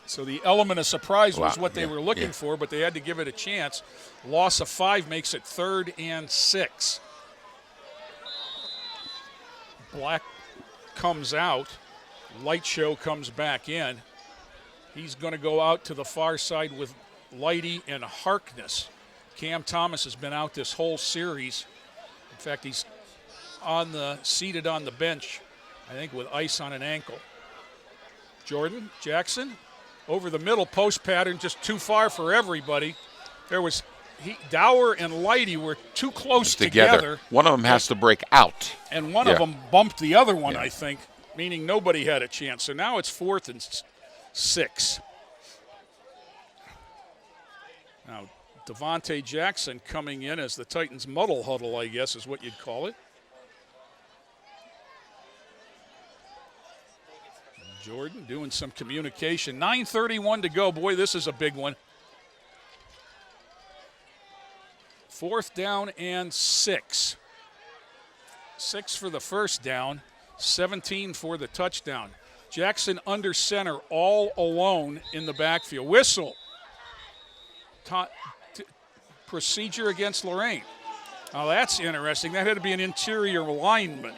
So the element of surprise was what they were looking for, but they had to give it a chance. Loss of 5 makes it 3rd and 6. Black comes out. Light Show comes back in. He's going to go out to the far side with Lighty and Harkness. Cam Thomas has been out this whole series. In fact, he's seated on the bench, I think with ice on an ankle. Jordan Jackson over the middle, post pattern, just too far for everybody. There was Dower and Lighty were too close together. One of them has to break out. And one of them bumped the other one, I think, meaning nobody had a chance. So now it's 4th and 6. Now, Devontae Jackson coming in as the Titans muddle huddle, I guess is what you'd call it. Jordan doing some communication. 9:31 to go. Boy, this is a big one. 4th down and 6. 6 for the first down, 17 for the touchdown. Jackson under center, all alone in the backfield. Whistle. procedure against Lorraine. Oh, that's interesting. That had to be an interior lineman.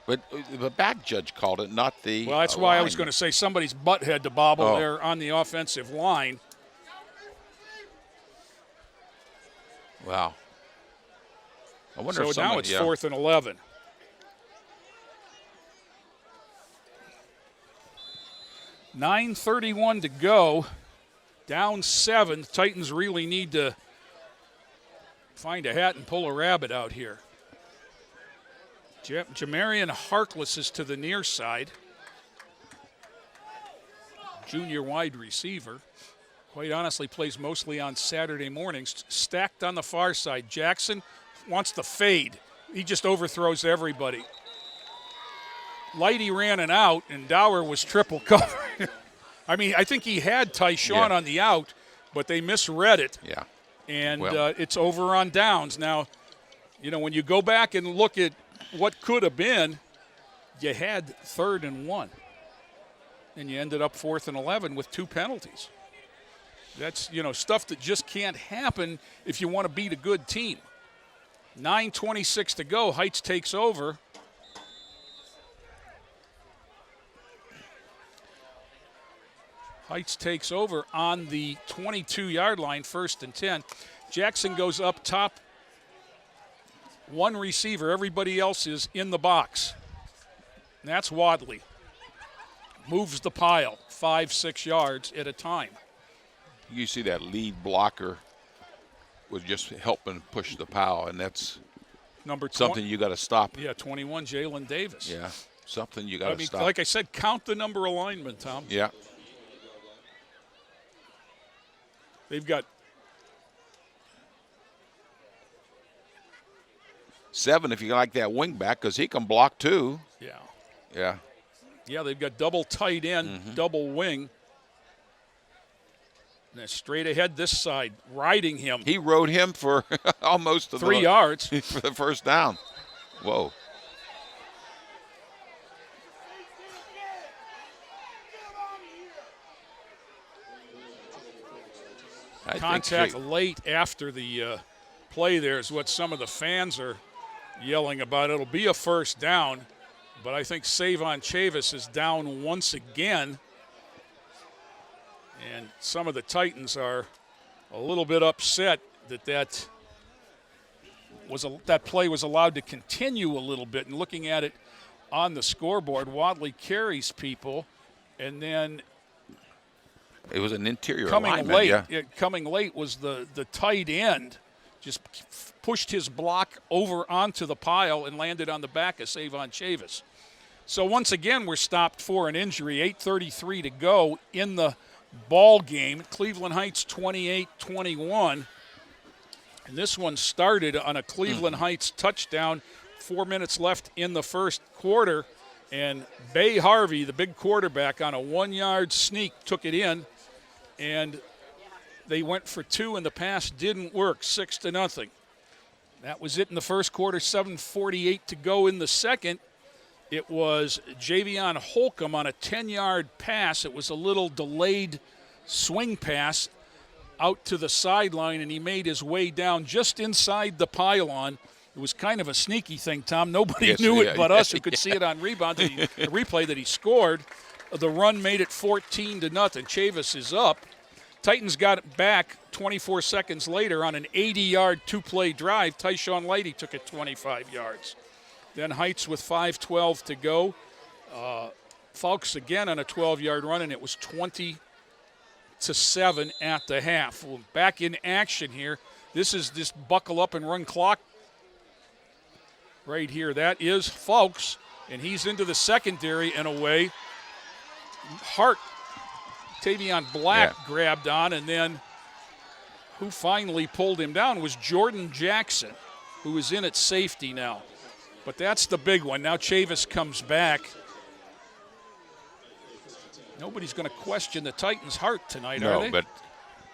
But the back judge called it, not the Well, that's why I was lineman. going to say somebody's butt had to bobble there on the offensive line. Wow. I wonder if so now it's 4th and 11. $9:31 to go. Down 7. The Titans really need to find a hat and pull a rabbit out here. Jamarian Harkless is to the near side. Junior wide receiver. Quite honestly, plays mostly on Saturday mornings. Stacked on the far side. Jackson wants the fade. He just overthrows everybody. Lighty ran an out, and Dower was triple covered. I mean, I think he had Tyshawn on the out, but they misread it. Yeah. And it's over on downs. Now, when you go back and look at what could have been, you had 3rd and 1. And you ended up 4th and 11 with 2 penalties. That's, stuff that just can't happen if you want to beat a good team. 9:26 to go. Heights takes over. Heights takes over on the 22-yard line, 1st and 10. Jackson goes up top. 1 receiver. Everybody else is in the box. And that's Wadley. Moves the pile 5-6 yards at a time. You see that lead blocker was just helping push the pile, and that's something you got to stop. Yeah, 21, Jalen Davis. Yeah, something you got to stop. Like I said, count the number of linemen, Tom. Yeah. They've got 7 if you like that wing back, because he can block too. Yeah. Yeah. Yeah, they've got double tight end, double wing. And straight ahead this side, riding him. He rode him for almost 3 yards for the first down. Whoa. Contact late after the play there is what some of the fans are yelling about. It'll be a first down, but I think Savon Chavis is down once again. And some of the Titans are a little bit upset that play was allowed to continue a little bit. And looking at it on the scoreboard, Wadley carries people, and then it was an interior coming alignment, late. Coming late was the tight end. Just pushed his block over onto the pile and landed on the back of Savon Chavis. So once again, we're stopped for an injury. 8:33 to go in the ball game. Cleveland Heights 28-21. And this one started on a Cleveland Heights touchdown. 4 minutes left in the first quarter. And Bay Harvey, the big quarterback, on a 1-yard sneak took it in. And they went for 2, and the pass didn't work, 6-0. That was it in the first quarter, 7:48 to go in the second. It was Javion Holcomb on a 10-yard pass. It was a little delayed swing pass out to the sideline, and he made his way down just inside the pylon. It was kind of a sneaky thing, Tom. Nobody knew it but us who could see it on rebound. The replay that he scored. The run made it 14-0. Chavis is up. Titans got it back 24 seconds later on an 80-yard 2-play drive. Tyshawn Lighty took it 25 yards. Then Heights with 5:12 to go. Falks again on a 12-yard run, and it was 20-7 at the half. Well, back in action here. This is this buckle up and run clock right here. That is Falks, and he's into the secondary and away. Hart, Tavion Black grabbed on, and then who finally pulled him down was Jordan Jackson, who is in at safety now. But that's the big one. Now Chavis comes back. Nobody's going to question the Titans' heart tonight, are they? No, but,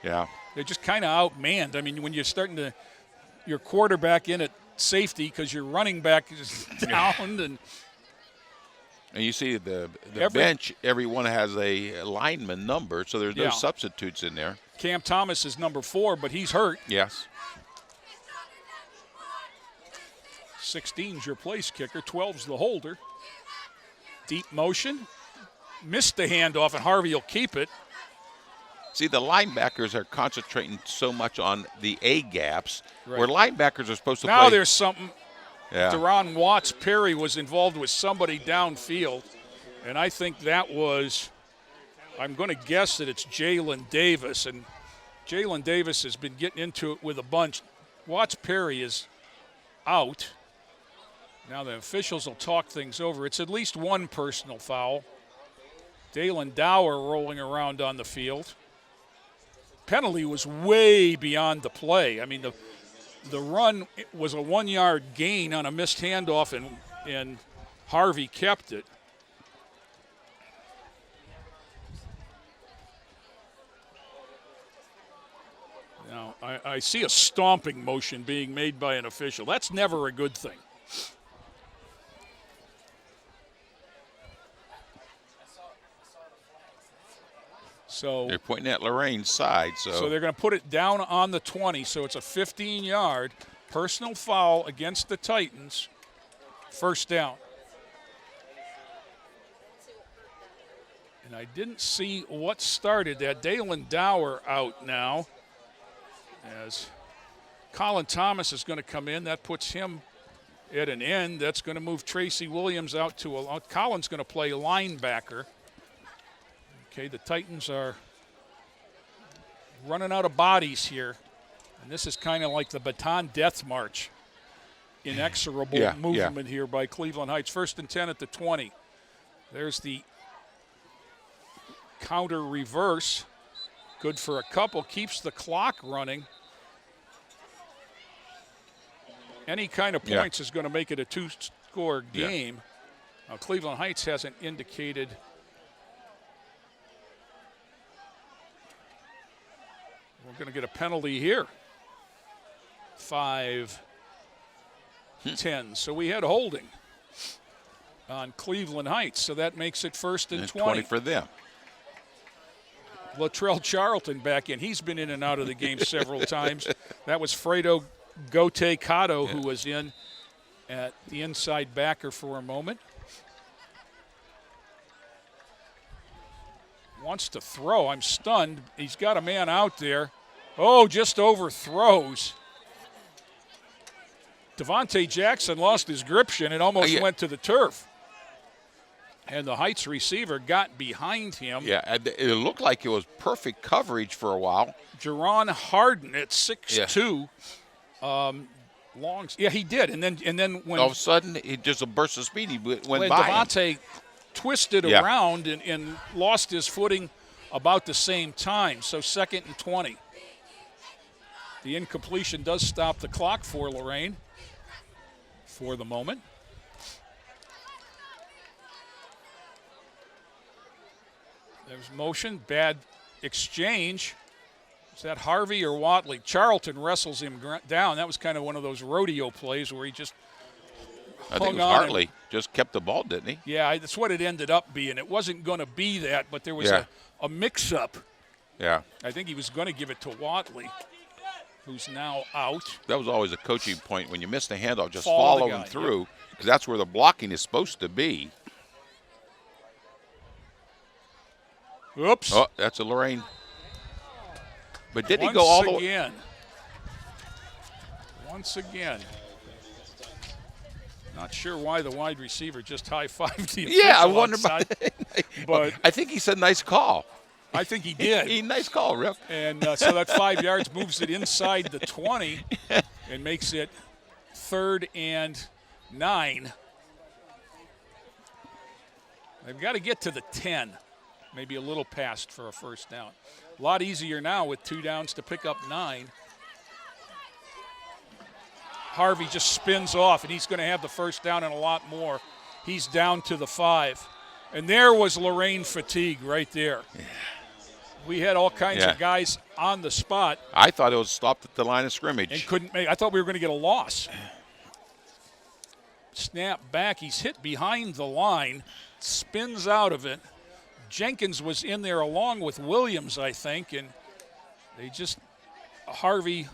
yeah. They're just kind of outmanned. I mean, when you're starting to – your quarterback in at safety because your running back is down. And you see the bench, everyone has a lineman number, so there's no substitutes in there. Cam Thomas is number 4, but he's hurt. Yes. 16's your place kicker, 12's the holder. Deep motion. Missed the handoff, and Harvey will keep it. See, the linebackers are concentrating so much on the A gaps, Right. where linebackers are supposed to Now play. there's something. Yeah. Deron Watts Perry was involved with somebody downfield, and I think that was, I'm going to guess that it's Jalen Davis, and Jalen Davis has been getting into it with a bunch. Watts Perry is out. Now the officials will talk things over. It's at least one personal foul. Dalen Dower rolling around on the field. Penalty was way beyond the play. I mean, the run was a 1 yard gain on a missed handoff, and Harvey kept it. Now, I see a stomping motion being made by an official. That's never a good thing. So they're pointing at Lorraine's side. So they're going to put it down on the 20, so it's a 15-yard personal foul against the Titans. First down. And I didn't see what started that. Dalen Dower out now, as Colin Thomas is going to come in. That puts him at an end. That's going to move Tracy Williams out to a – Colin's going to play linebacker. Okay, the Titans are running out of bodies here. And this is kind of like the baton death march. Inexorable movement here by Cleveland Heights. 1st and 10 at the 20. There's the counter reverse. Good for a couple. Keeps the clock running. Any kind of points is going to make it a two-score game. Now, Cleveland Heights hasn't indicated – we're going to get a penalty here. 5-10. So we had holding on Cleveland Heights. So that makes it 1st and 20 for them. Latrell Charlton back in. He's been in and out of the game several times. That was Fredo Gote-Cotto who was in at the inside backer for a moment. Wants to throw. I'm stunned. He's got a man out there. Oh, just overthrows. Devontae Jackson lost his gription and almost went to the turf. And the Heights receiver got behind him. Yeah, it looked like it was perfect coverage for a while. Jerron Harden at 6'2". Yeah, he did. And then when all of a sudden, it just a burst of speed. He went when by Devontae him. Twisted around and lost his footing about the same time. So 2nd and 20. The incompletion does stop the clock for Lorraine for the moment. There's motion, bad exchange. Is that Harvey or Watley? Charlton wrestles him down. That was kind of one of those rodeo plays where he just I think it was Hartley. Just kept the ball, didn't he? Yeah, that's what it ended up being. It wasn't going to be that, but there was a mix-up. Yeah. I think he was going to give it to Watley, who's now out. That was always a coaching point. When you miss the handoff, just follow him through, because that's where the blocking is supposed to be. Oops. Oh, that's a Lorraine. But did he go all the way? Once again. Not sure why the wide receiver just high-fived the official I wonder outside, about that. But I think he said nice call. I think he did. Nice call, Rip. And so that 5 yards moves it inside the 20 and makes it 3rd and 9. They've got to get to the 10, maybe a little past for a first down. A lot easier now with 2 downs to pick up 9. Harvey just spins off, and he's going to have the first down and a lot more. He's down to the 5. And there was Lorraine fatigue right there. Yeah. We had all kinds of guys on the spot. I thought it was stopped at the line of scrimmage. And couldn't make. I thought we were going to get a loss. Snap back. He's hit behind the line, spins out of it. Jenkins was in there along with Williams, I think, and they just – Harvey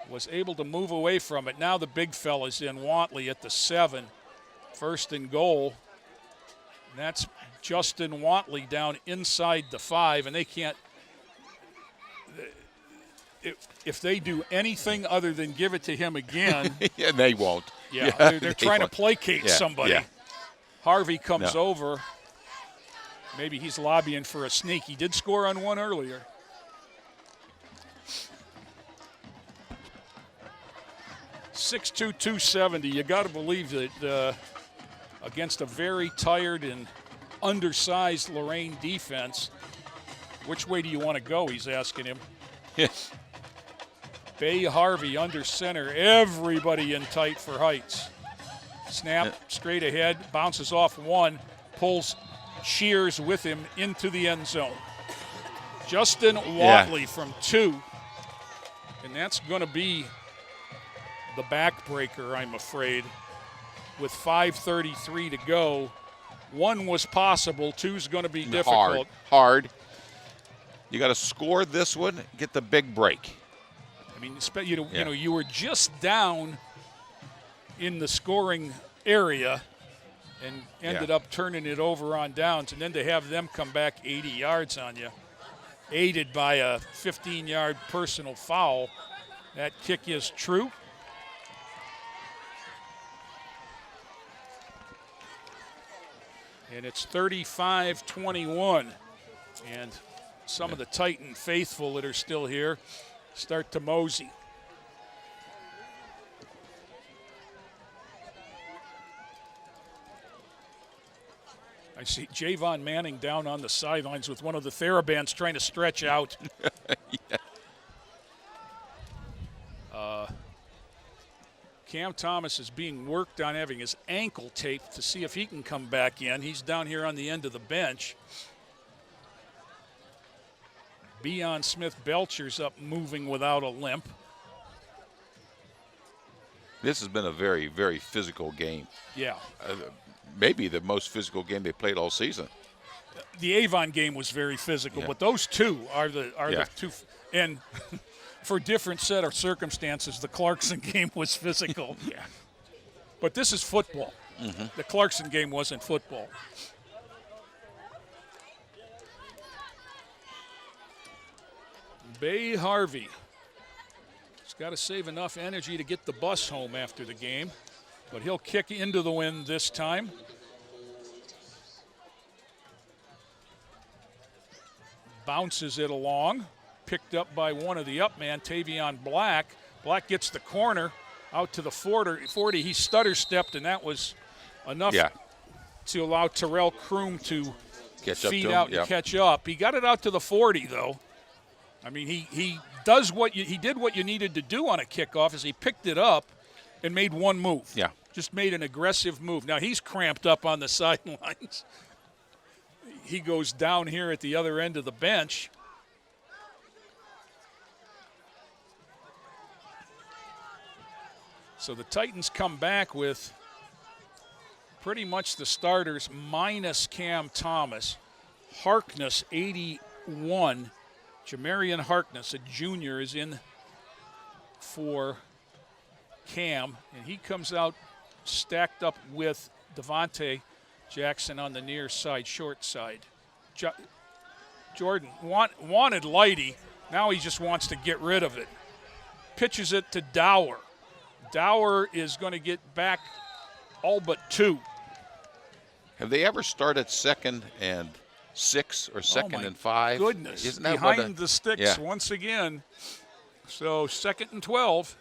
was able to move away from it. Now the big fella's in, Wantley at the 7. First and goal. And that's Justin Wantley down inside the 5, and they can't – if they do anything other than give it to him again – yeah, they won't. Yeah, they're trying to placate somebody. Yeah. Harvey comes over. Maybe he's lobbying for a sneak. He did score on one earlier. .6'2", 270. You got to believe that against a very tired and undersized Lorain defense, which way do you want to go, he's asking him. Yes. Bay Harvey under center. Everybody in tight for Heights. Snap straight ahead, bounces off one, pulls Shears with him into the end zone. Justin Watley from 2, and that's going to be the backbreaker, I'm afraid, with 5:33 to go. 1 was possible, 2's going to be difficult. Hard. You got to score this one, get the big break. I mean, you know, you were just down in the scoring area and ended up turning it over on downs, and then to have them come back 80 yards on you, aided by a 15-yard personal foul. That kick is true. And it's 35-21. And some of the Titan faithful that are still here start to mosey. I see Javon Manning down on the sidelines with one of the TheraBands trying to stretch out. Cam Thomas is being worked on having his ankle taped to see if he can come back in. He's down here on the end of the bench. Beon Smith-Belcher's up moving without a limp. This has been a very, very physical game. Yeah. Maybe the most physical game they played all season. The Avon game was very physical, but those two are the two. And for different set of circumstances, the Clarkson game was physical. But this is football. Mm-hmm. The Clarkson game wasn't football. Bay Harvey. He's got to save enough energy to get the bus home after the game, but he'll kick into the wind this time. Bounces it along, picked up by one of the up man, Tavion Black. Black gets the corner out to the 40. He stutter-stepped, and that was enough to allow Terrell Kroom to feed out and catch up. He got it out to the 40, though. I mean, he did what you needed to do on a kickoff is he picked it up and made one move. Yeah. Just made an aggressive move. Now he's cramped up on the sidelines. He goes down here at the other end of the bench. So the Titans come back with pretty much the starters minus Cam Thomas. Harkness, 81. Jamarian Harkness, a junior, is in for Cam, and he comes out stacked up with Devontae Jackson on the near side, short side. Jordan wanted Lighty. Now he just wants to get rid of it. Pitches it to Dower. Dower is going to get back all but 2. Have they ever started 2nd and 6 or 2nd and 5? Goodness, isn't that behind the sticks once again. So 2nd and 12.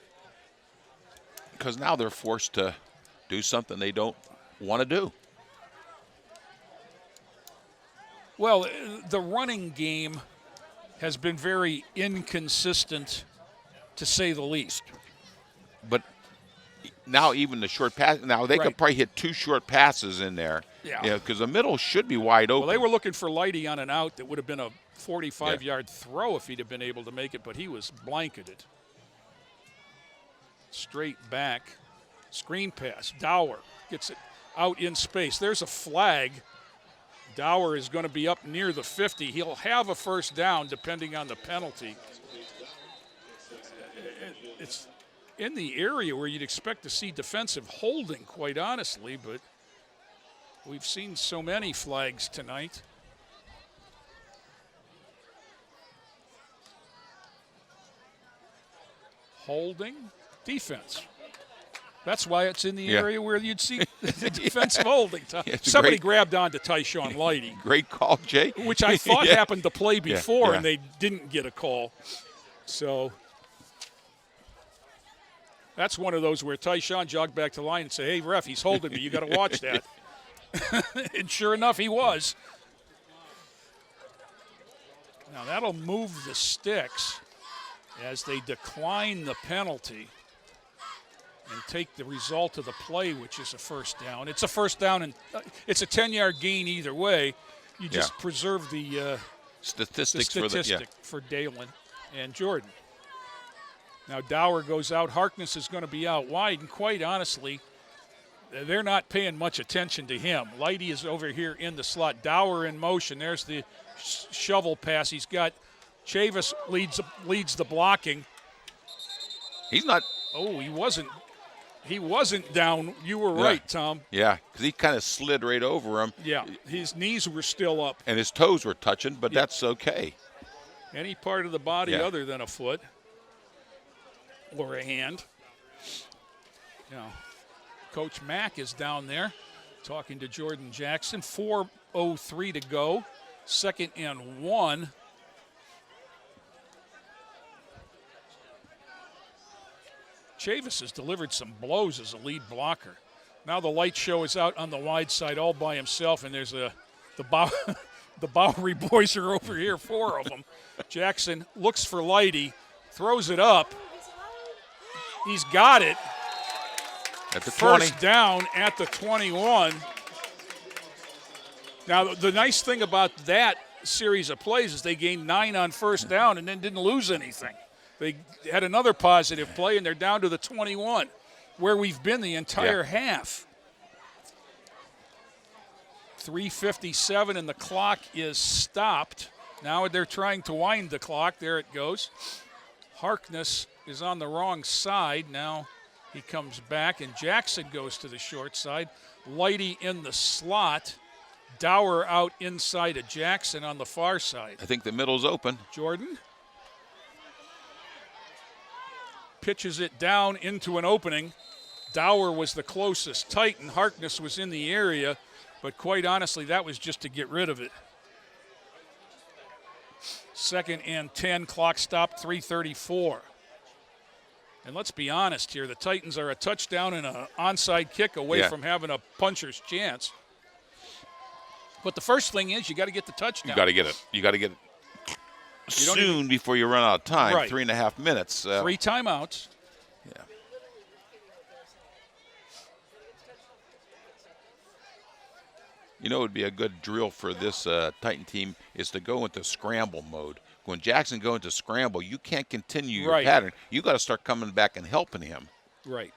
Because now they're forced to do something they don't want to do. Well, the running game has been very inconsistent, to say the least. But now even the short pass, now they could probably hit 2 short passes in there. Yeah, because the middle should be wide open. Well, they were looking for Lighty on an out that would have been a 45-yard throw if he'd have been able to make it, but he was blanketed. Straight back, screen pass. Dower gets it out in space. There's a flag. Dower is going to be up near the 50. He'll have a first down depending on the penalty. it's in the area where you'd expect to see defensive holding, quite honestly, but we've seen so many flags tonight. Holding, defense. That's why it's in the area where you'd see the defensive holding. Somebody grabbed onto Tyshawn Lighty. Great call, Jay. Which I thought happened to play before, and they didn't get a call. So that's one of those where Tyshawn jogged back to the line and said, hey, ref, he's holding me. You got to watch that. And sure enough, he was. Now that'll move the sticks as they decline the penalty and take the result of the play, which is a first down. It's a first down, and it's a 10-yard gain either way. You just preserve the statistic for Dalen and Jordan. Now Dower goes out. Harkness is going to be out wide, and quite honestly, they're not paying much attention to him. Lighty is over here in the slot. Dower in motion. There's the shovel pass. He's got Chavis leads the blocking. He's not. Oh, he wasn't down. You were right, Tom. Yeah, because he kind of slid right over him. Yeah, his knees were still up. And his toes were touching, but that's okay. Any part of the body other than a foot or a hand. Now, Coach Mack is down there talking to Jordan Jackson. 4:03 to go. 2nd and 1. Chavis has delivered some blows as a lead blocker. Now the light show is out on the wide side all by himself, and there's the Bowery boys are over here, 4 of them. Jackson looks for Lighty, throws it up. He's got it. At the 20. First down at the 21. Now the nice thing about that series of plays is they gained 9 on first down and then didn't lose anything. They had another positive play, and they're down to the 21, where we've been the entire half. 3:57, and the clock is stopped. Now they're trying to wind the clock. There it goes. Harkness is on the wrong side. Now he comes back, and Jackson goes to the short side. Lighty in the slot. Dower out inside of Jackson on the far side. I think the middle's open. Jordan pitches it down into an opening. Dower was the closest Titan. Harkness was in the area, but quite honestly, that was just to get rid of it. 2nd and 10, clock stopped, 3:34. And let's be honest here, the Titans are a touchdown and an onside kick away from having a puncher's chance. But the first thing is you got to get the touchdown. You got to get it. You got to get it soon before you run out of time. Right. 3.5 minutes. 3 timeouts. Yeah. You know, it would be a good drill for this Titan team is to go into scramble mode. When Jackson goes into scramble, you can't continue your pattern. You got to start coming back and helping him. Right.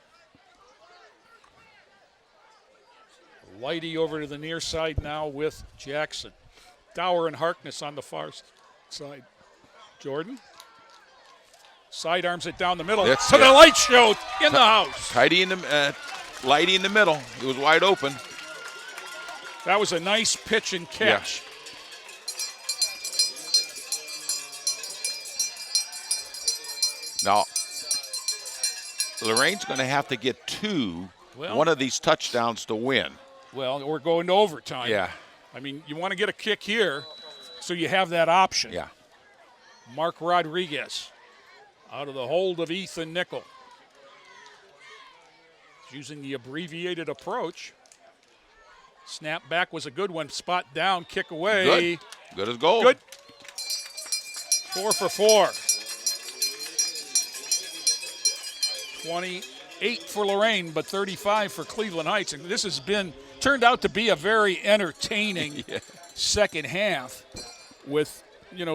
Lighty over to the near side now with Jackson. Dower and Harkness on the far side. Jordan sidearms it down the middle. The light show in the house. Lighty in the middle. It was wide open. That was a nice pitch and catch. Now, Lorraine's going to have to get one of these touchdowns to win. Well, we're going to overtime. Yeah. I mean, you want to get a kick here so you have that option. Yeah. Mark Rodriguez out of the hold of Ethan Nickel. Using the abbreviated approach. Snap back was a good one. Spot down, kick away. Good as gold. Good. 4 for 4. 28 for Lorain, but 35 for Cleveland Heights. And this has turned out to be a very entertaining second half with,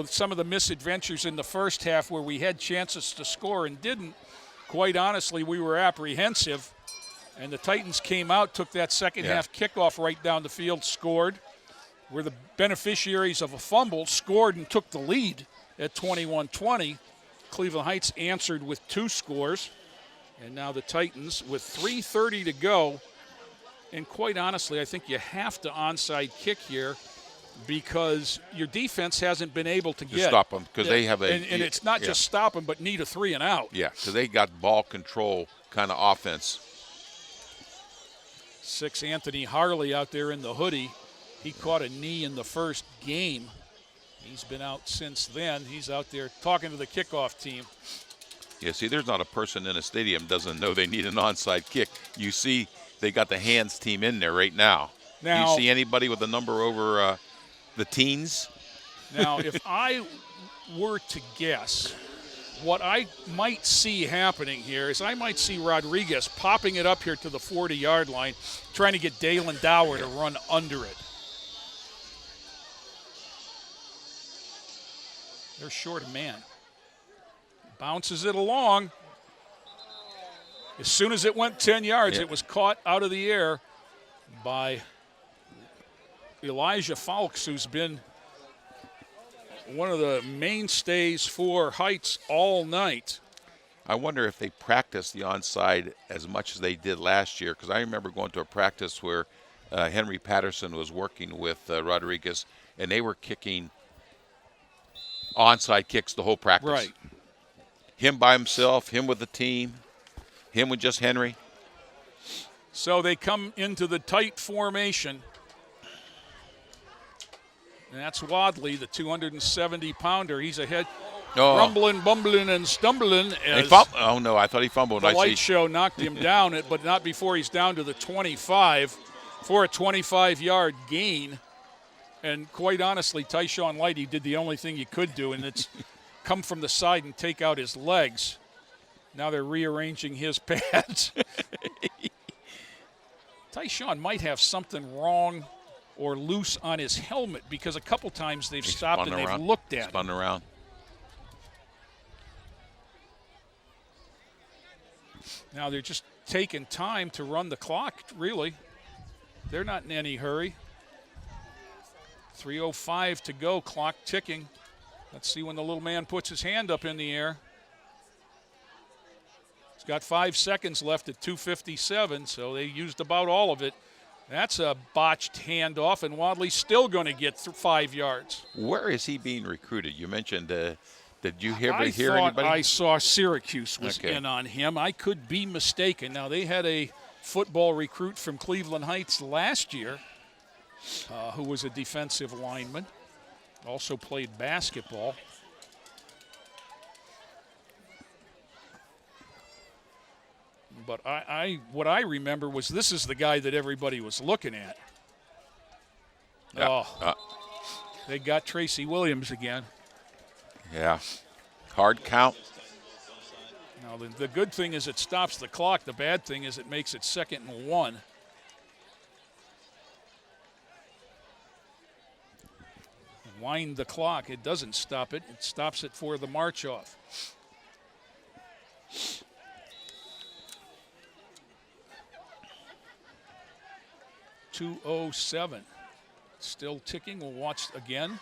some of the misadventures in the first half where we had chances to score and didn't. Quite honestly, we were apprehensive. And the Titans came out, took that second half kickoff right down the field, scored. We're the beneficiaries of a fumble, scored and took the lead at 21-20. Cleveland Heights answered with 2 scores. And now the Titans with 3:30 to go. And quite honestly, I think you have to onside kick here because your defense hasn't been able to stop them because they have and it's not just stop them, but need a 3 and out. Yeah, because they got ball control kind of offense. 6 Anthony Harley out there in the hoodie. He caught a knee in the first game. He's been out since then. He's out there talking to the kickoff team. Yeah, see, there's not a person in a stadium doesn't know they need an onside kick. You see they got the hands team in there right now. Now, you see anybody with a number over the teens? Now, if I were to guess, what I might see happening here is I might see Rodriguez popping it up here to the 40-yard line, trying to get Dalen Dower to run under it. They're short a man. Bounces it along. As soon as it went 10 yards, it was caught out of the air by Elijah Fowlks, who's been one of the mainstays for Heights all night. I wonder if they practiced the onside as much as they did last year, because I remember going to a practice where Henry Patterson was working with Rodriguez, and they were kicking onside kicks the whole practice. Right. Him by himself, him with the team, him with just Henry. So they come into the tight formation. And that's Wadley, the 270-pounder. He's ahead, rumbling, bumbling, and stumbling. Oh, no, I thought he fumbled. The light show knocked him down, but not before he's down to the 25 for a 25-yard gain. And quite honestly, Tyshawn Lighty did the only thing he could do, and it's come from the side and take out his legs. Now they're rearranging his pads. Tyshawn might have something wrong or loose on his helmet because a couple times they've stopped and they've looked at him. Spun around. Now they're just taking time to run the clock, really. They're not in any hurry. 3:05 to go, clock ticking. Let's see when the little man puts his hand up in the air. He's got 5 seconds left at 2:57, so they used about all of it. That's a botched handoff, and Wadley's still going to get 5 yards. Where is he being recruited? You mentioned, did you hear anybody? I saw Syracuse was in on him. I could be mistaken. Now, they had a football recruit from Cleveland Heights last year who was a defensive lineman, also played basketball. But what I remember was this is the guy that everybody was looking at. They got Tracy Williams again. Yeah. Hard count. Now, the good thing is it stops the clock. The bad thing is it makes it 2nd and 1. Wind the clock. It doesn't stop it. It stops it for the march off. .207. Still ticking. We'll watch again.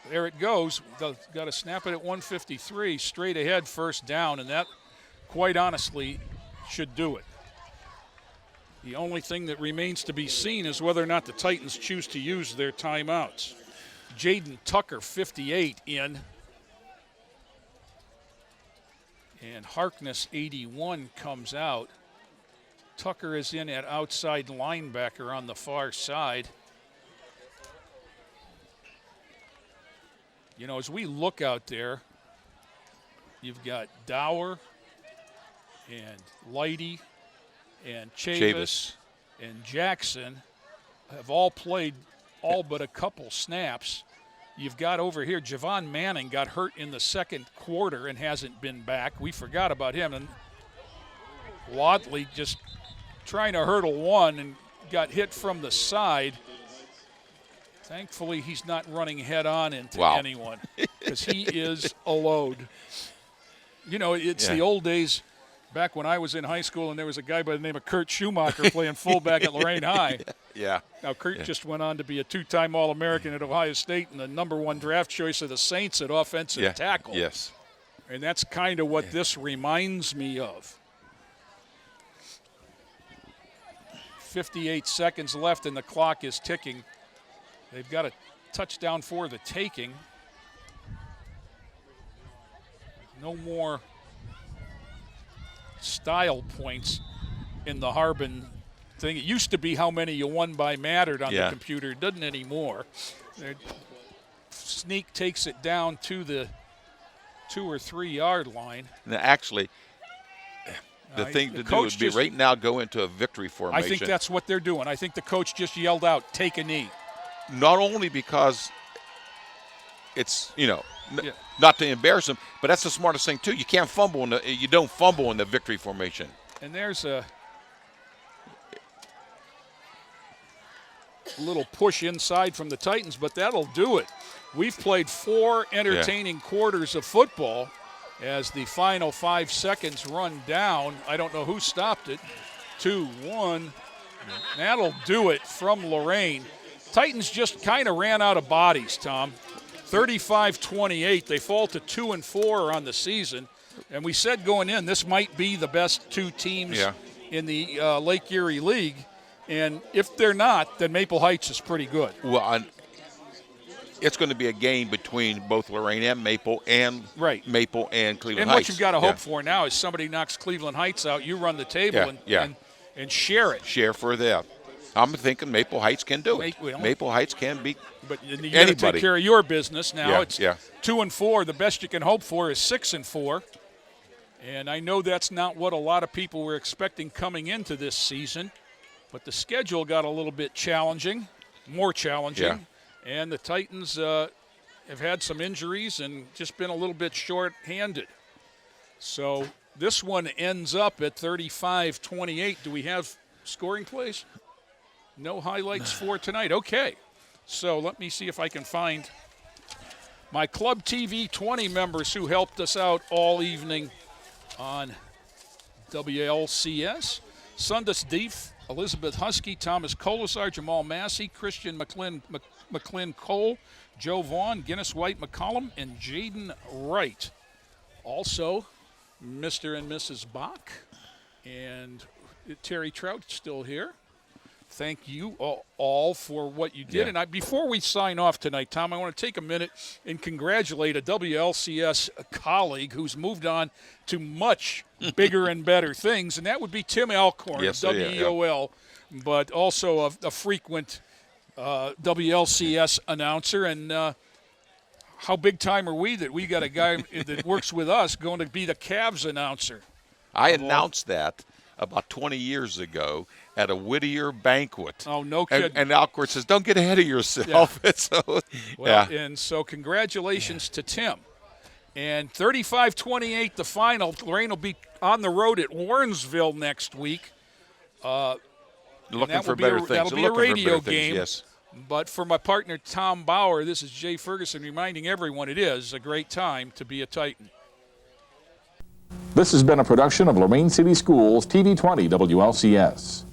There it goes. Got to snap it at 153. Straight ahead, first down, and that, quite honestly, should do it. The only thing that remains to be seen is whether or not the Titans choose to use their timeouts. Jaden Tucker, 58, in. And Harkness, 81, comes out. Tucker is in at outside linebacker on the far side. You know, as we look out there, you've got Dower and Lighty and Chavis and Jackson have all played all but a couple snaps. You've got over here, Javon Manning got hurt in the second quarter and hasn't been back. We forgot about him. And Wadley just trying to hurdle one and got hit from the side. Thankfully, he's not running head-on into anyone because he is a load. You know, it's the old days. back when I was in high school, and there was a guy by the name of Kurt Schumacher playing fullback at Lorain High. Yeah. Now, Kurt just went on to be a 2-time All-American at Ohio State and the #1 draft choice of the Saints at offensive tackle. Yes. And that's kind of what this reminds me of. 58 seconds left, and the clock is ticking. They've got a touchdown for the taking. No more style points in the Harbin thing. It used to be how many you won by mattered on the computer. It doesn't anymore. Sneak takes it down to the 2 or 3 yard line. Now, actually, the thing to do would be right now go into a victory formation. I think that's what they're doing. I think the coach just yelled out, take a knee. Not only because it's, not to embarrass them, but that's the smartest thing too. You can't fumble you don't fumble in the victory formation. And there's a little push inside from the Titans, but that'll do it. We've played 4 entertaining quarters of football as the final 5 seconds run down. I don't know who stopped it. 2-1. That'll do it from Lorraine. Titans just kind of ran out of bodies, Tom. 35-28. They fall to 2-4 on the season. And we said going in, this might be the best 2 teams in the Lake Erie League. And if they're not, then Maple Heights is pretty good. Well, it's going to be a game between both Lorraine and Maple and Maple and Cleveland Heights. And what you've got to hope for now is somebody knocks Cleveland Heights out, you run the table and share it. Share for them. I'm thinking Maple Heights can do it. Maple Heights can beat But you got to take care of your business now. It's 2-4. The best you can hope for is 6-4. And I know that's not what a lot of people were expecting coming into this season. But the schedule got a little bit challenging, more challenging. Yeah. And the Titans have had some injuries and just been a little bit short-handed. So this one ends up at 35-28. Do we have scoring plays? No highlights for tonight. Okay. So let me see if I can find my Club TV 20 members who helped us out all evening on WLCS. Sundus Deef, Elizabeth Husky, Thomas Colasar, Jamal Massey, Christian McClin Cole, Joe Vaughn, Guinness White McCollum, and Jaden Wright. Also, Mr. and Mrs. Bach, and Terry Trout still here. Thank you all for what you did. And before we sign off tonight, Tom, I want to take a minute and congratulate a WLCS colleague who's moved on to much bigger and better things, and that would be Tim Alcorn, WEOL, but also a frequent WLCS announcer. And how big time are we that we got a guy that works with us going to be the Cavs announcer? I announced that about 20 years ago at a Whittier banquet. Oh, no kidding. And Alcorn says, don't get ahead of yourself. And so congratulations to Tim. And 35-28, the final. Lorraine will be on the road at Warrensville next week. Looking for better things. That'll be a radio game. Yes. But for my partner, Tom Bauer, this is Jay Ferguson reminding everyone it is a great time to be a Titan. This has been a production of Lorain City Schools TV 20 WLCS.